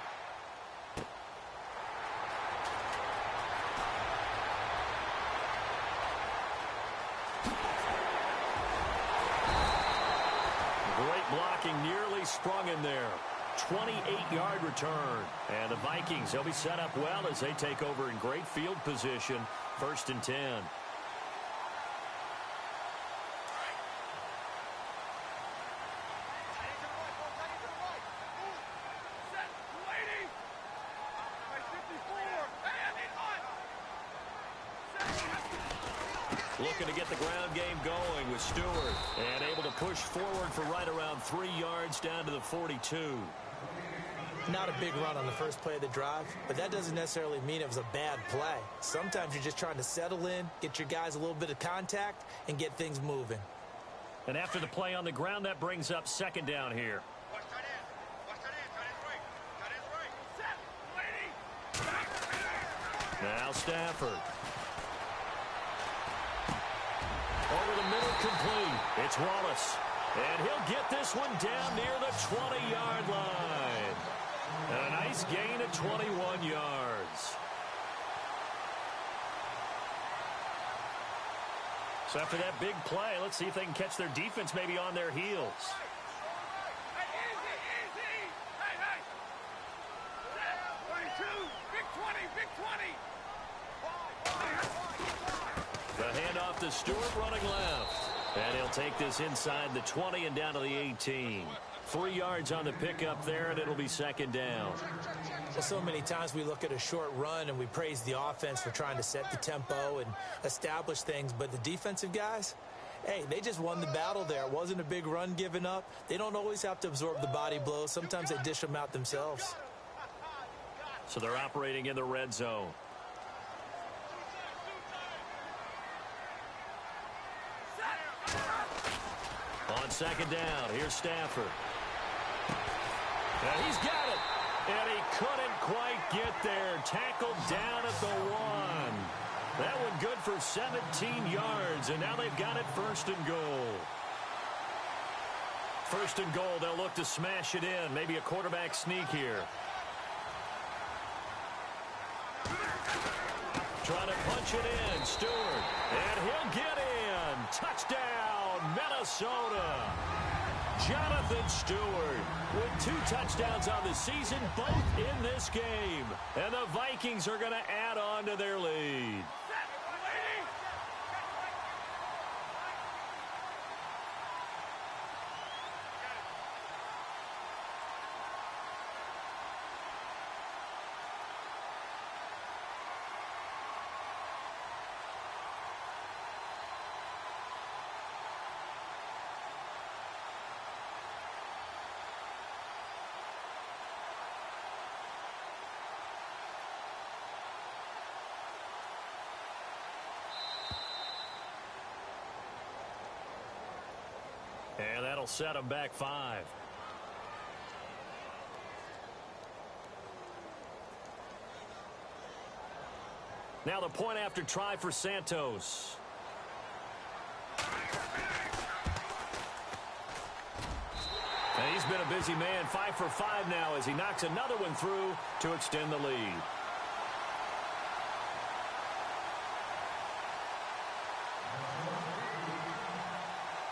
[SPEAKER 1] Blocking nearly sprung him there. 28-yard return. And the Vikings, they'll be set up well as they take over in great field position. 1st and 10. Looking to get the ground game going with Stewart. And able to push forward for right around 3 yards down to the 42.
[SPEAKER 2] Not a big run on the first play of the drive, but that doesn't necessarily mean it was a bad play. Sometimes you're just trying to settle in, get your guys a little bit of contact, and get things moving.
[SPEAKER 1] And after the play on the ground, that brings up 2nd down here. Now Stafford. Over the middle, complete. It's Wallace. And he'll get this one down near the 20-yard line. And a nice gain of 21 yards. So after that big play, let's see if they can catch their defense maybe on their heels. The handoff to Stewart running left. And he'll take this inside the 20 and down to the 18. 3 yards on the pickup there, and it'll be 2nd down.
[SPEAKER 2] Well, so many times we look at a short run and we praise the offense for trying to set the tempo and establish things. But the defensive guys, hey, they just won the battle there. It wasn't a big run given up. They don't always have to absorb the body blows. Sometimes they dish them out themselves.
[SPEAKER 1] So they're operating in the red zone. On 2nd down, here's Stafford. And he's got it. And he couldn't quite get there. Tackled down at the 1. That one good for 17 yards. And now they've got it 1st and goal. 1st and goal, they'll look to smash it in. Maybe a quarterback sneak here. Trying to punch it in, Stewart. And he'll get in. Touchdown, Minnesota. Jonathan Stewart with 2 touchdowns on the season, both in this game. And the Vikings are going to add on to their lead. set them back 5. Now the point after try for Santos. And he's been a busy man, 5 for 5 now as he knocks another one through to extend the lead.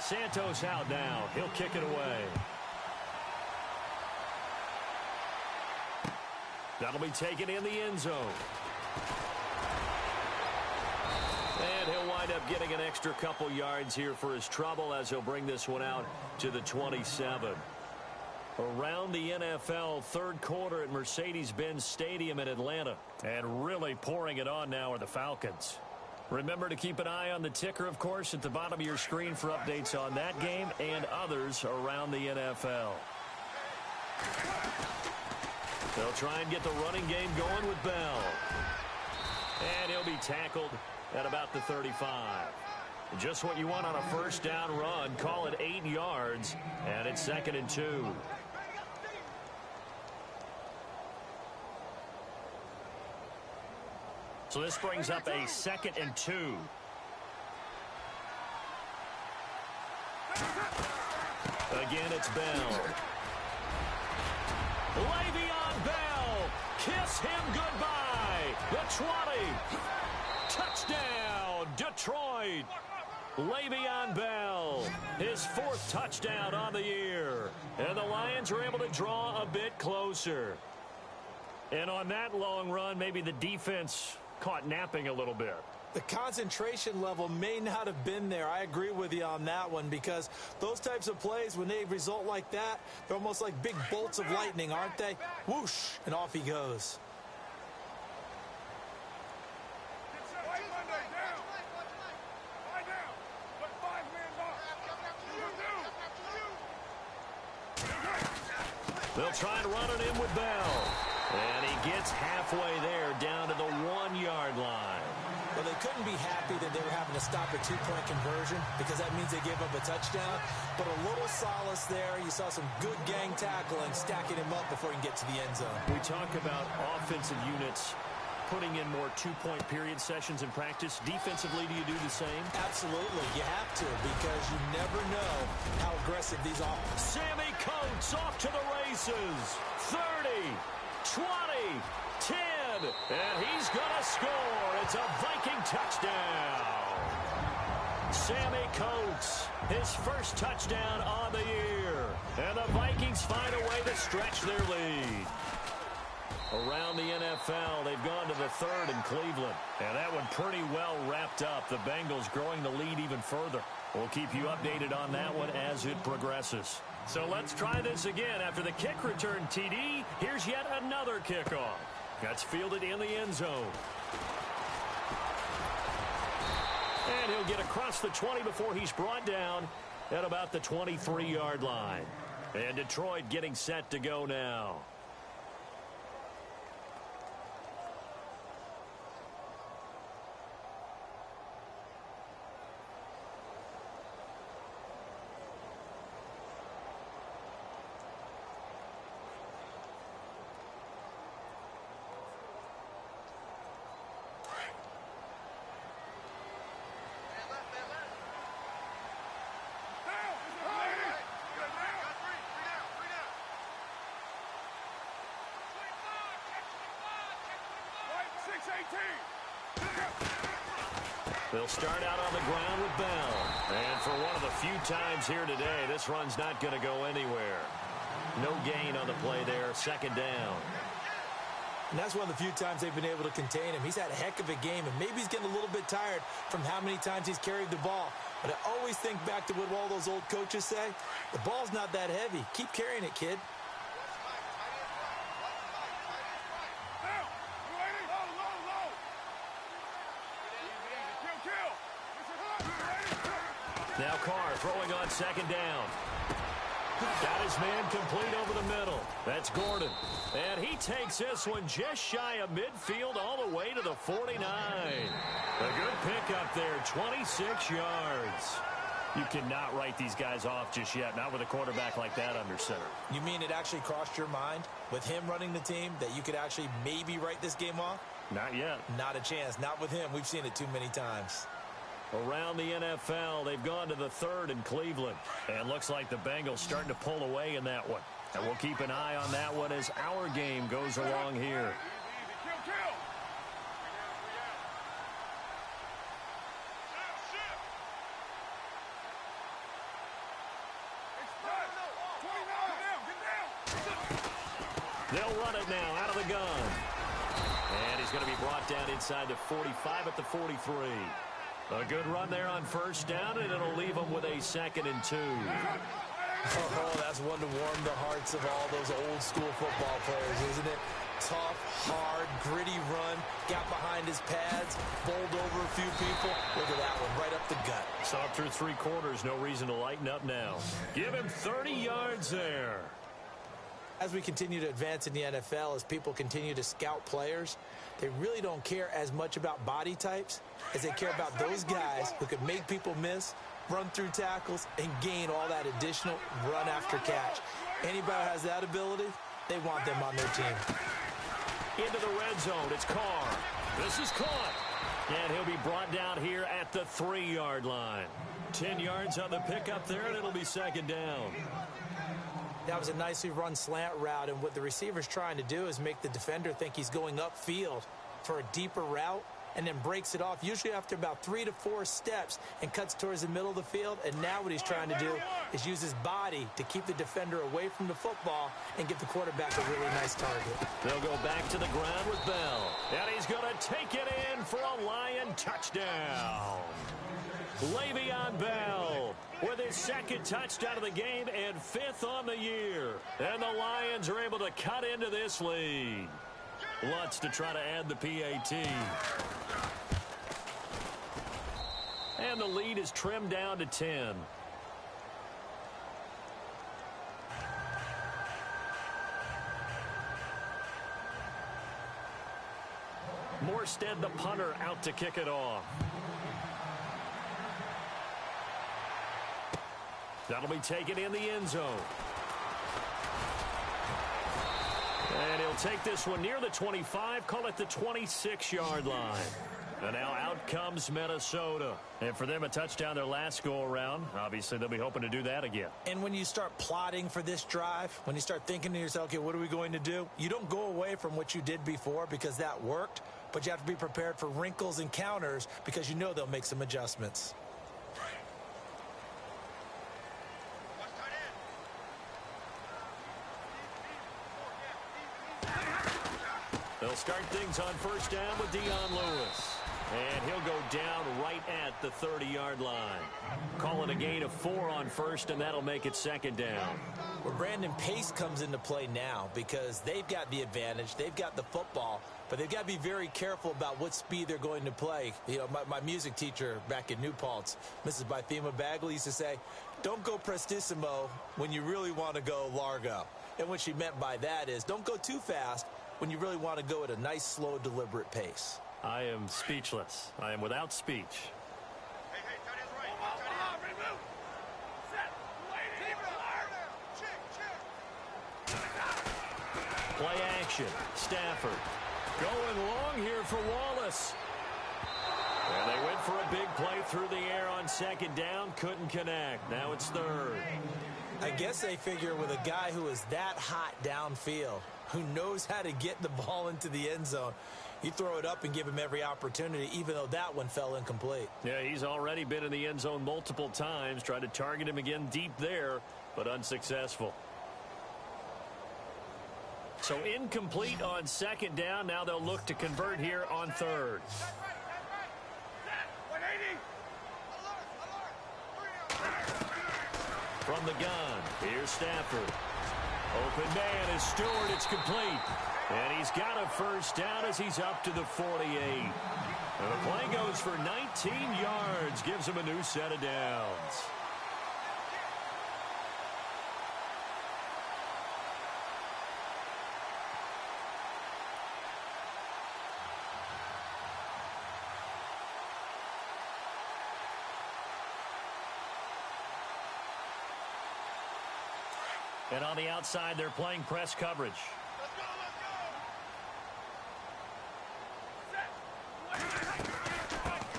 [SPEAKER 1] Santos out now. He'll kick it away. That'll be taken in the end zone. And he'll wind up getting an extra couple yards here for his trouble as he'll bring this one out to the 27. Around the NFL, third quarter at Mercedes-Benz Stadium in Atlanta. And really pouring it on now are the Falcons. Remember to keep an eye on the ticker, of course, at the bottom of your screen for updates on that game and others around the NFL. They'll try and get the running game going with Bell. And he'll be tackled at about the 35. Just what you want on a first down run. Call it 8 yards, and it's 2nd and 2. So this brings up a 2nd and 2. Again, it's Bell. Le'Veon Bell. Kiss him goodbye. The 20. Touchdown, Detroit. Le'Veon Bell, his 4th touchdown on the year. And the Lions are able to draw a bit closer. And on that long run, maybe the defense caught napping a little bit.
[SPEAKER 2] The concentration level may not have been there. I agree with you on that one because those types of plays, when they result like that, they're almost like big bolts of lightning, aren't they? Whoosh, and off he goes.
[SPEAKER 1] They'll try to run it in with Bell. And he gets halfway there down to the 1-yard line.
[SPEAKER 2] Well, they couldn't be happy that they were having to stop a 2-point conversion because that means they gave up a touchdown. But a little solace there. You saw some good gang tackling, stacking him up before he can get to the end zone.
[SPEAKER 1] We talk about offensive units putting in more 2-point period sessions in practice. Defensively, do you do the same?
[SPEAKER 2] Absolutely. You have to because you never know how aggressive these are.
[SPEAKER 1] Sammy Coates off to the races. 30, 20, 10, and he's going to score. It's a Viking touchdown. Sammy Coates, his first touchdown on the year. And the Vikings find a way to stretch their lead. Around the NFL, they've gone to the 3rd in Cleveland. And that one pretty well wrapped up. The Bengals growing the lead even further. We'll keep you updated on that one as it progresses. So let's try this again. After the kick return TD, here's yet another kickoff. That's fielded in the end zone. And he'll get across the 20 before he's brought down at about the 23-yard line. And Detroit getting set to go now. They'll start out on the ground with Bell. And for one of the few times here today, this run's not going to go anywhere. No gain on the play there, 2nd down.
[SPEAKER 2] And that's one of the few times they've been able to contain him. He's had a heck of a game, and maybe he's getting a little bit tired from how many times he's carried the ball. But I always think back to what all those old coaches say. The ball's not that heavy. Keep carrying it, kid.
[SPEAKER 1] Now Carr throwing on 2nd down. Got his man complete over the middle. That's Gordon. And he takes this one just shy of midfield all the way to the 49. A good pickup there, 26 yards. You cannot write these guys off just yet, not with a quarterback like that under center.
[SPEAKER 2] You mean it actually crossed your mind with him running the team that you could actually maybe write this game off?
[SPEAKER 1] Not yet.
[SPEAKER 2] Not a chance. Not with him. We've seen it too many times.
[SPEAKER 1] Around the NFL, they've gone to the third in Cleveland. And looks like the Bengals starting to pull away in that one. And we'll keep an eye on that one as our game goes along here. They'll run it now out of the gun. And he's going to be brought down inside the 45 at the 43. A good run there on first down, and it'll leave him with a 2nd and 2.
[SPEAKER 2] Oh, that's one to warm the hearts of all those old school football players, isn't it? Tough, hard, gritty run, got behind his pads, bowled over a few people. Look at that one, right up the gut.
[SPEAKER 1] Saw it through 3 quarters, no reason to lighten up now. Give him 30 yards there.
[SPEAKER 2] As we continue to advance in the NFL, as people continue to scout players, they really don't care as much about body types as they care about those guys who can make people miss, run through tackles, and gain all that additional run after catch. Anybody who has that ability, they want them on their team.
[SPEAKER 1] Into the red zone, it's Carr. This is caught. And he'll be brought down here at the 3-yard line. 10 yards on the pickup there, and it'll be 2nd down.
[SPEAKER 2] That was a nicely run slant route, and what the receiver's trying to do is make the defender think he's going upfield for a deeper route and then breaks it off, usually after about 3 to 4 steps, and cuts towards the middle of the field. And now what he's trying to do is use his body to keep the defender away from the football and give the quarterback a really nice target.
[SPEAKER 1] They'll go back to the ground with Bell. And he's going to take it in for a Lion touchdown. Le'Veon Bell with his 2nd touchdown of the game and 5th on the year. And the Lions are able to cut into this lead. Lutz to try to add the PAT. And the lead is trimmed down to 10. Morstead, the punter, out to kick it off. That'll be taken in the end zone. And he'll take this one near the 25, call it the 26-yard line. And now out comes Minnesota. And for them, a touchdown their last go-around. Obviously, they'll be hoping to do that again.
[SPEAKER 2] And when you start plotting for this drive, when you start thinking to yourself, okay, what are we going to do? You don't go away from what you did before because that worked, but you have to be prepared for wrinkles and counters because you know they'll make some adjustments.
[SPEAKER 1] They'll start things on first down with Dion Lewis. And he'll go down right at the 30-yard line. Calling a gain of 4 on first, and that'll make it 2nd down.
[SPEAKER 2] Well, Brandon, pace comes into play now because they've got the advantage. They've got the football, but they've got to be very careful about what speed they're going to play. You know, my music teacher back in New Paltz, Mrs. Bythema Bagley, used to say, don't go prestissimo when you really want to go largo. And what she meant by that is don't go too fast when you really want to go at a nice, slow, deliberate pace.
[SPEAKER 1] I am speechless. I am without speech. Play action. Stafford going long here for Wallace. And they went for a big play through the air on 2nd down. Couldn't connect. Now it's 3rd.
[SPEAKER 2] I guess they figure with a guy who is that hot downfield, who knows how to get the ball into the end zone, you throw it up and give him every opportunity, even though that one fell incomplete.
[SPEAKER 1] Yeah, he's already been in the end zone multiple times. Tried to target him again deep there, but unsuccessful. So incomplete on 2nd down. Now they'll look to convert here on 3rd. From the gun, here's Stafford. Open man is Stewart. It's complete. And he's got a first down as he's up to the 48. And the play goes for 19 yards. Gives him a new set of downs. And on the outside, they're playing press coverage.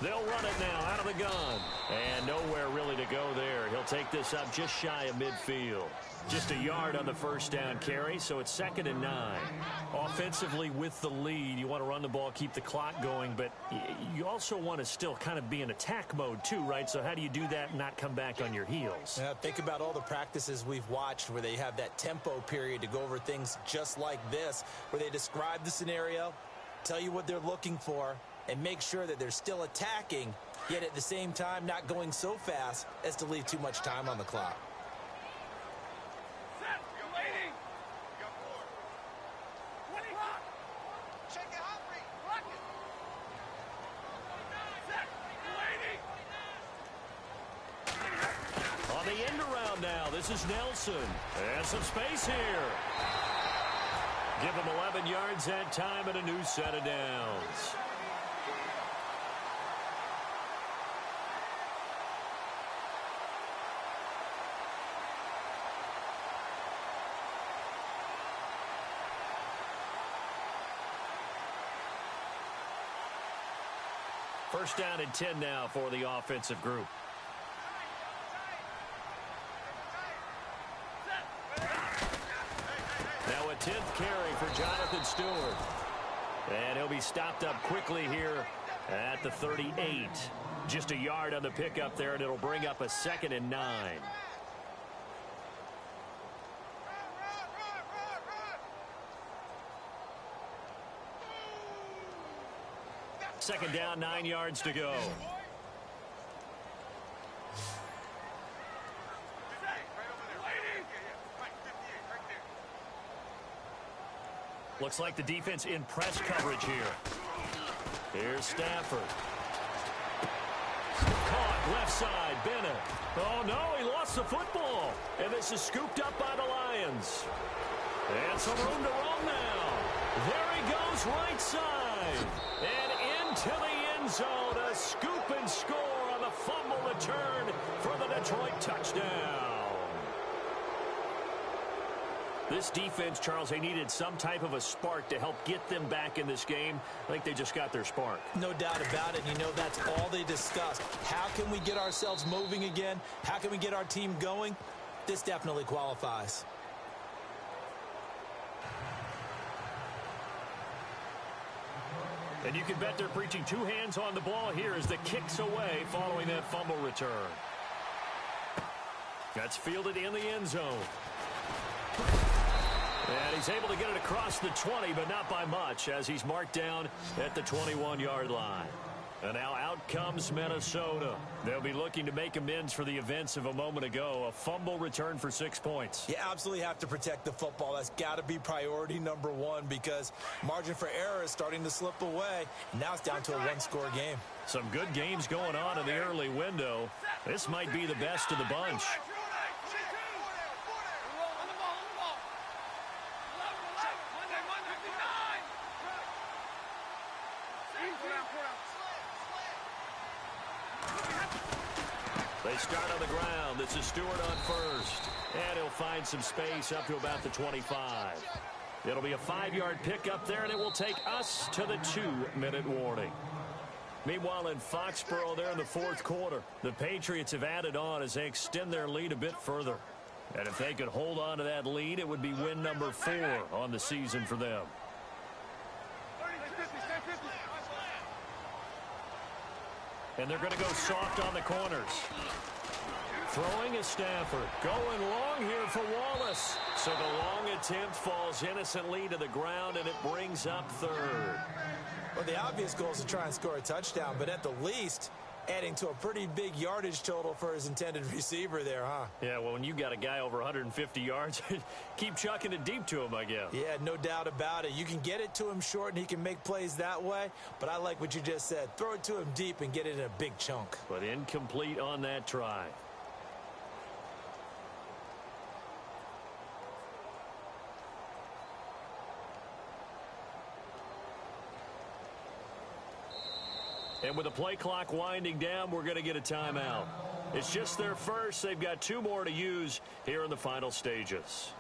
[SPEAKER 1] They'll run it now out of the gun. And nowhere really to go there. He'll take this up just shy of midfield. Just a yard on the first down carry, so it's 2nd and 9. Offensively with the lead, you want to run the ball, keep the clock going, but you also want to still kind of be in attack mode too, right? So how do you do that and not come back on your heels?
[SPEAKER 2] Think about all the practices we've watched where they have that tempo period to go over things just like this, where they describe the scenario, tell you what they're looking for, and make sure that they're still attacking, yet at the same time not going so fast as to leave too much time on the clock.
[SPEAKER 1] On the end around now, this is Nelson. And some space here. Give him 11 yards that time and a new set of downs. First down and 10 now for the offensive group. Now a 10th carry for Jonathan Stewart. And he'll be stopped up quickly here at the 38. Just a yard on the pickup there, and it'll bring up a 2nd and 9. Second down, 9 yards to go. Looks like the defense in press coverage here. Here's Stafford. Caught left side, Bennett. Oh no, he lost the football. And this is scooped up by the Lions. And some room to roam now. There he goes right side. And into the end zone, a scoop and score on the fumble return for the Detroit touchdown. This defense, Charles, they needed some type of a spark to help get them back in this game. I think they just got their spark.
[SPEAKER 2] No doubt about it. You know, that's all they discussed. How can we get ourselves moving again? How can we get our team going? This definitely qualifies.
[SPEAKER 1] And you can bet they're preaching two hands on the ball here as the kick's away following that fumble return. That's fielded in the end zone. And he's able to get it across the 20, but not by much, as he's marked down at the 21-yard line. And now out comes Minnesota. They'll be looking to make amends for the events of a moment ago. A fumble return for 6 points.
[SPEAKER 2] You absolutely have to protect the football. That's got to be priority number one, because margin for error is starting to slip away. Now it's down to a one-score game.
[SPEAKER 1] Some good games going on in the early window. This might be the best of the bunch. They start on the ground. This is Stewart on first. And he'll find some space up to about the 25. It'll be a 5-yard pickup there, and it will take us to the 2-minute warning. Meanwhile, in Foxborough there in the fourth quarter, the Patriots have added on as they extend their lead a bit further. And if they could hold on to that lead, it would be win number 4 on the season for them. And they're going to go soft on the corners. Throwing is Stafford. Going long here for Wallace. So the long attempt falls innocently to the ground, and it brings up third.
[SPEAKER 2] Well, the obvious goal is to try and score a touchdown, but at the least, adding to a pretty big yardage total for his intended receiver there, huh?
[SPEAKER 1] Yeah, well, when you got a guy over 150 yards, keep chucking it deep to him, I guess.
[SPEAKER 2] Yeah, no doubt about it. You can get it to him short, and he can make plays that way, but I like what you just said. Throw it to him deep and get it in a big chunk.
[SPEAKER 1] But incomplete on that try. And with the play clock winding down, we're going to get a timeout. It's just their first. They've got 2 more to use here in the final stages.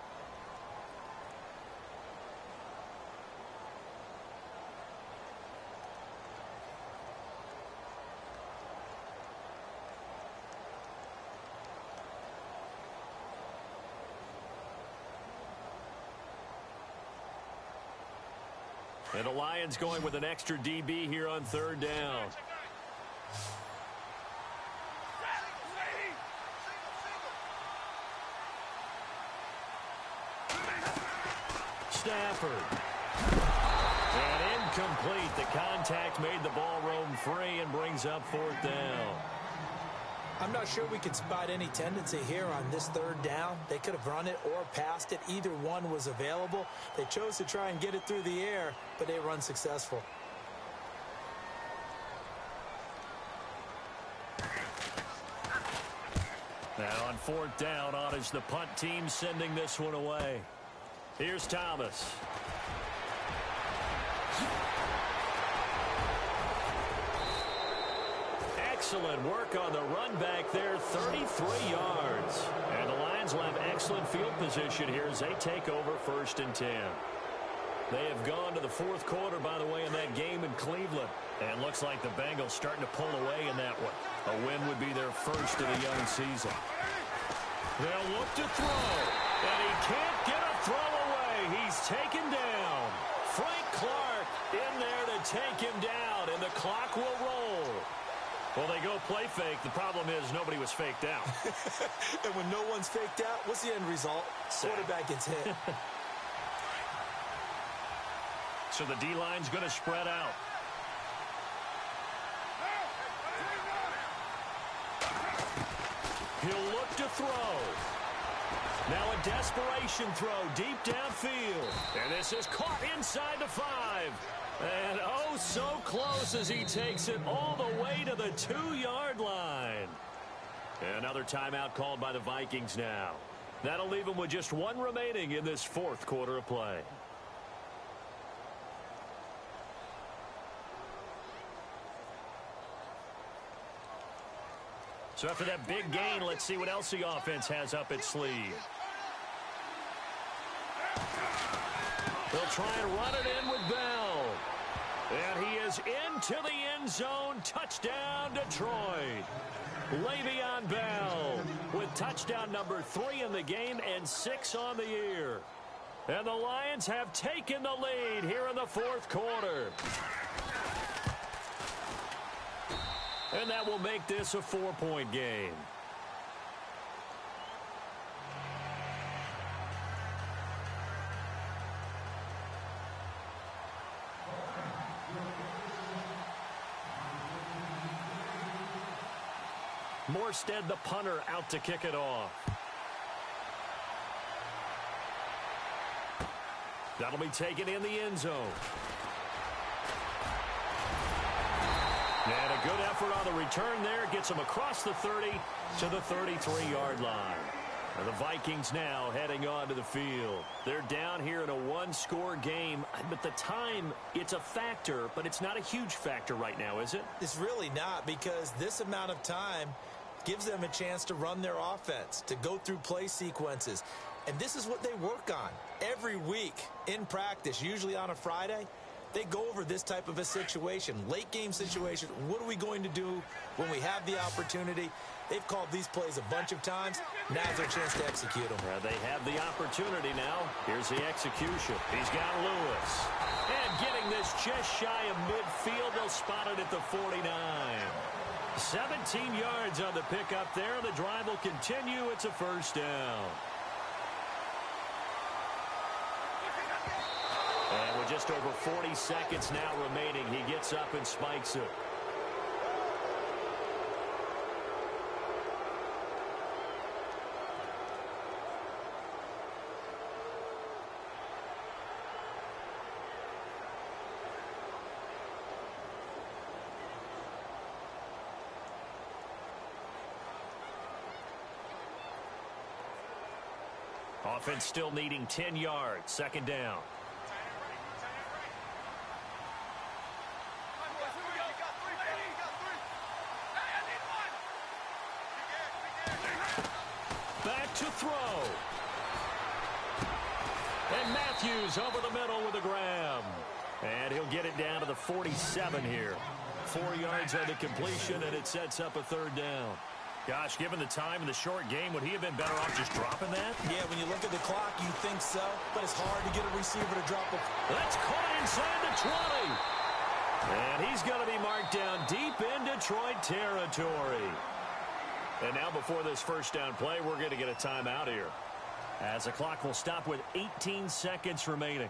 [SPEAKER 1] And the Lions going with an extra DB here on 3rd down. Stafford. And incomplete. The contact made the ball roam free and brings up 4th down.
[SPEAKER 2] I'm not sure we could spot any tendency here on this 3rd down. They could have run it or passed it. Either one was available. They chose to try and get it through the air, but they were unsuccessful.
[SPEAKER 1] Now on 4th down, on is the punt team sending this one away. Here's Thomas. Excellent work on the run back there, 33 yards. And the Lions will have excellent field position here as they take over 1st and 10. They have gone to the 4th quarter, by the way, in that game in Cleveland. And looks like the Bengals starting to pull away in that one. A win would be their first of the young season. They'll look to throw. And he can't get a throw away. He's taken down. Frank Clark in there to take him down, and the clock will roll. Well, they go play fake. The problem is nobody was faked out.
[SPEAKER 2] And when no one's faked out, what's the end result? Quarterback gets hit.
[SPEAKER 1] So the D-line's going to spread out. He'll look to throw. Now a desperation throw deep downfield. And this is caught inside the 5. And oh, so close as he takes it all the way to the 2-yard line. Another timeout called by the Vikings now. That'll leave them with just 1 remaining in this 4th quarter of play. So after that big gain, let's see what else the offense has up its sleeve. They'll try and run it in with Bell. And he is into the end zone. Touchdown, Detroit. Le'Veon Bell with touchdown number 3 in the game and 6 on the year. And the Lions have taken the lead here in the 4th quarter. And that will make this a 4-point game. Morstead, the punter, out to kick it off. That'll be taken in the end zone. And a good effort on the return there. Gets him across the 30 to the 33-yard line. And the Vikings now heading onto the field. They're down here in a 1-score game. But the time, it's a factor, but it's not a huge factor right now, is it?
[SPEAKER 2] It's really not, because this amount of time gives them a chance to run their offense, to go through play sequences. And this is what they work on every week in practice, usually on a Friday. They go over this type of a situation, late game situation. What are we going to do when we have the opportunity? They've called these plays a bunch of times. Now's their chance to execute them.
[SPEAKER 1] They have the opportunity now. Here's the execution. He's got Lewis. And getting this just shy of midfield. They'll spot it at the 49. 17 yards on the pickup there. The drive will continue. It's a 1st down. And with just over 40 seconds now remaining, he gets up and spikes it. Offense still needing 10 yards. 2nd down. to throw. And Matthews over the middle with a grab. And he'll get it down to the 47 here. 4 yards on the completion, and it sets up a third down. Gosh, given the time in the short game, would he have been better off just dropping that?
[SPEAKER 2] Yeah, when you look at the clock, you think so, but it's hard to get a receiver to drop a...
[SPEAKER 1] That's caught inside the 20. And he's going to be marked down deep in Detroit territory. And now before this first down play, we're going to get a timeout here, as the clock will stop with 18 seconds remaining.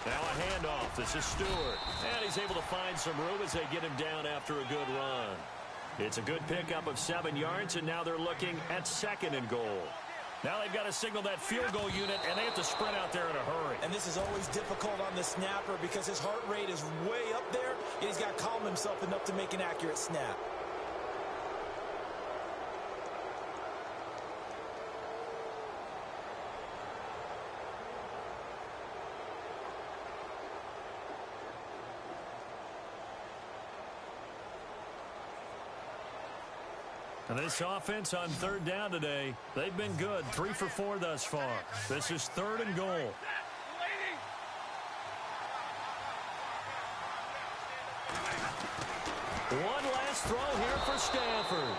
[SPEAKER 1] Now a handoff. This is Stewart. And he's able to find some room as they get him down after a good run. It's a good pickup of 7 yards, and now they're looking at 2nd and goal. Now they've got to signal that field goal unit, and they have to sprint out there in a hurry.
[SPEAKER 2] And this is always difficult on the snapper because his heart rate is way up there, and he's got to calm himself enough to make an accurate snap.
[SPEAKER 1] And this offense on 3rd down today, they've been good. 3 for 4 thus far. This is 3rd and goal. One last throw here for Stafford.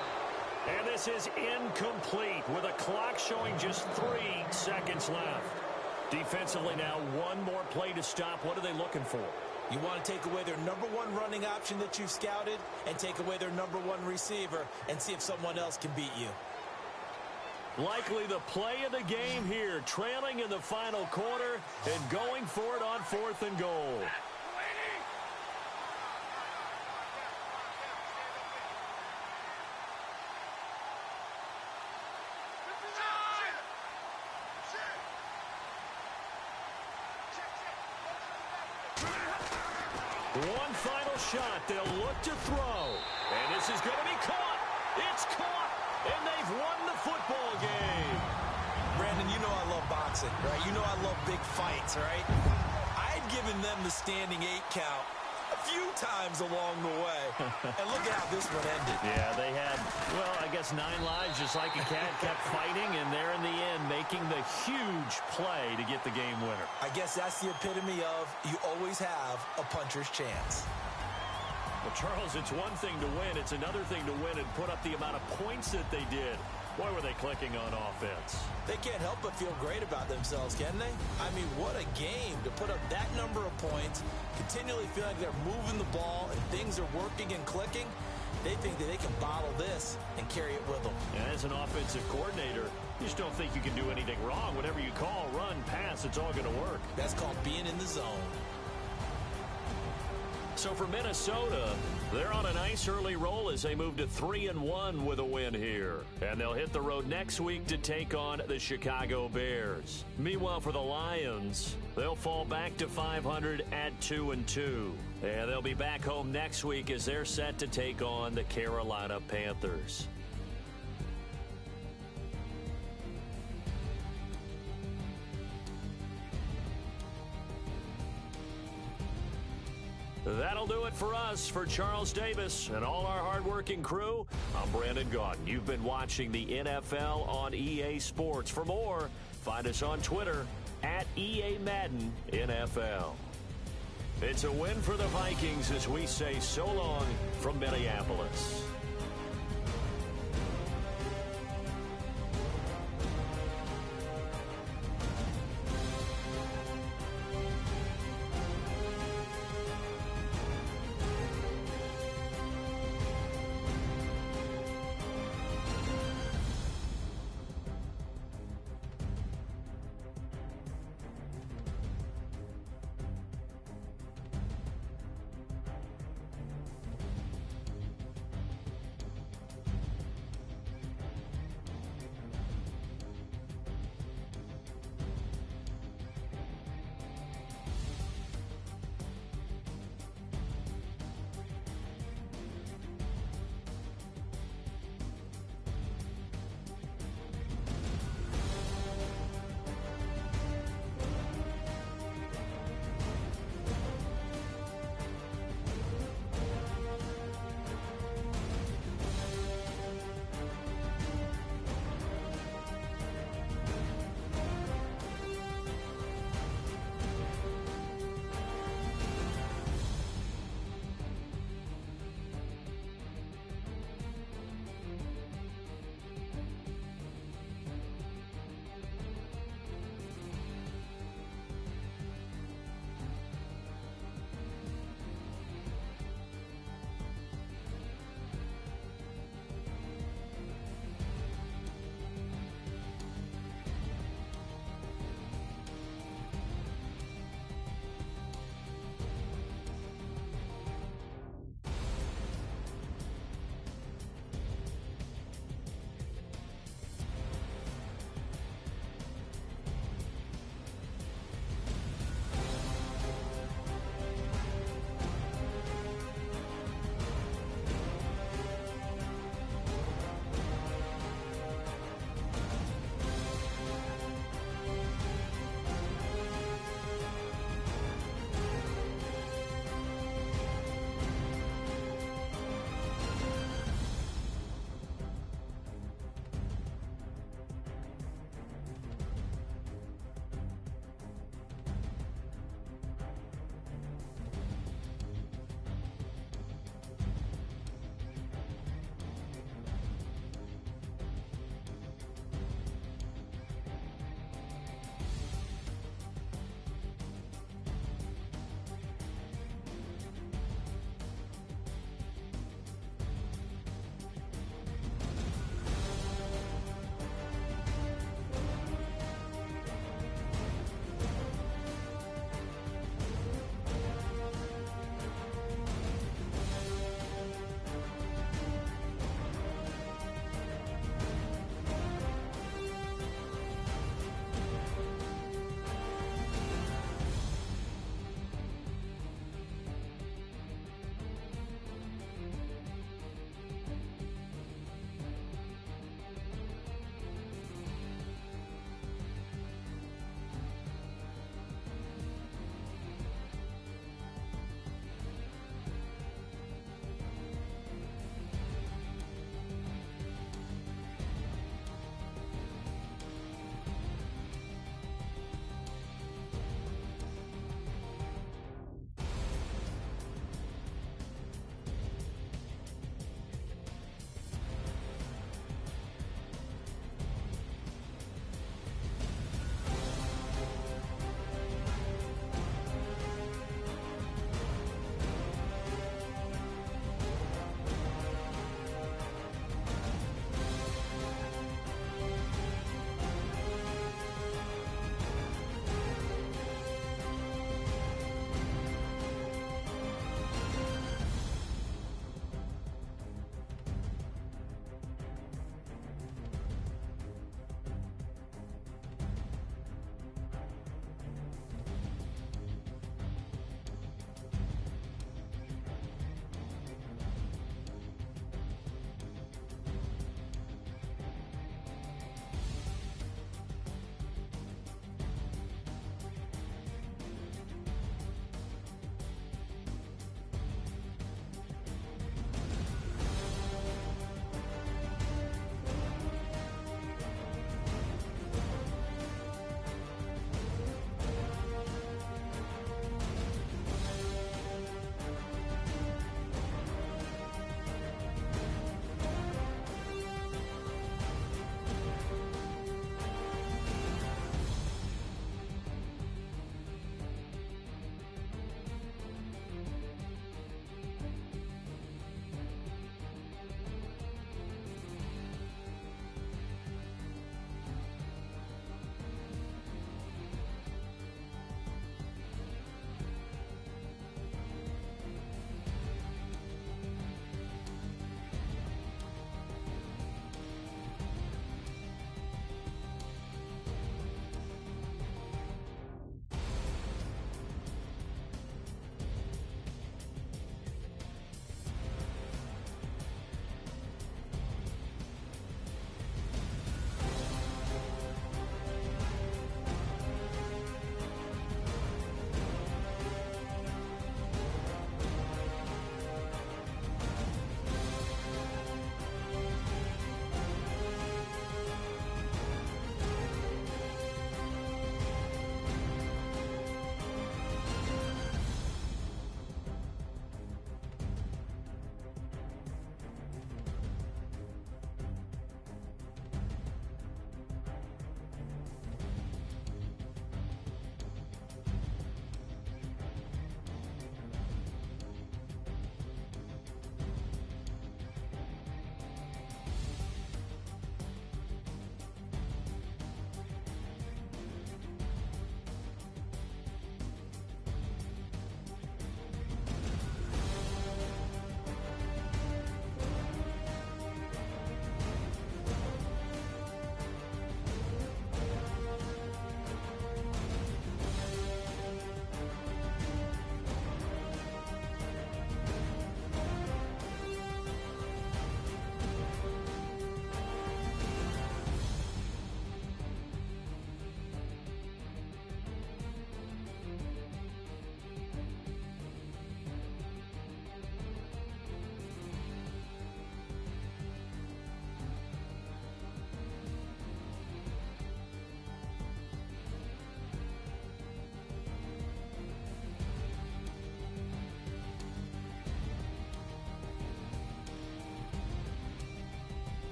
[SPEAKER 1] And this is incomplete with a clock showing just 3 seconds left. Defensively now, one more play to stop. What are they looking for?
[SPEAKER 2] You want to take away their #1 running option that you've scouted and take away their #1 receiver and see if someone else can beat you.
[SPEAKER 1] Likely the play of the game here, trailing in the final quarter and going for it on 4th and goal. One final shot. They'll look to throw. And this is going to be caught. It's caught. And they've won the football game.
[SPEAKER 2] Brandon, you know I love boxing, right? You know I love big fights, right? I had given them the standing 8 count a few times along the way. And look at how this one ended.
[SPEAKER 1] Yeah, they had, well, I guess 9 lives just like a cat, kept fighting, and they're in the end making the huge play to get the game winner.
[SPEAKER 2] I guess that's the epitome of you always have a puncher's chance.
[SPEAKER 1] Well, Charles, it's one thing to win. It's another thing to win and put up the amount of points that they did. Boy, were they clicking on offense.
[SPEAKER 2] They can't help but feel great about themselves, can they? I mean, what a game to put up that number of points, continually feeling like they're moving the ball and things are working and clicking. They think that they can bottle this and carry it with them.
[SPEAKER 1] And as an offensive coordinator, you just don't think you can do anything wrong. Whatever you call, run, pass, it's all going to work.
[SPEAKER 2] That's called being in the zone.
[SPEAKER 1] So for Minnesota, they're on a nice early roll as they move to 3-1 with a win here. And they'll hit the road next week to take on the Chicago Bears. Meanwhile, for the Lions, they'll fall back to 500 at 2-2. And they'll be back home next week as they're set to take on the Carolina Panthers. That'll do it for us. For Charles Davis and all our hardworking crew, I'm Brandon Gaudin. You've been watching the NFL on EA Sports. For more, find us on Twitter at EA Madden NFL. It's a win for the Vikings as we say so long from Minneapolis.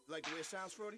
[SPEAKER 4] Like the way it sounds, Fruity?